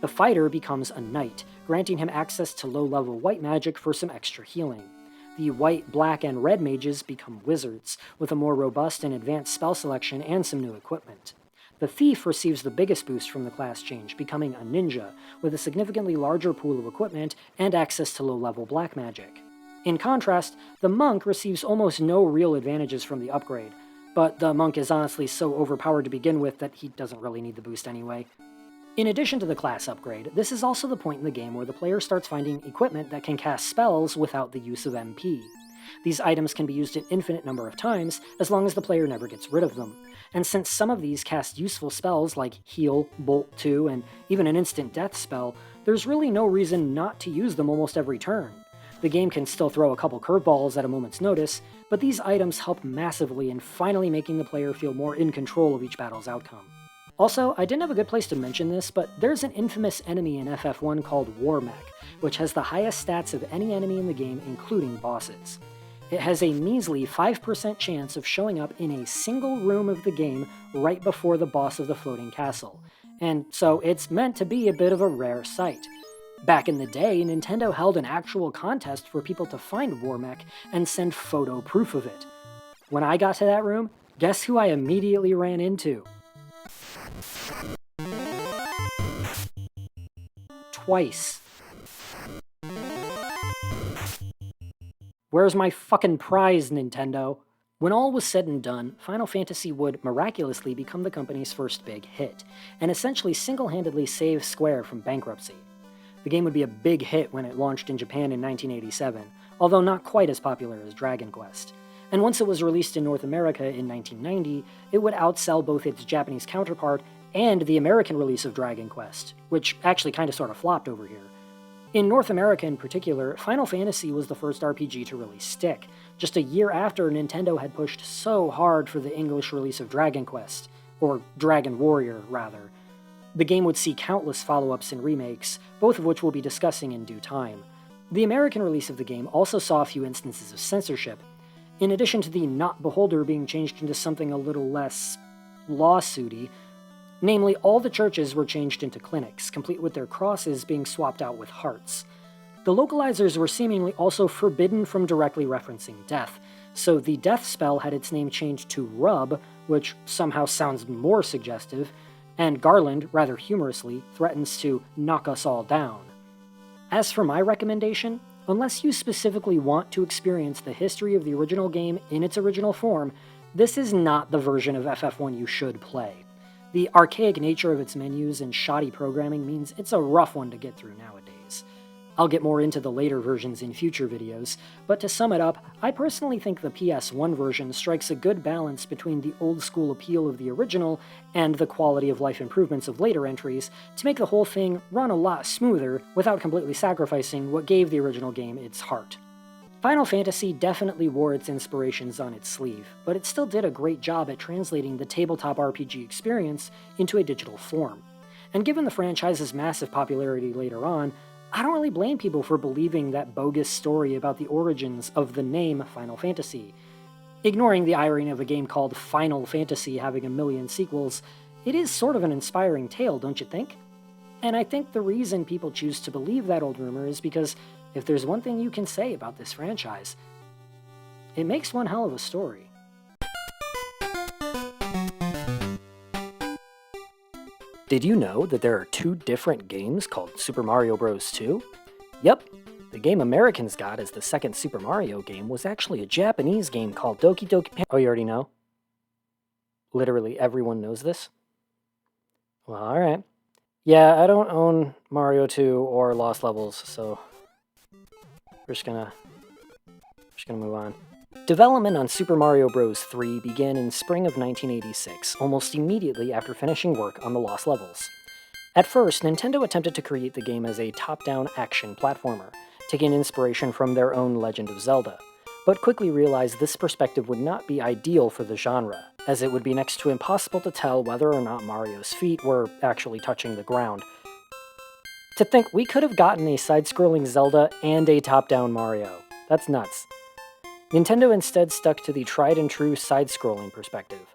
The fighter becomes a knight, granting him access to low-level white magic for some extra healing. The white, black, and red mages become wizards, with a more robust and advanced spell selection and some new equipment. The thief receives the biggest boost from the class change, becoming a ninja, with a significantly larger pool of equipment and access to low-level black magic. In contrast, the monk receives almost no real advantages from the upgrade, but the monk is honestly so overpowered to begin with that he doesn't really need the boost anyway. In addition to the class upgrade, this is also the point in the game where the player starts finding equipment that can cast spells without the use of MP. These items can be used an infinite number of times, as long as the player never gets rid of them, and since some of these cast useful spells like Heal, Bolt 2, and even an instant death spell, there's really no reason not to use them almost every turn. The game can still throw a couple curveballs at a moment's notice, but these items help massively in finally making the player feel more in control of each battle's outcome. Also, I didn't have a good place to mention this, but there's an infamous enemy in FF1 called War Mech, which has the highest stats of any enemy in the game, including bosses. It has a measly 5% chance of showing up in a single room of the game right before the boss of the floating castle, and so it's meant to be a bit of a rare sight. Back in the day, Nintendo held an actual contest for people to find War Mech and send photo proof of it. When I got to that room, guess who I immediately ran into? Twice. Where's my fucking prize, Nintendo? When all was said and done, Final Fantasy would miraculously become the company's first big hit, and essentially single-handedly save Square from bankruptcy. The game would be a big hit when it launched in Japan in 1987, although not quite as popular as Dragon Quest. And once it was released in North America in 1990, it would outsell both its Japanese counterpart and the American release of Dragon Quest, which actually kinda sorta flopped over here. In North America in particular, Final Fantasy was the first RPG to really stick, just a year after Nintendo had pushed so hard for the English release of Dragon Quest, or Dragon Warrior, rather. The game would see countless follow-ups and remakes, both of which we'll be discussing in due time. The American release of the game also saw a few instances of censorship. In addition to the Not Beholder being changed into something a little less lawsuity, namely all the churches were changed into clinics, complete with their crosses being swapped out with hearts. The localizers were seemingly also forbidden from directly referencing death, so the death spell had its name changed to Rub, which somehow sounds more suggestive, and Garland, rather humorously, threatens to knock us all down. As for my recommendation, unless you specifically want to experience the history of the original game in its original form, this is not the version of FF1 you should play. The archaic nature of its menus and shoddy programming means it's a rough one to get through nowadays. I'll get more into the later versions in future videos, but to sum it up, I personally think the PS1 version strikes a good balance between the old-school appeal of the original and the quality of life improvements of later entries to make the whole thing run a lot smoother without completely sacrificing what gave the original game its heart. Final Fantasy definitely wore its inspirations on its sleeve, but it still did a great job at translating the tabletop RPG experience into a digital form. And given the franchise's massive popularity later on, I don't really blame people for believing that bogus story about the origins of the name Final Fantasy. Ignoring the irony of a game called Final Fantasy having a million sequels, it is sort of an inspiring tale, don't you think? And I think the reason people choose to believe that old rumor is because if there's one thing you can say about this franchise, it makes one hell of a story. Did you know that there are 2 different games called Super Mario Bros. 2? Yep, the game Americans got as the second Super Mario game was actually a Japanese game called Doki Doki Oh, you already know? Literally everyone knows this? Well, alright. Yeah, I don't own Mario 2 or Lost Levels, so we're just gonna move on. Development on Super Mario Bros. 3 began in spring of 1986, almost immediately after finishing work on the Lost Levels. At first, Nintendo attempted to create the game as a top-down action platformer, taking inspiration from their own Legend of Zelda, but quickly realized this perspective would not be ideal for the genre, as it would be next to impossible to tell whether or not Mario's feet were actually touching the ground. To think we could have gotten a side-scrolling Zelda and a top-down Mario. That's nuts. Nintendo instead stuck to the tried-and-true side-scrolling perspective,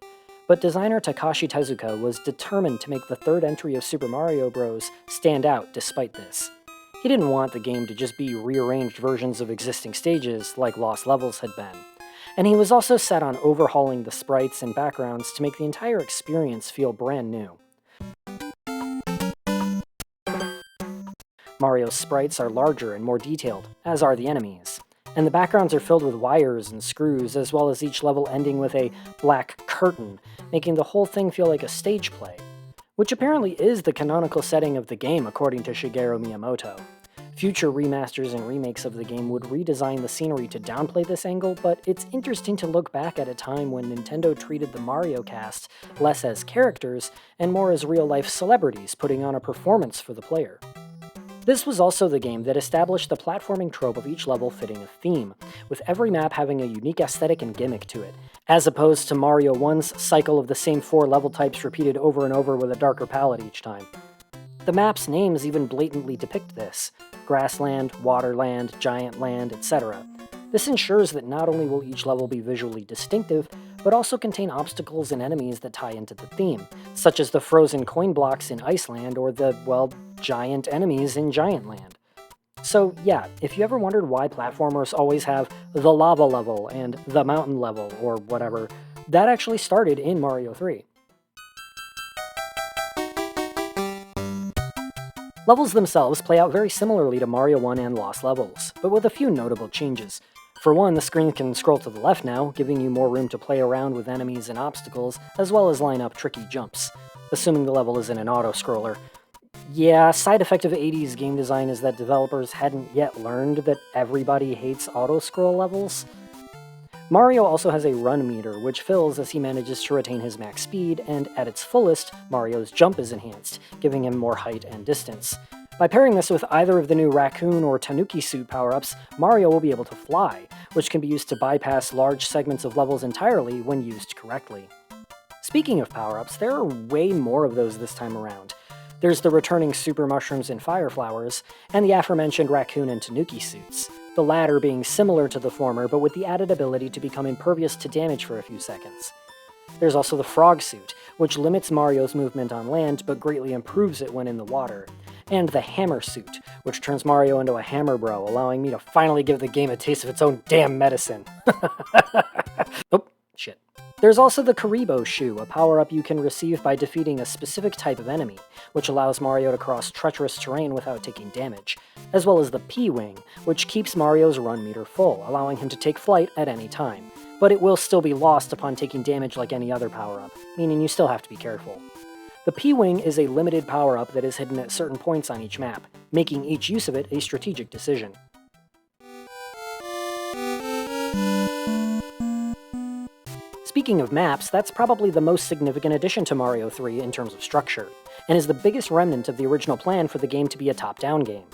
but designer Takashi Tezuka was determined to make the third entry of Super Mario Bros. Stand out despite this. He didn't want the game to just be rearranged versions of existing stages like Lost Levels had been, and he was also set on overhauling the sprites and backgrounds to make the entire experience feel brand new. Mario's sprites are larger and more detailed, as are the enemies, and the backgrounds are filled with wires and screws, as well as each level ending with a black curtain, making the whole thing feel like a stage play, which apparently is the canonical setting of the game according to Shigeru Miyamoto. Future remasters and remakes of the game would redesign the scenery to downplay this angle, but it's interesting to look back at a time when Nintendo treated the Mario cast less as characters and more as real-life celebrities putting on a performance for the player. This was also the game that established the platforming trope of each level fitting a theme, with every map having a unique aesthetic and gimmick to it, as opposed to Mario 1's cycle of the same 4 level types repeated over and over with a darker palette each time. The map's names even blatantly depict this: Grassland, Waterland, Giant Land, etc. This ensures that not only will each level be visually distinctive, but also contain obstacles and enemies that tie into the theme, such as the frozen coin blocks in Iceland or the, well, giant enemies in Giant Land. So yeah, if you ever wondered why platformers always have the lava level and the mountain level or whatever, that actually started in Mario 3. Levels themselves play out very similarly to Mario 1 and Lost Levels, but with a few notable changes. For one, the screen can scroll to the left now, giving you more room to play around with enemies and obstacles, as well as line up tricky jumps, assuming the level isn't an auto-scroller. Yeah, side effect of 80s game design is that developers hadn't yet learned that everybody hates auto-scroll levels. Mario also has a run meter, which fills as he manages to retain his max speed, and at its fullest, Mario's jump is enhanced, giving him more height and distance. By pairing this with either of the new Raccoon or Tanuki suit power-ups, Mario will be able to fly, which can be used to bypass large segments of levels entirely when used correctly. Speaking of power-ups, there are way more of those this time around. There's the returning Super Mushrooms and Fire Flowers, and the aforementioned Raccoon and Tanuki suits, the latter being similar to the former but with the added ability to become impervious to damage for a few seconds. There's also the Frog suit, which limits Mario's movement on land but greatly improves it when in the water. and the Hammer Suit, which turns Mario into a Hammer Bro, allowing me to finally give the game a taste of its own damn medicine. Oh, shit. There's also the Karibo Shoe, a power-up you can receive by defeating a specific type of enemy, which allows Mario to cross treacherous terrain without taking damage, as well as the P-Wing, which keeps Mario's run meter full, allowing him to take flight at any time, but it will still be lost upon taking damage like any other power-up, meaning you still have to be careful. The P-Wing is a limited power-up that is hidden at certain points on each map, making each use of it a strategic decision. Speaking of maps, that's probably the most significant addition to Mario 3 in terms of structure, and is the biggest remnant of the original plan for the game to be a top-down game.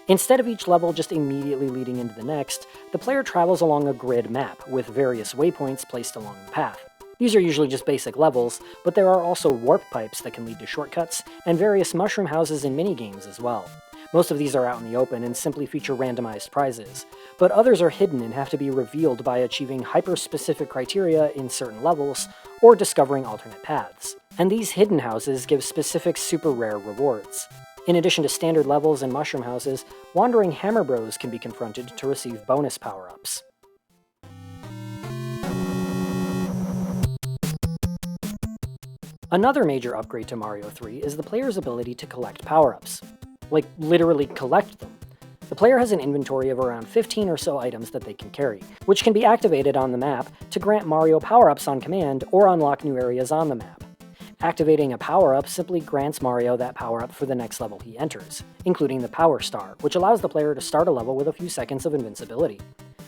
Instead of each level just immediately leading into the next, the player travels along a grid map, with various waypoints placed along the path. These are usually just basic levels, but there are also warp pipes that can lead to shortcuts, and various mushroom houses and minigames as well. Most of these are out in the open and simply feature randomized prizes, but others are hidden and have to be revealed by achieving hyper-specific criteria in certain levels, or discovering alternate paths. And these hidden houses give specific super rare rewards. In addition to standard levels and mushroom houses, wandering Hammer Bros can be confronted to receive bonus power-ups. Another major upgrade to Mario 3 is the player's ability to collect power-ups. Like, literally collect them. The player has an inventory of around 15 or so items that they can carry, which can be activated on the map to grant Mario power-ups on command or unlock new areas on the map. Activating a power-up simply grants Mario that power-up for the next level he enters, including the Power Star, which allows the player to start a level with a few seconds of invincibility.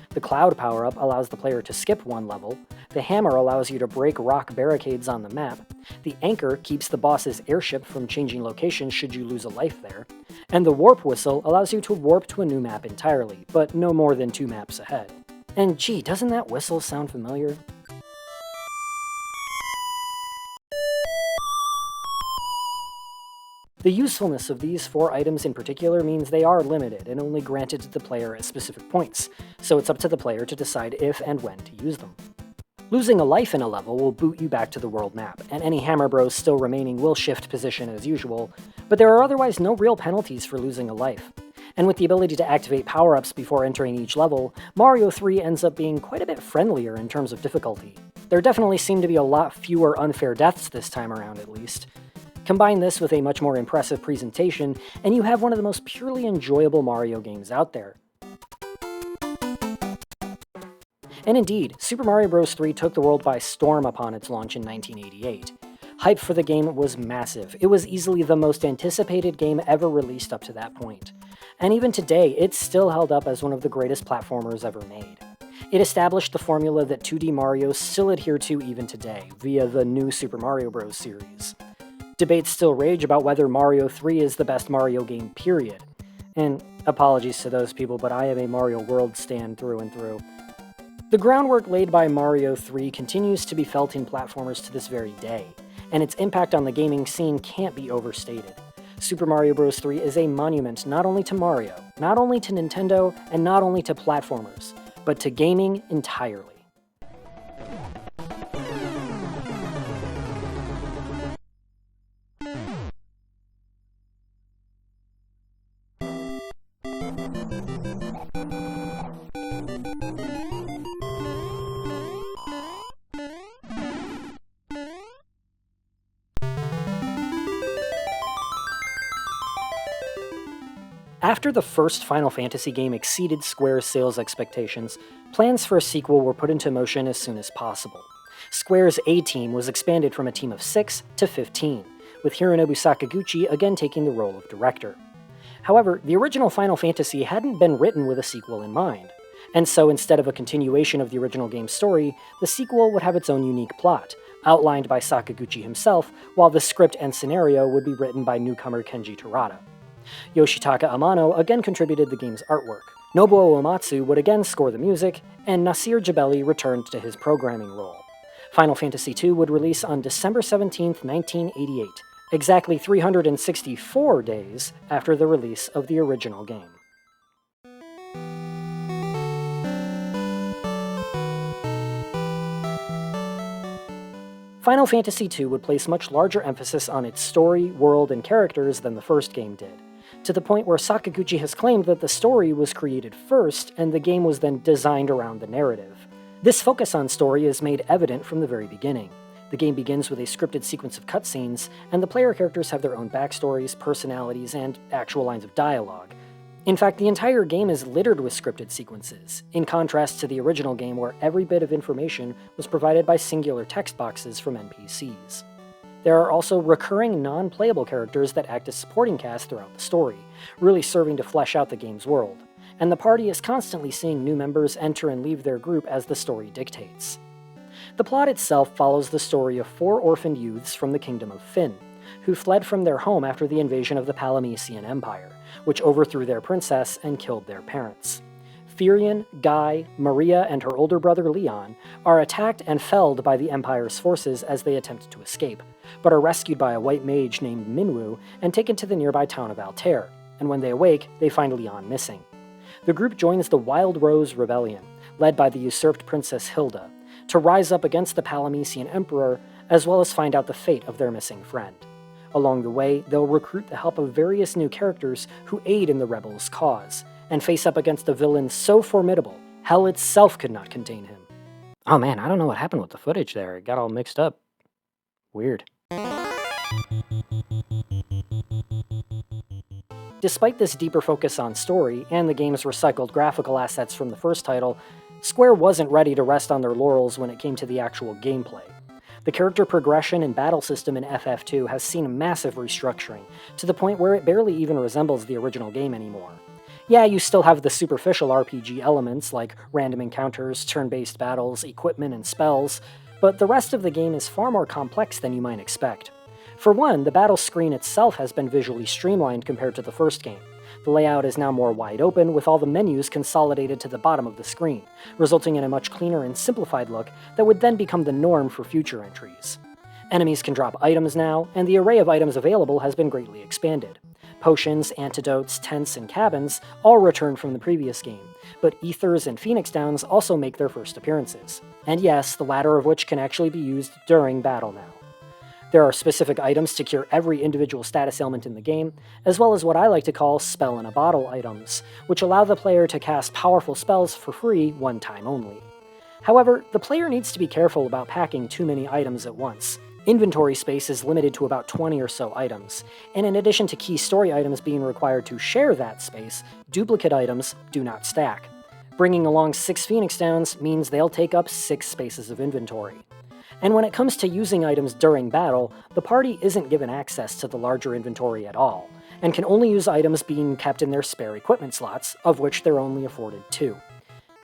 The Cloud power-up allows the player to skip one level, the Hammer allows you to break rock barricades on the map, the Anchor keeps the boss's airship from changing location should you lose a life there, and the Warp Whistle allows you to warp to a new map entirely, but no more than 2 maps ahead. And gee, doesn't that whistle sound familiar? The usefulness of these 4 items in particular means they are limited and only granted to the player at specific points, so it's up to the player to decide if and when to use them. Losing a life in a level will boot you back to the world map, and any Hammer Bros still remaining will shift position as usual, but there are otherwise no real penalties for losing a life. And with the ability to activate power-ups before entering each level, Mario 3 ends up being quite a bit friendlier in terms of difficulty. There definitely seem to be a lot fewer unfair deaths this time around at least. Combine this with a much more impressive presentation, and you have one of the most purely enjoyable Mario games out there. And indeed, Super Mario Bros. 3 took the world by storm upon its launch in 1988. Hype for the game was massive. It was easily the most anticipated game ever released up to that point. And even today, it's still held up as one of the greatest platformers ever made. It established the formula that 2D Mario still adhere to even today, via the new Super Mario Bros. Series. Debates still rage about whether Mario 3 is the best Mario game, period. And apologies to those people, but I am a Mario World stan through and through. The groundwork laid by Mario 3 continues to be felt in platformers to this very day, and its impact on the gaming scene can't be overstated. Super Mario Bros. 3 is a monument not only to Mario, not only to Nintendo, and not only to platformers, but to gaming entirely. After the first Final Fantasy game exceeded Square's sales expectations, plans for a sequel were put into motion as soon as possible. Square's A-Team was expanded from a team of 6 to 15, with Hironobu Sakaguchi again taking the role of director. However, the original Final Fantasy hadn't been written with a sequel in mind, and so instead of a continuation of the original game's story, the sequel would have its own unique plot, outlined by Sakaguchi himself, while the script and scenario would be written by newcomer Kenji Terada. Yoshitaka Amano again contributed the game's artwork. Nobuo Uematsu would again score the music, and Nasir Jabeli returned to his programming role. Final Fantasy II would release on December 17, 1988, exactly 364 days after the release of the original game. Final Fantasy II would place much larger emphasis on its story, world, and characters than the first game did. to the point where Sakaguchi has claimed that the story was created first, and the game was then designed around the narrative. This focus on story is made evident from the very beginning. The game begins with a scripted sequence of cutscenes, and the player characters have their own backstories, personalities, and actual lines of dialogue. In fact, the entire game is littered with scripted sequences, in contrast to the original game where every bit of information was provided by singular text boxes from NPCs. There are also recurring non-playable characters that act as supporting cast throughout the story, really serving to flesh out the game's world, and the party is constantly seeing new members enter and leave their group as the story dictates. The plot itself follows the story of 4 orphaned youths from the Kingdom of Fin, who fled from their home after the invasion of the Palamecian Empire, which overthrew their princess and killed their parents. Firion, Guy, Maria, and her older brother Leon are attacked and felled by the Empire's forces as they attempt to escape, but are rescued by a white mage named Minwu and taken to the nearby town of Altair, and when they awake, they find Leon missing. The group joins the Wild Rose Rebellion, led by the usurped Princess Hilda, to rise up against the Palamecian Emperor, as well as find out the fate of their missing friend. Along the way, they'll recruit the help of various new characters who aid in the rebels' cause, and face up against a villain so formidable, hell itself could not contain him. Oh man, I don't know what happened with the footage there. It got all mixed up. Weird. Despite this deeper focus on story, and the game's recycled graphical assets from the first title, Square wasn't ready to rest on their laurels when it came to the actual gameplay. The character progression and battle system in FF2 has seen a massive restructuring, to the point where it barely even resembles the original game anymore. Yeah, you still have the superficial RPG elements like random encounters, turn-based battles, equipment, and spells, but the rest of the game is far more complex than you might expect. For one, the battle screen itself has been visually streamlined compared to the first game. The layout is now more wide open, with all the menus consolidated to the bottom of the screen, resulting in a much cleaner and simplified look that would then become the norm for future entries. Enemies can drop items now, and the array of items available has been greatly expanded. Potions, antidotes, tents, and cabins all return from the previous game, but ethers and phoenix downs also make their first appearances. And yes, the latter of which can actually be used during battle now. There are specific items to cure every individual status ailment in the game, as well as what I like to call spell-in-a-bottle items, which allow the player to cast powerful spells for free one time only. However, the player needs to be careful about packing too many items at once. Inventory space is limited to about 20 or so items, and in addition to key story items being required to share that space, duplicate items do not stack. Bringing along 6 Phoenix Downs means they'll take up 6 spaces of inventory. And when it comes to using items during battle, the party isn't given access to the larger inventory at all, and can only use items being kept in their spare equipment slots, of which they're only afforded 2.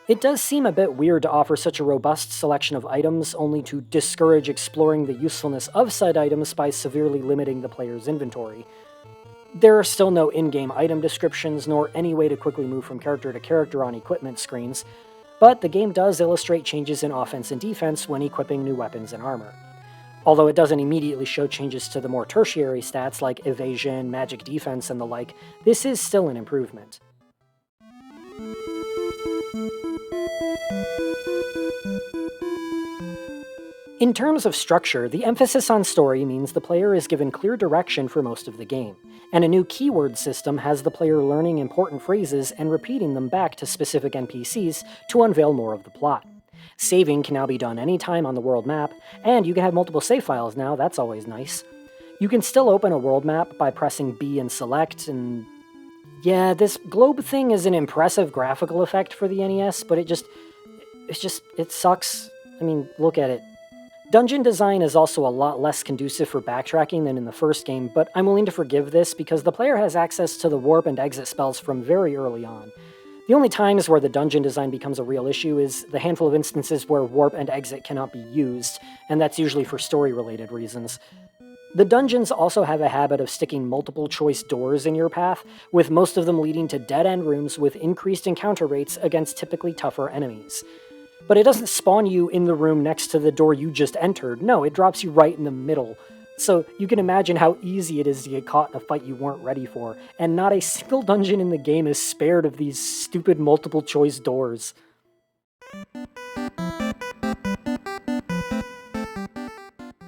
It does seem a bit weird to offer such a robust selection of items only to discourage exploring the usefulness of said items by severely limiting the player's inventory. There are still no in-game item descriptions, nor any way to quickly move from character to character on equipment screens, but the game does illustrate changes in offense and defense when equipping new weapons and armor. Although it doesn't immediately show changes to the more tertiary stats like evasion, magic defense, and the like, this is still an improvement. In terms of structure, the emphasis on story means the player is given clear direction for most of the game, and a new keyword system has the player learning important phrases and repeating them back to specific NPCs to unveil more of the plot. Saving can now be done anytime on the world map, and you can have multiple save files now, that's always nice. You can still open a world map by pressing B and select, and yeah, this globe thing is an impressive graphical effect for the NES, but it sucks. I mean, look at it. Dungeon design is also a lot less conducive for backtracking than in the first game, but I'm willing to forgive this because the player has access to the warp and exit spells from very early on. The only times where the dungeon design becomes a real issue is the handful of instances where warp and exit cannot be used, and that's usually for story-related reasons. The dungeons also have a habit of sticking multiple choice doors in your path, with most of them leading to dead-end rooms with increased encounter rates against typically tougher enemies. But it doesn't spawn you in the room next to the door you just entered. No, it drops you right in the middle. So you can imagine how easy it is to get caught in a fight you weren't ready for, and not a single dungeon in the game is spared of these stupid multiple choice doors.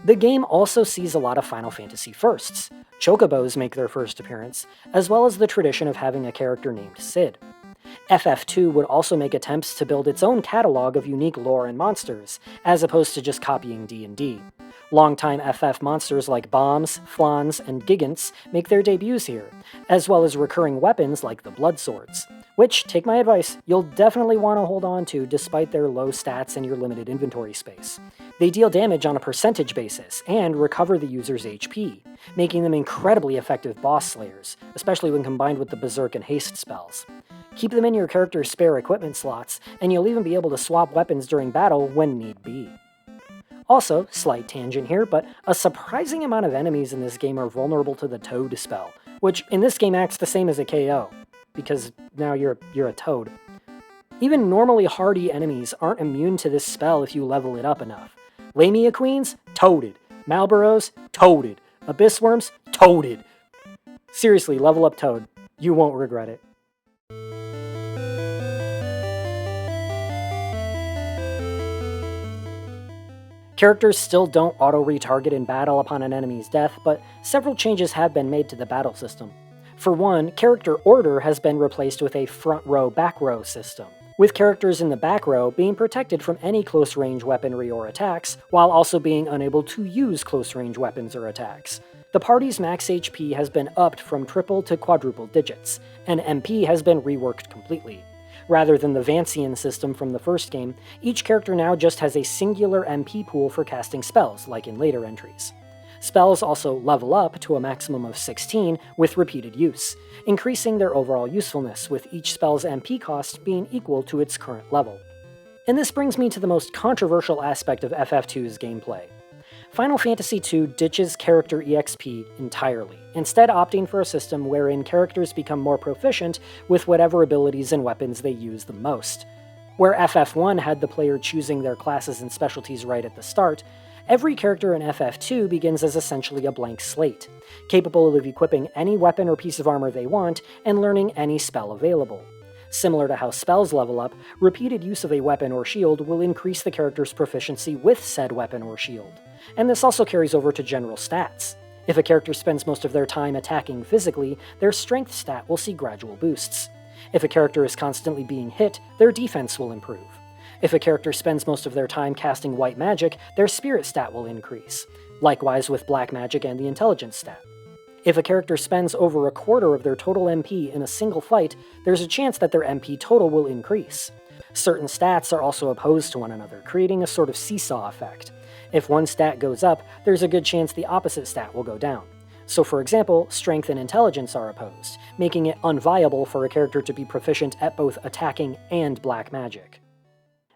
The game also sees a lot of Final Fantasy firsts. Chocobos make their first appearance, as well as the tradition of having a character named Cid. FF2 would also make attempts to build its own catalog of unique lore and monsters, as opposed to just copying D&D. Longtime FF monsters like bombs, flans, and gigants make their debuts here, as well as recurring weapons like the blood swords, which, take my advice, you'll definitely want to hold on to despite their low stats and your limited inventory space. They deal damage on a percentage basis and recover the user's HP, making them incredibly effective boss slayers, especially when combined with the Berserk and Haste spells. Keep them in your character's spare equipment slots, and you'll even be able to swap weapons during battle when need be. Also, slight tangent here, but a surprising amount of enemies in this game are vulnerable to the Toad spell, which in this game acts the same as a KO, because now you're a toad. Even normally hardy enemies aren't immune to this spell if you level it up enough. Lamia Queens? Toaded. Malboros? Toaded. Abyss Worms? Toaded. Seriously, level up Toad. You won't regret it. Characters still don't auto-retarget in battle upon an enemy's death, but several changes have been made to the battle system. For one, character order has been replaced with a front row, back row system, with characters in the back row being protected from any close-range weaponry or attacks, while also being unable to use close-range weapons or attacks. The party's max HP has been upped from triple to quadruple digits, and MP has been reworked completely. Rather than the Vancian system from the first game, each character now just has a singular MP pool for casting spells, like in later entries. Spells also level up to a maximum of 16 with repeated use, increasing their overall usefulness, with each spell's MP cost being equal to its current level. And this brings me to the most controversial aspect of FF2's gameplay. Final Fantasy II ditches character EXP entirely, instead opting for a system wherein characters become more proficient with whatever abilities and weapons they use the most. Where FF1 had the player choosing their classes and specialties right at the start, every character in FF2 begins as essentially a blank slate, capable of equipping any weapon or piece of armor they want and learning any spell available. Similar to how spells level up, repeated use of a weapon or shield will increase the character's proficiency with said weapon or shield. And this also carries over to general stats. If a character spends most of their time attacking physically, their strength stat will see gradual boosts. If a character is constantly being hit, their defense will improve. If a character spends most of their time casting white magic, their spirit stat will increase. Likewise with black magic and the intelligence stat. If a character spends over a quarter of their total MP in a single fight, there's a chance that their MP total will increase. Certain stats are also opposed to one another, creating a sort of seesaw effect. If one stat goes up, there's a good chance the opposite stat will go down. So for example, strength and intelligence are opposed, making it unviable for a character to be proficient at both attacking and black magic.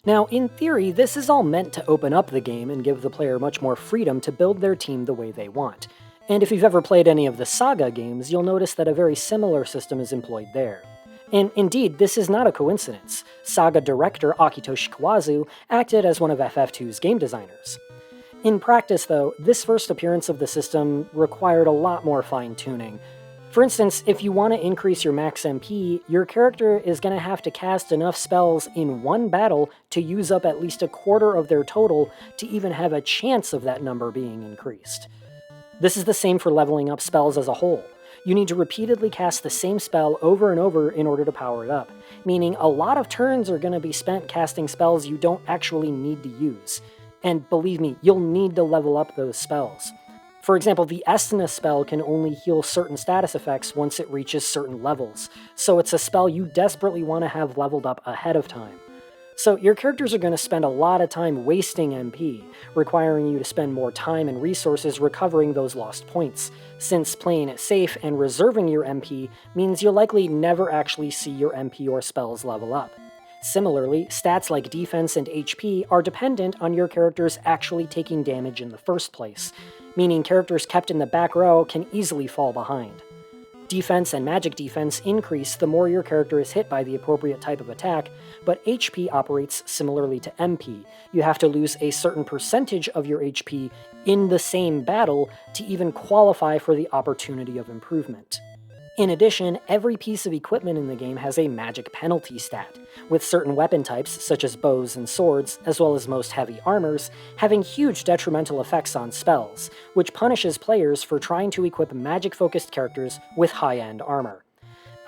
Now, in theory, this is all meant to open up the game and give the player much more freedom to build their team the way they want. And if you've ever played any of the Saga games, you'll notice that a very similar system is employed there. And indeed, this is not a coincidence. Saga director Akitoshi Kawazu acted as one of FF2's game designers. In practice, though, this first appearance of the system required a lot more fine-tuning. For instance, if you want to increase your max MP, your character is going to have to cast enough spells in one battle to use up at least a quarter of their total to even have a chance of that number being increased. This is the same for leveling up spells as a whole. You need to repeatedly cast the same spell over and over in order to power it up, meaning a lot of turns are going to be spent casting spells you don't actually need to use. And believe me, you'll need to level up those spells. For example, the Estina spell can only heal certain status effects once it reaches certain levels, so it's a spell you desperately want to have leveled up ahead of time. So your characters are going to spend a lot of time wasting MP, requiring you to spend more time and resources recovering those lost points, since playing it safe and reserving your MP means you'll likely never actually see your MP or spells level up. Similarly, stats like defense and HP are dependent on your characters actually taking damage in the first place, meaning characters kept in the back row can easily fall behind. Defense and magic defense increase the more your character is hit by the appropriate type of attack, but HP operates similarly to MP. You have to lose a certain percentage of your HP in the same battle to even qualify for the opportunity of improvement. In addition, every piece of equipment in the game has a magic penalty stat, with certain weapon types, such as bows and swords, as well as most heavy armors, having huge detrimental effects on spells, which punishes players for trying to equip magic-focused characters with high-end armor.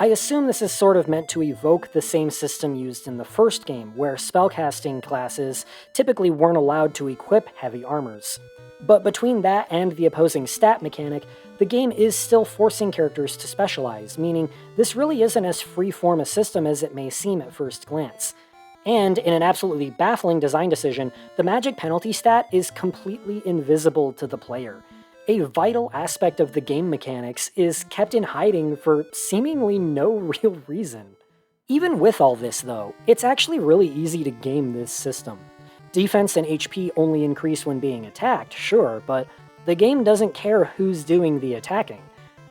I assume this is sort of meant to evoke the same system used in the first game, where spellcasting classes typically weren't allowed to equip heavy armors. But between that and the opposing stat mechanic, the game is still forcing characters to specialize, meaning this really isn't as free-form a system as it may seem at first glance. And, in an absolutely baffling design decision, the magic penalty stat is completely invisible to the player. A vital aspect of the game mechanics is kept in hiding for seemingly no real reason. Even with all this, though, it's actually really easy to game this system. Defense and HP only increase when being attacked, sure, but the game doesn't care who's doing the attacking.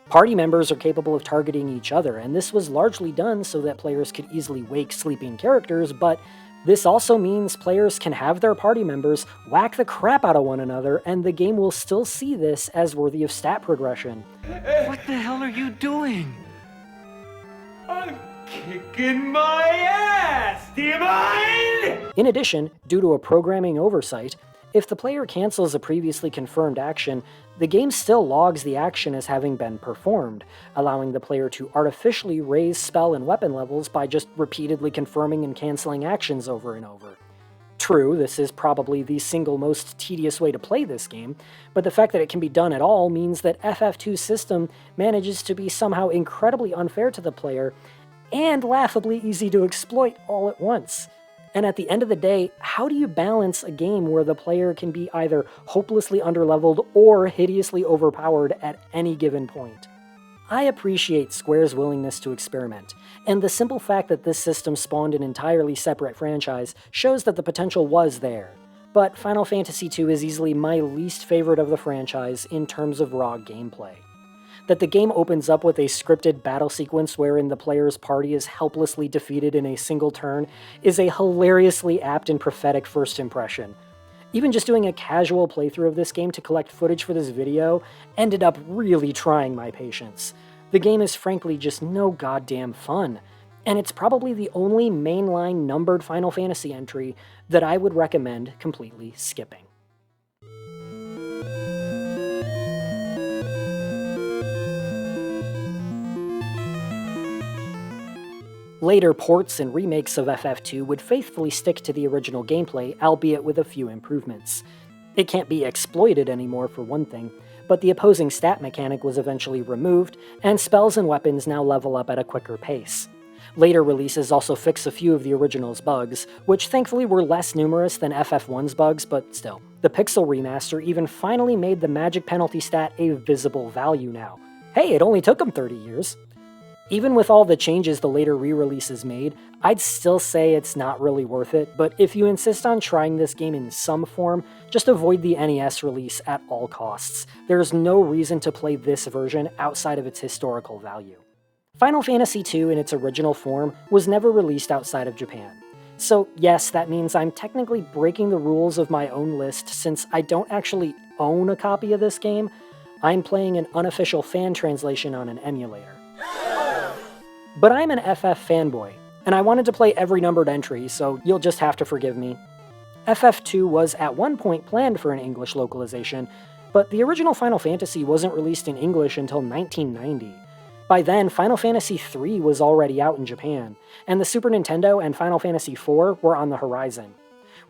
Party members are capable of targeting each other, and this was largely done so that players could easily wake sleeping characters, but this also means players can have their party members whack the crap out of one another, and the game will still see this as worthy of stat progression. What the hell are you doing? I'm kicking my ass! Do you mind? In addition, due to a programming oversight, if the player cancels a previously confirmed action, the game still logs the action as having been performed, allowing the player to artificially raise spell and weapon levels by just repeatedly confirming and canceling actions over and over. True, this is probably the single most tedious way to play this game, but the fact that it can be done at all means that FF2's system manages to be somehow incredibly unfair to the player and laughably easy to exploit all at once. And at the end of the day, how do you balance a game where the player can be either hopelessly underleveled or hideously overpowered at any given point? I appreciate Square's willingness to experiment, and the simple fact that this system spawned an entirely separate franchise shows that the potential was there. But Final Fantasy II is easily my least favorite of the franchise in terms of raw gameplay. That the game opens up with a scripted battle sequence wherein the player's party is helplessly defeated in a single turn is a hilariously apt and prophetic first impression. Even just doing a casual playthrough of this game to collect footage for this video ended up really trying my patience. The game is frankly just no goddamn fun, and it's probably the only mainline numbered Final Fantasy entry that I would recommend completely skipping. Later ports and remakes of FF2 would faithfully stick to the original gameplay, albeit with a few improvements. It can't be exploited anymore for one thing, but the opposing stat mechanic was eventually removed, and spells and weapons now level up at a quicker pace. Later releases also fix a few of the original's bugs, which thankfully were less numerous than FF1's bugs, but still. The Pixel remaster even finally made the magic penalty stat a visible value now. Hey, it only took them 30 years. Even with all the changes the later re-releases made, I'd still say it's not really worth it, but if you insist on trying this game in some form, just avoid the NES release at all costs. There's no reason to play this version outside of its historical value. Final Fantasy II in its original form was never released outside of Japan. So yes, that means I'm technically breaking the rules of my own list since I don't actually own a copy of this game. I'm playing an unofficial fan translation on an emulator. But I'm an FF fanboy, and I wanted to play every numbered entry, so you'll just have to forgive me. FF2 was at one point planned for an English localization, but the original Final Fantasy wasn't released in English until 1990. By then, Final Fantasy III was already out in Japan, and the Super Nintendo and Final Fantasy IV were on the horizon.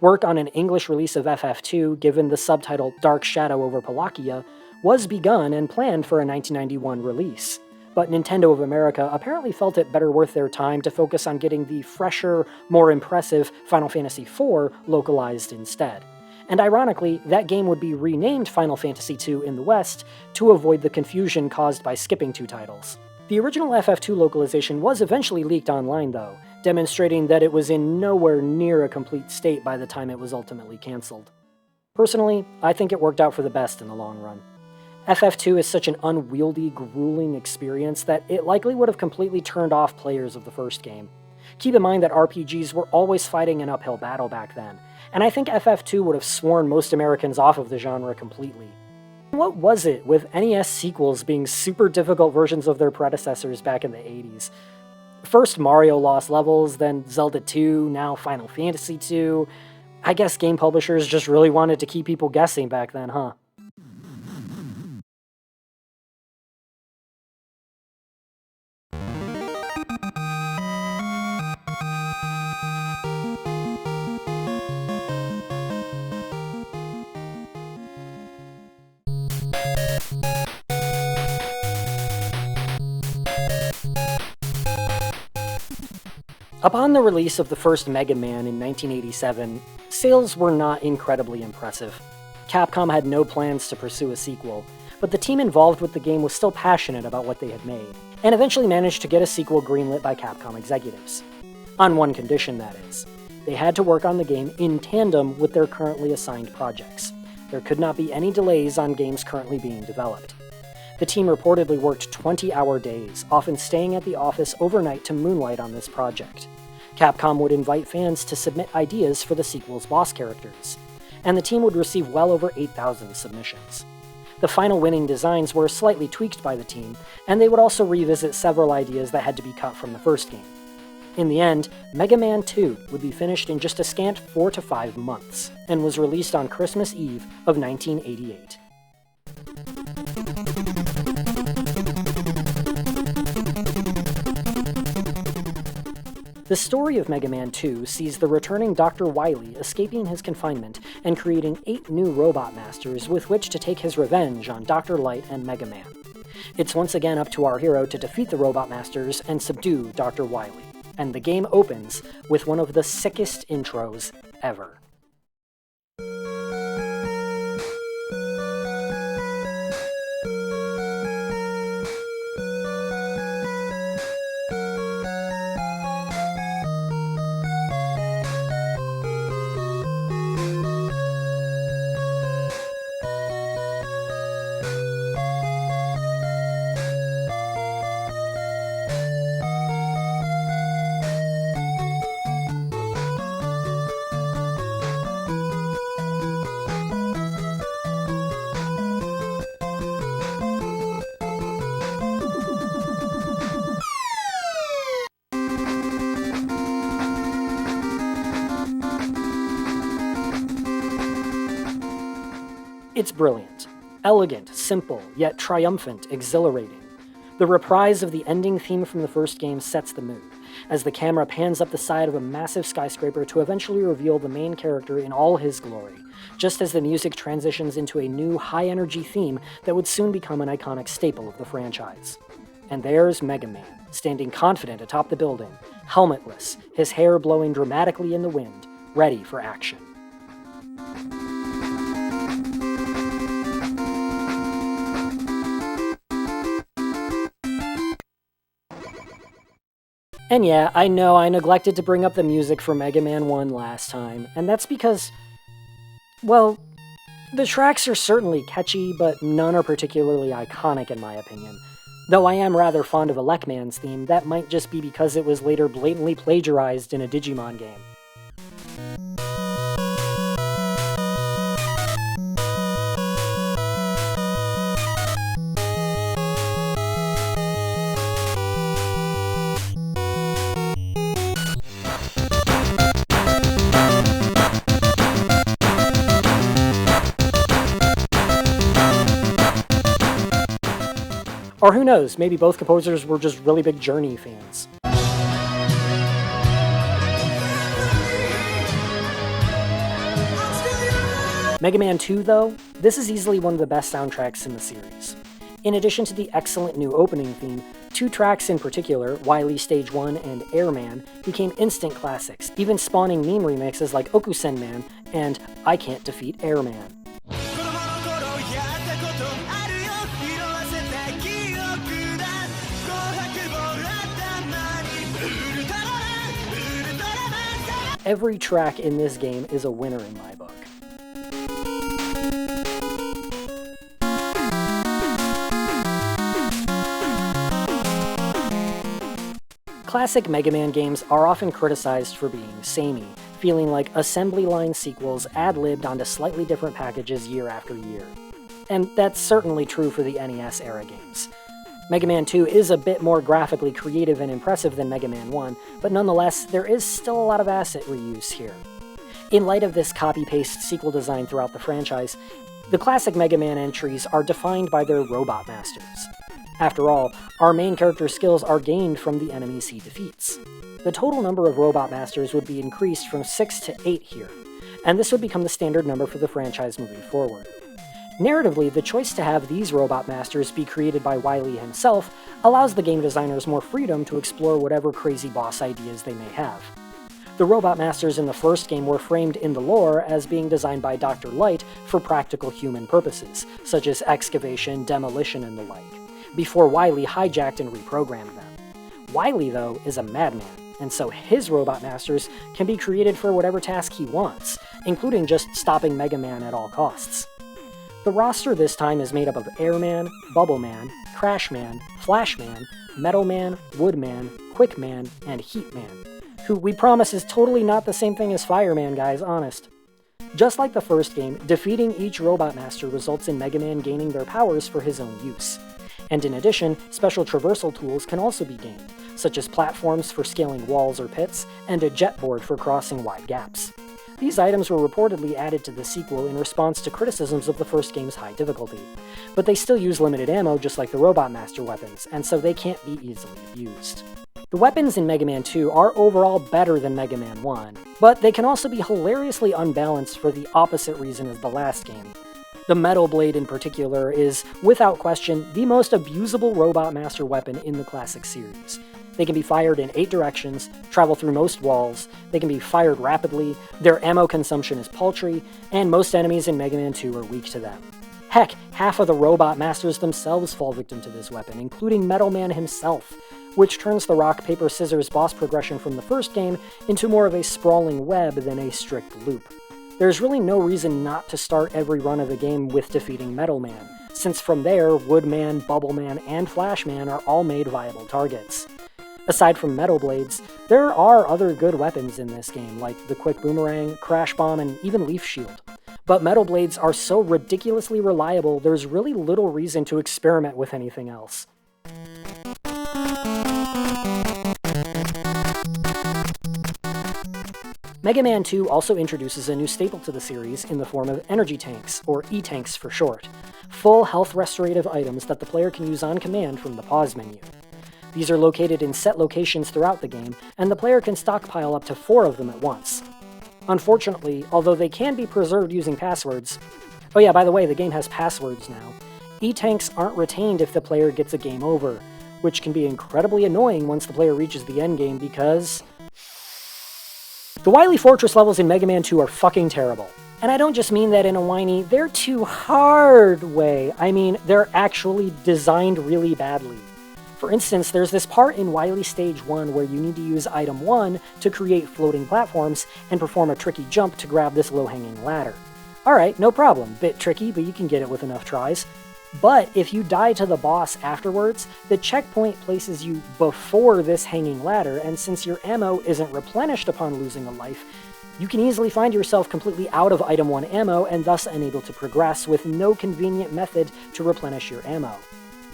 Work on an English release of FF2, given the subtitle Dark Shadow over Palakia, was begun and planned for a 1991 release. But Nintendo of America apparently felt it better worth their time to focus on getting the fresher, more impressive Final Fantasy IV localized instead. And ironically, that game would be renamed Final Fantasy II in the West to avoid the confusion caused by skipping two titles. The original FF2 localization was eventually leaked online though, demonstrating that it was in nowhere near a complete state by the time it was ultimately cancelled. Personally, I think it worked out for the best in the long run. FF2 is such an unwieldy, grueling experience that it likely would have completely turned off players of the first game. Keep in mind that RPGs were always fighting an uphill battle back then, and I think FF2 would have sworn most Americans off of the genre completely. What was it with NES sequels being super difficult versions of their predecessors back in the 80s? First Mario Lost Levels, then Zelda 2, now Final Fantasy 2. I guess game publishers just really wanted to keep people guessing back then, huh? Upon the release of the first Mega Man in 1987, sales were not incredibly impressive. Capcom had no plans to pursue a sequel, but the team involved with the game was still passionate about what they had made, and eventually managed to get a sequel greenlit by Capcom executives. On one condition, that is. They had to work on the game in tandem with their currently assigned projects. There could not be any delays on games currently being developed. The team reportedly worked 20-hour days, often staying at the office overnight to moonlight on this project. Capcom would invite fans to submit ideas for the sequel's boss characters, and the team would receive well over 8,000 submissions. The final winning designs were slightly tweaked by the team, and they would also revisit several ideas that had to be cut from the first game. In the end, Mega Man 2 would be finished in just a scant 4 to 5 months, and was released on Christmas Eve of 1988. The story of Mega Man 2 sees the returning Dr. Wily escaping his confinement and creating 8 new Robot Masters with which to take his revenge on Dr. Light and Mega Man. It's once again up to our hero to defeat the Robot Masters and subdue Dr. Wily, and the game opens with one of the sickest intros ever. It's brilliant, elegant, simple, yet triumphant, exhilarating. The reprise of the ending theme from the first game sets the mood, as the camera pans up the side of a massive skyscraper to eventually reveal the main character in all his glory, just as the music transitions into a new high-energy theme that would soon become an iconic staple of the franchise. And there's Mega Man, standing confident atop the building, helmetless, his hair blowing dramatically in the wind, ready for action. And yeah, I know I neglected to bring up the music for Mega Man 1 last time, and that's because, well, the tracks are certainly catchy, but none are particularly iconic in my opinion. Though I am rather fond of Elecman's theme, that might just be because it was later blatantly plagiarized in a Digimon game. Or who knows, maybe both composers were just really big Journey fans. Mega Man 2, though, this is easily one of the best soundtracks in the series. In addition to the excellent new opening theme, 2 tracks in particular, Wily Stage 1 and Airman, became instant classics, even spawning meme remixes like Okusen Man and I Can't Defeat Airman. Every track in this game is a winner in my book. Classic Mega Man games are often criticized for being samey, feeling like assembly line sequels ad-libbed onto slightly different packages year after year. and that's certainly true for the NES-era games. Mega Man 2 is a bit more graphically creative and impressive than Mega Man 1, but nonetheless, there is still a lot of asset reuse here. In light of this copy-paste sequel design throughout the franchise, the classic Mega Man entries are defined by their Robot Masters. After all, our main character's skills are gained from the enemies he defeats. The total number of Robot Masters would be increased from 6 to 8 here, and this would become the standard number for the franchise moving forward. Narratively, the choice to have these Robot Masters be created by Wily himself allows the game designers more freedom to explore whatever crazy boss ideas they may have. The Robot Masters in the first game were framed in the lore as being designed by Dr. Light for practical human purposes, such as excavation, demolition, and the like, before Wily hijacked and reprogrammed them. Wily, though, is a madman, and so his Robot Masters can be created for whatever task he wants, including just stopping Mega Man at all costs. The roster this time is made up of Airman, Bubbleman, Crashman, Flashman, Metalman, Woodman, Quickman, and Heatman, who we promise is totally not the same thing as Fireman, guys, honest. Just like the first game, defeating each Robot Master results in Mega Man gaining their powers for his own use. And in addition, special traversal tools can also be gained, such as platforms for scaling walls or pits, and a jet board for crossing wide gaps. These items were reportedly added to the sequel in response to criticisms of the first game's high difficulty, but they still use limited ammo just like the Robot Master weapons, and so they can't be easily abused. The weapons in Mega Man 2 are overall better than Mega Man 1, but they can also be hilariously unbalanced for the opposite reason as the last game. The Metal Blade in particular is, without question, the most abusable Robot Master weapon in the classic series. They can be fired in 8 directions, travel through most walls, they can be fired rapidly, their ammo consumption is paltry, and most enemies in Mega Man 2 are weak to them. Heck, half of the Robot Masters themselves fall victim to this weapon, including Metal Man himself, which turns the rock, paper, scissors boss progression from the first game into more of a sprawling web than a strict loop. There's really no reason not to start every run of the game with defeating Metal Man, since from there, Woodman, Bubbleman, and Flashman are all made viable targets. Aside from Metal Blades, there are other good weapons in this game, like the Quick Boomerang, Crash Bomb, and even Leaf Shield. But Metal Blades are so ridiculously reliable, there's really little reason to experiment with anything else. Mega Man 2 also introduces a new staple to the series in the form of energy tanks, or E-tanks for short, full health restorative items that the player can use on command from the pause menu. These are located in set locations throughout the game, and the player can stockpile up to 4 of them at once. Unfortunately, although they can be preserved using passwords— oh yeah, by the way, the game has passwords now— E-tanks aren't retained if the player gets a game over, which can be incredibly annoying once the player reaches the endgame because the Wily Fortress levels in Mega Man 2 are fucking terrible. And I don't just mean that in a whiny, they're too hard way. I mean, they're actually designed really badly. For instance, there's this part in Wily Stage 1 where you need to use Item 1 to create floating platforms and perform a tricky jump to grab this low-hanging ladder. Alright, no problem. Bit tricky, but you can get it with enough tries. But if you die to the boss afterwards, the checkpoint places you before this hanging ladder, and since your ammo isn't replenished upon losing a life, you can easily find yourself completely out of Item 1 ammo and thus unable to progress with no convenient method to replenish your ammo.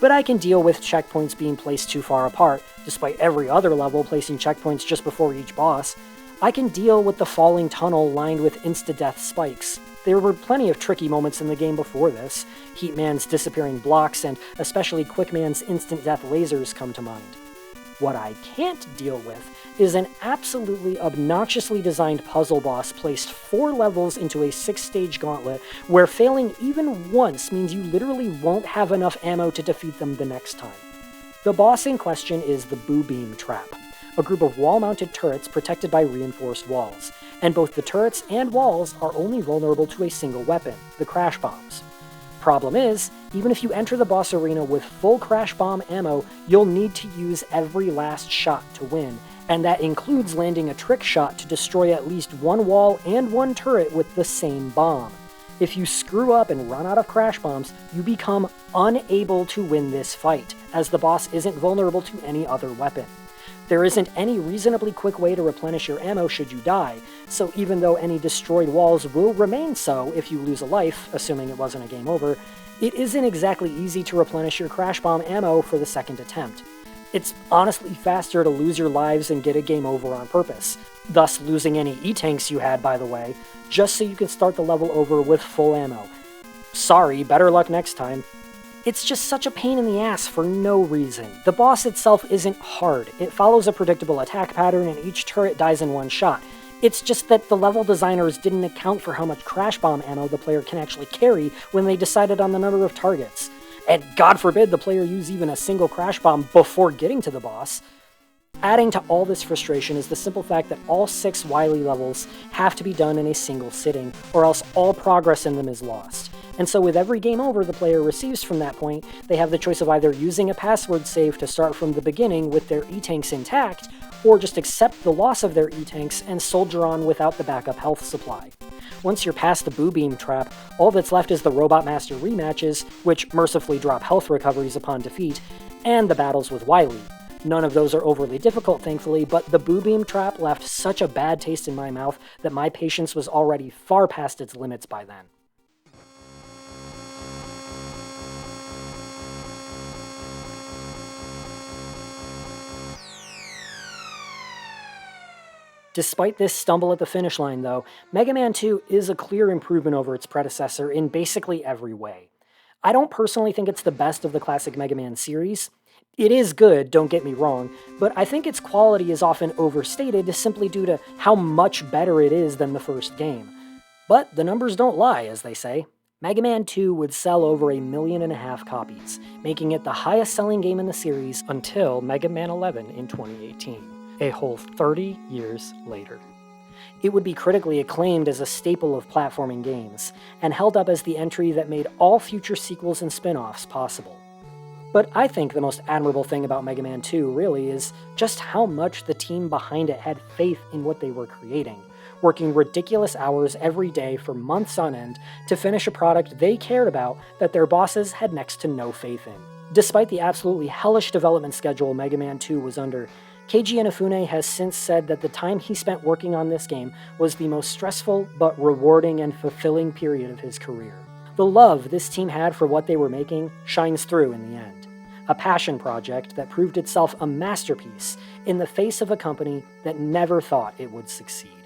But I can deal with checkpoints being placed too far apart, despite every other level placing checkpoints just before each boss. I can deal with the falling tunnel lined with insta-death spikes. There were plenty of tricky moments in the game before this. Heatman's disappearing blocks and especially Quickman's instant death lasers come to mind. What I can't deal with is an absolutely obnoxiously designed puzzle boss placed 4 levels into a 6-stage gauntlet where failing even once means you literally won't have enough ammo to defeat them the next time. The boss in question is the Boo Beam Trap, a group of wall-mounted turrets protected by reinforced walls, and both the turrets and walls are only vulnerable to a single weapon, the Crash Bombs. Problem is, even if you enter the boss arena with full Crash Bomb ammo, you'll need to use every last shot to win, and that includes landing a trick shot to destroy at least 1 wall and 1 turret with the same bomb. If you screw up and run out of Crash Bombs, you become unable to win this fight, as the boss isn't vulnerable to any other weapon. There isn't any reasonably quick way to replenish your ammo should you die, so even though any destroyed walls will remain so if you lose a life, assuming it wasn't a game over, it isn't exactly easy to replenish your crash bomb ammo for the second attempt. It's honestly faster to lose your lives and get a game over on purpose, thus losing any E-tanks you had, by the way, just so you can start the level over with full ammo. Sorry, better luck next time. It's just such a pain in the ass for no reason. The boss itself isn't hard. It follows a predictable attack pattern and each turret dies in one shot. It's just that the level designers didn't account for how much crash bomb ammo the player can actually carry when they decided on the number of targets. And God forbid the player use even a single crash bomb before getting to the boss. Adding to all this frustration is the simple fact that all 6 Wily levels have to be done in a single sitting, or else all progress in them is lost. And so with every game over the player receives from that point, they have the choice of either using a password save to start from the beginning with their E-tanks intact, or just accept the loss of their E-tanks and soldier on without the backup health supply. Once you're past the Boo Beam trap, all that's left is the Robot Master rematches, which mercifully drop health recoveries upon defeat, and the battles with Wily. None of those are overly difficult, thankfully, but the Boo Beam trap left such a bad taste in my mouth that my patience was already far past its limits by then. Despite this stumble at the finish line, though, Mega Man 2 is a clear improvement over its predecessor in basically every way. I don't personally think it's the best of the classic Mega Man series. It is good, don't get me wrong, but I think its quality is often overstated simply due to how much better it is than the first game. But the numbers don't lie, as they say. Mega Man 2 would sell over 1.5 million copies, making it the highest-selling game in the series until Mega Man 11 in 2018. A whole 30 years later. It would be critically acclaimed as a staple of platforming games, and held up as the entry that made all future sequels and spin-offs possible. But I think the most admirable thing about Mega Man 2 really is just how much the team behind it had faith in what they were creating, working ridiculous hours every day for months on end to finish a product they cared about that their bosses had next to no faith in. Despite the absolutely hellish development schedule Mega Man 2 was under, Keiji Inafune has since said that the time he spent working on this game was the most stressful but rewarding and fulfilling period of his career. The love this team had for what they were making shines through in the end. A passion project that proved itself a masterpiece in the face of a company that never thought it would succeed.